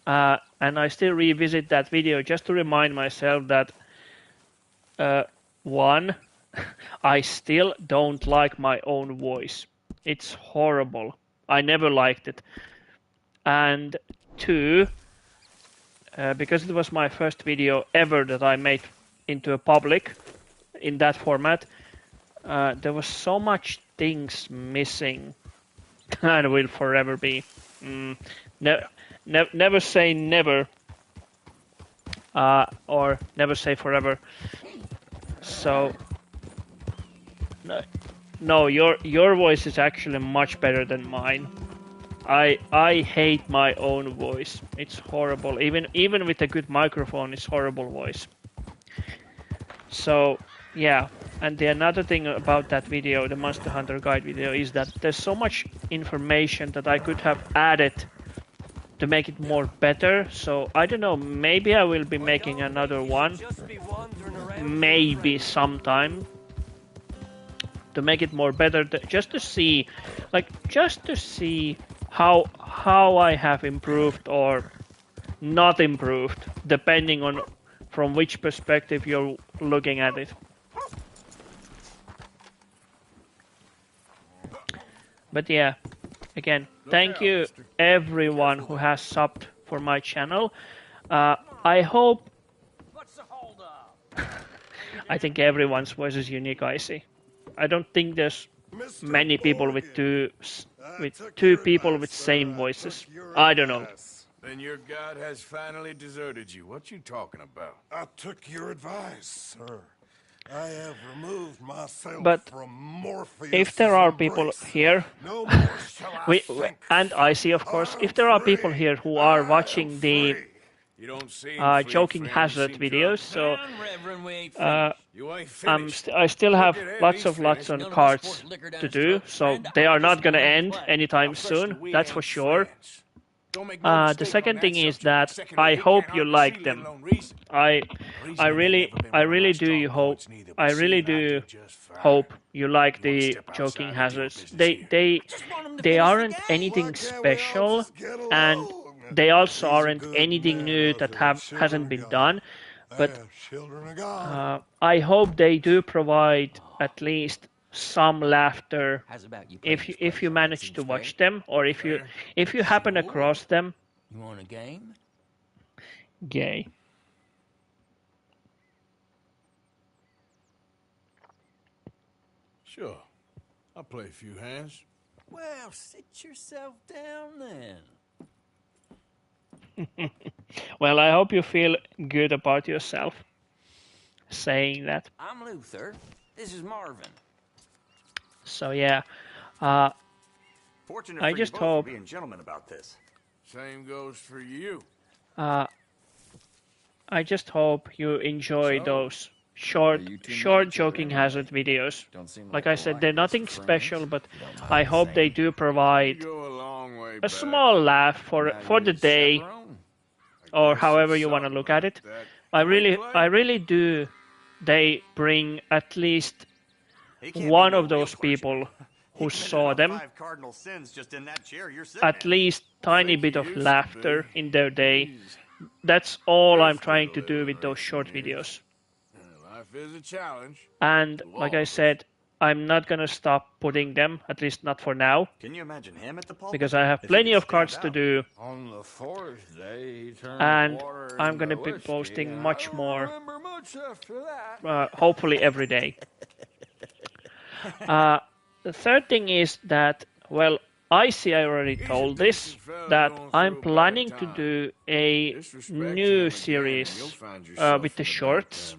S7: And I still revisit that video just to remind myself that one, I still don't like my own voice. It's horrible. I never liked it. And two, because it was my first video ever that I made into a public in that format, there was so much things missing and will forever be. Never say never, or never say forever. So no, your voice is actually much better than mine. I hate my own voice. It's horrible. Even with a good microphone, it's horrible voice. So yeah, and the another thing about that video, the Monster Hunter guide video, is that there's so much information that I could have added to make it more better. So I don't know, maybe I will be making another one, maybe sometime, to make it more better, just to see how I have improved or not improved, depending on from which perspective you're looking at it. But yeah, again, thank you everyone who has subbed for my channel. I hope... I think everyone's voice is unique, Icy. I don't think there's many people with two people with same voices. I don't know.
S1: Then your god has finally deserted you. What you talking about?
S12: I took your advice, sir. I have removed myself
S7: But
S12: from Morpheus'
S7: if there are people here,
S12: no more shall I
S7: and Icy, of course, if there are people here who are watching the
S1: You don't seem
S7: joking
S1: fleet-footed,
S7: hazard
S1: seem
S7: videos. So
S1: drunk.
S9: Reverend, we ain't
S1: You ain't
S7: I
S1: finished.
S7: still have
S1: Look at
S7: lots
S1: Eddie's
S7: on
S1: finished.
S7: cards to do, so they are not gonna end anytime soon. That's for sure. The second thing is that I hope you like them. I really do hope you like the joking hazards. They aren't anything special, and they also aren't anything new that hasn't been done. But I hope they do provide at least some laughter if you manage to watch them, or if you happen across them.
S9: You want a game?
S7: Gay.
S1: Sure. I'll play a few hands.
S9: Well, sit yourself down then.
S7: Well, I hope you feel good about yourself saying that.
S9: I'm Luther. This is Marvin.
S7: So yeah,
S17: Fortunate
S7: I
S17: for
S7: just
S17: you both
S7: hope
S17: for being gentlemen about this.
S1: Same goes for you.
S7: I just hope you enjoy those short joking hazard videos. Like I said, they're nothing special, but I hope they do provide a small laugh for the day, or however you want to look at it. I really do. They bring at least one of those people who saw them at least tiny bit of laughter in their day. That's all I'm trying to do with those short videos.
S1: Life is a challenge.
S7: And like I said, I'm not gonna stop putting them, at least not for now.
S17: Can you imagine him at the pulpit?
S7: Because I have plenty of cards to do.
S1: On the fourth day, he turned
S7: And
S1: water
S7: I'm
S1: into
S7: gonna be
S1: whiskey.
S7: posting
S1: I
S7: much
S1: don't
S7: more,
S1: remember much after that.
S7: hopefully every day. The third thing is that, well, I already told this, that I'm planning to do a new series with the shorts.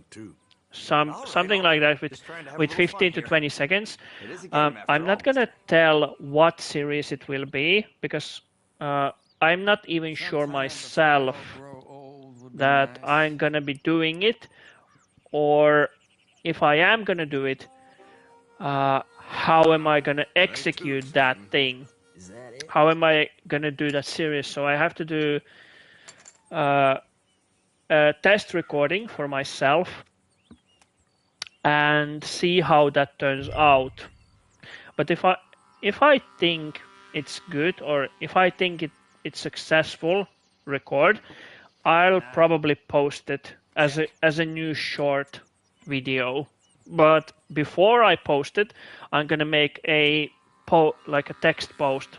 S7: Something like that with 15 to 20 seconds. I'm not gonna tell what series it will be, because I'm not even sure myself that I'm gonna be doing it, or if I am gonna do it, how am I gonna execute that thing? How am I gonna do that series? So I have to do a test recording for myself and see how that turns out. But if I think it's good, or if I think it's successful record, I'll probably post it as a new short video. But before I post it, I'm gonna make a text post.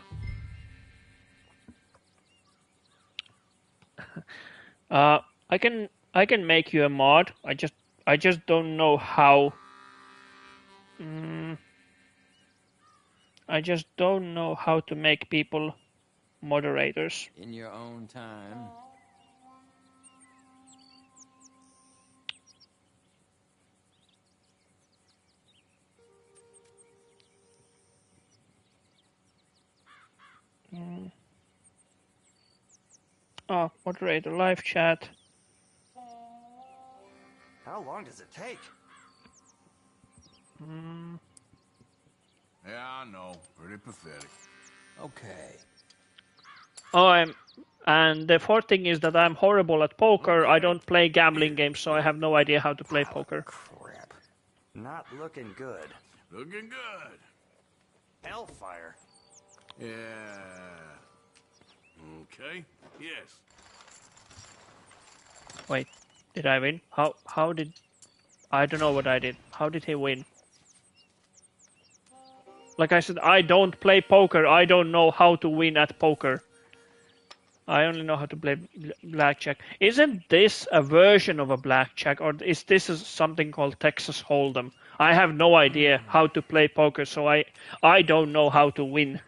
S7: I can make you a mod. I just don't know how. I just don't know how to make people moderators.
S9: In your own time.
S7: Oh, moderator, live chat.
S17: How long does it take?
S1: Yeah, I know. Pretty pathetic.
S9: Okay.
S7: Oh, and the fourth thing is that I'm horrible at poker. I don't play gambling games, so I have no idea how to play poker.
S17: Crap. Not looking good.
S1: Looking good.
S17: Hellfire.
S1: Yeah. Okay. Yes.
S7: Wait, did I win? How did... I don't know what I did. How did he win? Like I said, I don't play poker. I don't know how to win at poker. I only know how to play blackjack. Isn't this a version of a blackjack, or is this something called Texas Hold'em? I have no idea how to play poker, so I don't know how to win.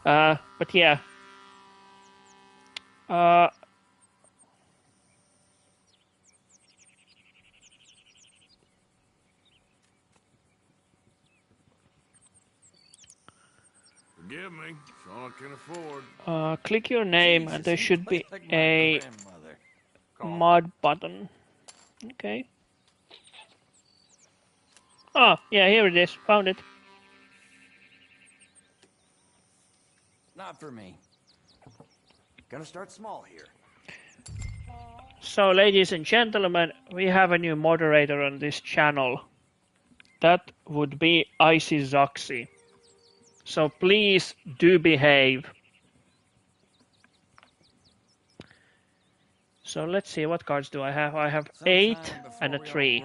S7: But yeah.
S1: Forgive me. It's all I can afford.
S7: Click your name, and there should be a mod button. Okay. Oh, yeah, here it is. Found it.
S11: Not for me. Gonna start small here.
S7: So, ladies and gentlemen, we have a new moderator on this channel. That would be Icy Zoxy. So please do behave. So let's see, what cards do I have? I have 8 and a 3.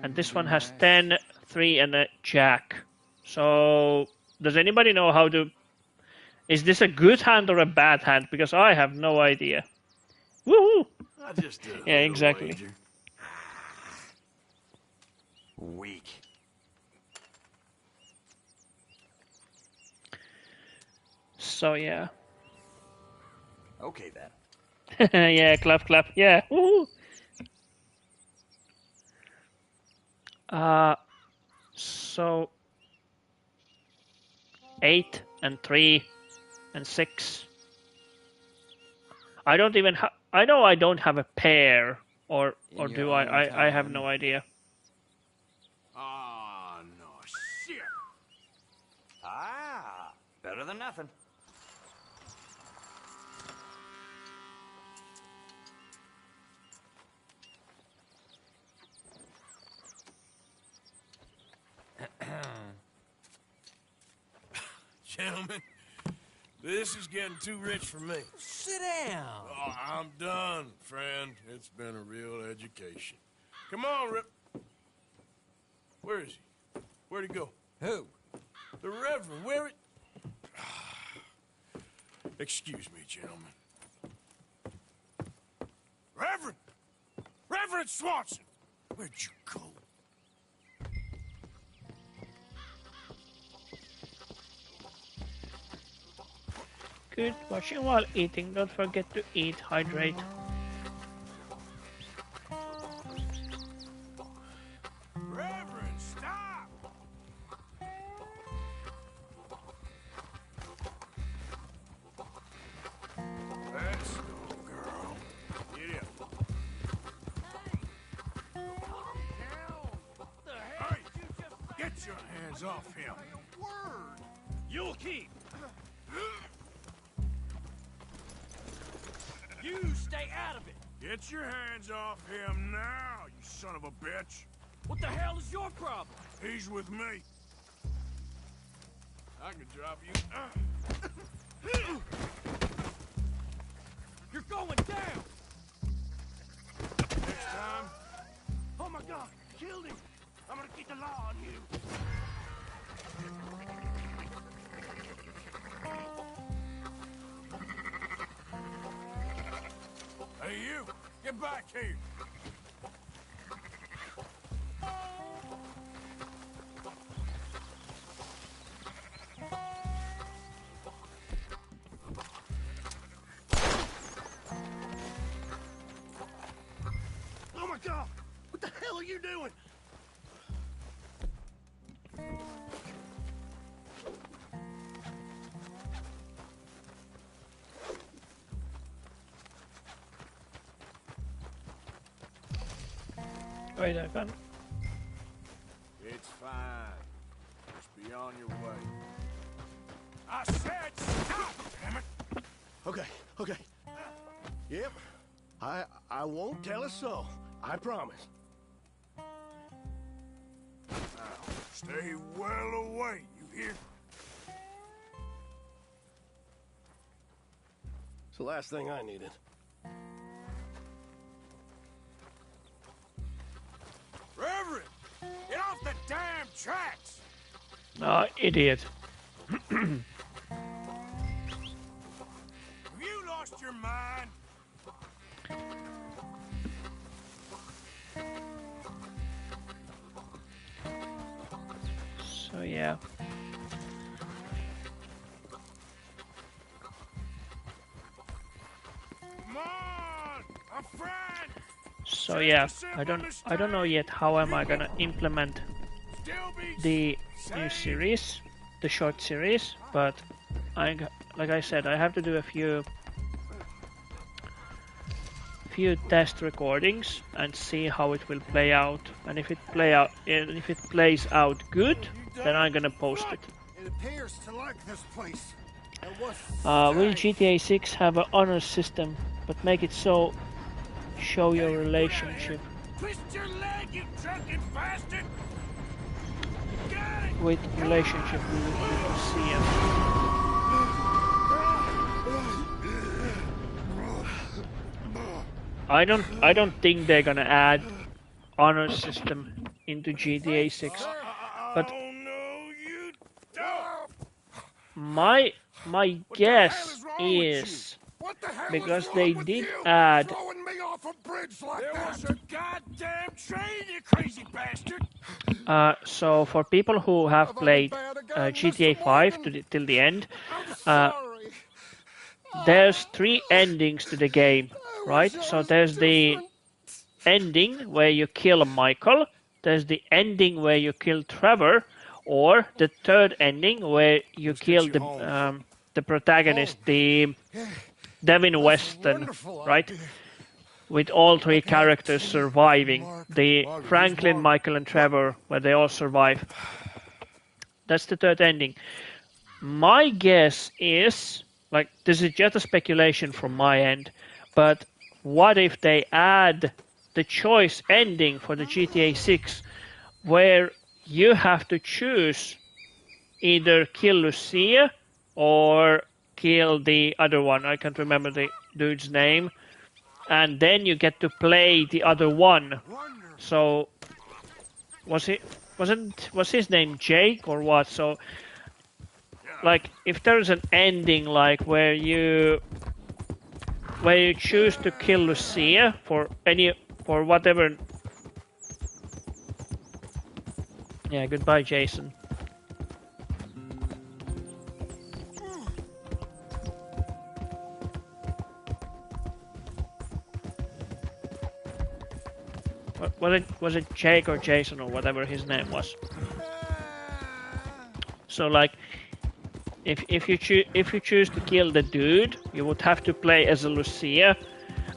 S7: And this one has 10, 3 and a jack. So does anybody know how to... Is this a good hand or a bad hand? Because I have no idea. Woohoo! Yeah, exactly.
S11: Weak.
S7: So yeah.
S11: Okay then.
S7: Yeah, clap, clap. Yeah. Woohoo! So 8 and 3 and 6. I don't even have. I know I don't have a pair, or do I? I have no idea.
S10: Ah, no shit.
S11: Ah, better than nothing.
S1: Gentlemen, this is getting too rich for me.
S20: Sit down.
S1: Oh, I'm done, friend. It's been a real education. Come on, Rip. Where is he? Where'd he go?
S20: Who?
S1: The Reverend. Where it? Excuse me, gentlemen. Reverend! Reverend Swanson! Where'd you go?
S7: Good watching while eating. Don't forget to eat, hydrate.
S1: Reverend, stop! Let's go, girl. Get up. Hey, get your hands off him. Word.
S9: You'll keep. You stay out of it.
S1: Get your hands off him now, you son of a bitch.
S9: What the hell is your problem?
S1: He's with me. I can drop you.
S9: You're going down.
S1: Next time.
S9: Oh my God! Killed him. I'm gonna keep the law on you.
S1: Hey, you! Get back here!
S9: Oh my God! What the hell are you doing?
S7: Wait, I can.
S1: It's fine. Just be on your way. I said stop, damn it!
S18: Okay, okay. Yep. I won't tell a soul. I promise.
S1: Now, stay well away, you hear?
S18: It's the last thing I needed.
S1: Reverend! Get off the damn tracks!
S7: Oh, idiot.
S1: Have you lost your mind?
S7: So yeah.
S1: Come on! A friend!
S7: So yeah, I don't know yet how am I gonna implement the new series, the short series, but like I said, I have to do a few few test recordings and see how it will play out. And if it plays out good, then I'm gonna post it.
S3: It appears to like this place.
S7: Will GTA 6 have an honor system, but make it so show your relationship
S1: Twist your leg, you drunken bastard!
S7: with relationship with Lucia. I don't think they're gonna add honor system into GTA 6, but my guess is because they did add.
S1: There was a goddamn train, you crazy bastard!
S7: So for people who have played GTA 5 till the end, there's 3 endings to the game, right? So there's the ending where you kill Michael, there's the ending where you kill Trevor, or the third ending where you kill the protagonist, the Devin Weston, right? With all 3 characters surviving. The Franklin, Michael, and Trevor, where they all survive. That's the third ending. My guess is, like, this is just a speculation from my end, but what if they add the choice ending for the GTA 6, where you have to choose either kill Lucia or kill the other one. I can't remember the dude's name. And then you get to play the other one. So was his name Jake or what? So like if there's an ending like where you choose to kill Lucia for whatever. Yeah, goodbye, Jason. Was it Jake or Jason or whatever his name was? So like, if you choose to kill the dude, you would have to play as a Lucia,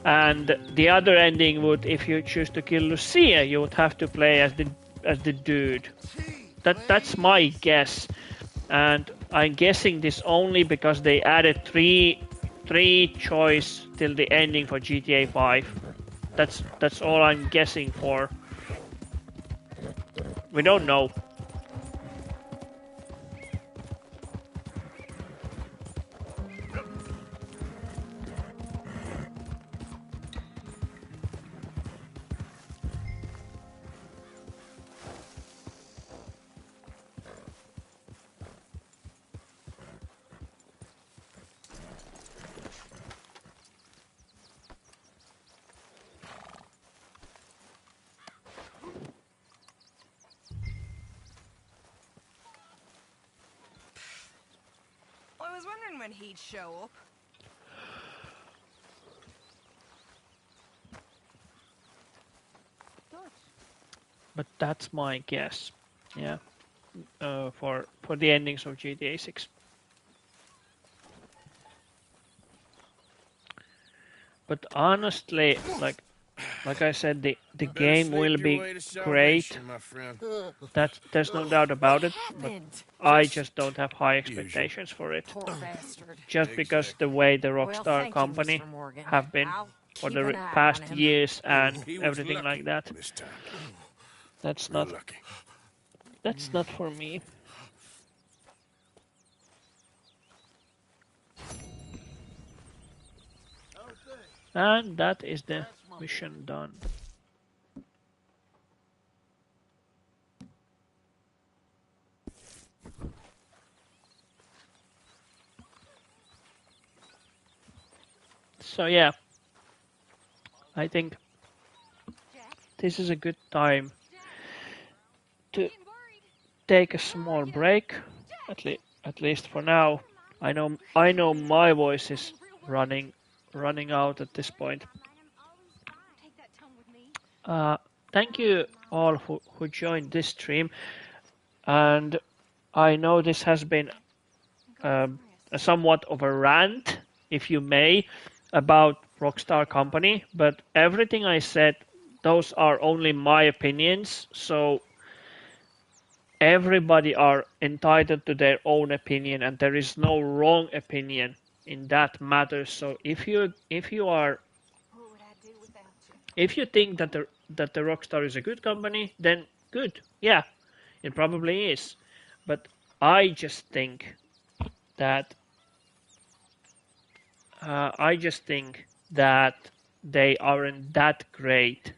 S7: and the other ending would, if you choose to kill Lucia, you would have to play as the dude. That's my guess, and I'm guessing this only because they added three choice till the ending for GTA 5. That's all I'm guessing for. We don't know.
S8: I was wondering when he'd show up.
S7: But that's my guess. Yeah. For the endings of GTA 6. But honestly, like I said, the game will be great. That there's no doubt about it. But I just don't have high expectations for it. Just because the way the Rockstar company have been for the past years and everything like that. That's not for me. And that is the mission done. So yeah, I think this is a good time to take a small break, at least for now. I know my voice is running out at this point. Thank you all who joined this stream, and I know this has been a somewhat of a rant, if you may. about Rockstar Company, but everything I said, those are only my opinions, so everybody are entitled to their own opinion, and there is no wrong opinion in that matter. So if you think that the Rockstar is a good company, then good. Yeah, it probably is. But I just think that they aren't that great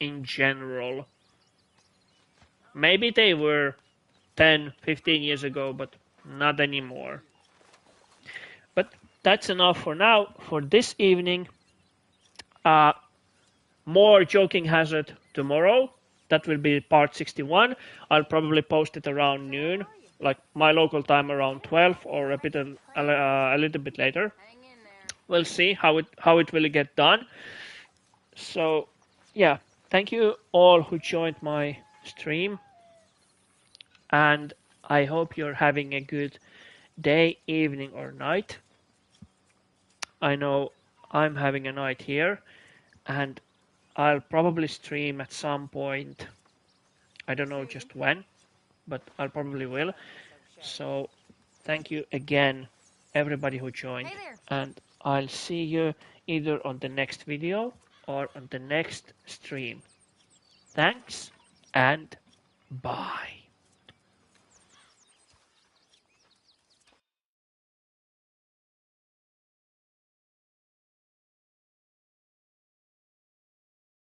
S7: in general. Maybe they were 10, 15 years ago, but not anymore. But that's enough for now, for this evening. More Joking Hazard tomorrow. That will be part 61. I'll probably post it around noon, like my local time around 12, or a little bit later. We'll see how it will get done. So, yeah, thank you all who joined my stream, and I hope you're having a good day, evening, or night. I know I'm having a night here, and I'll probably stream at some point. I don't know just when, but I probably will. So thank you again, everybody who joined, and I'll see you either on the next video or on the next stream. Thanks, and bye.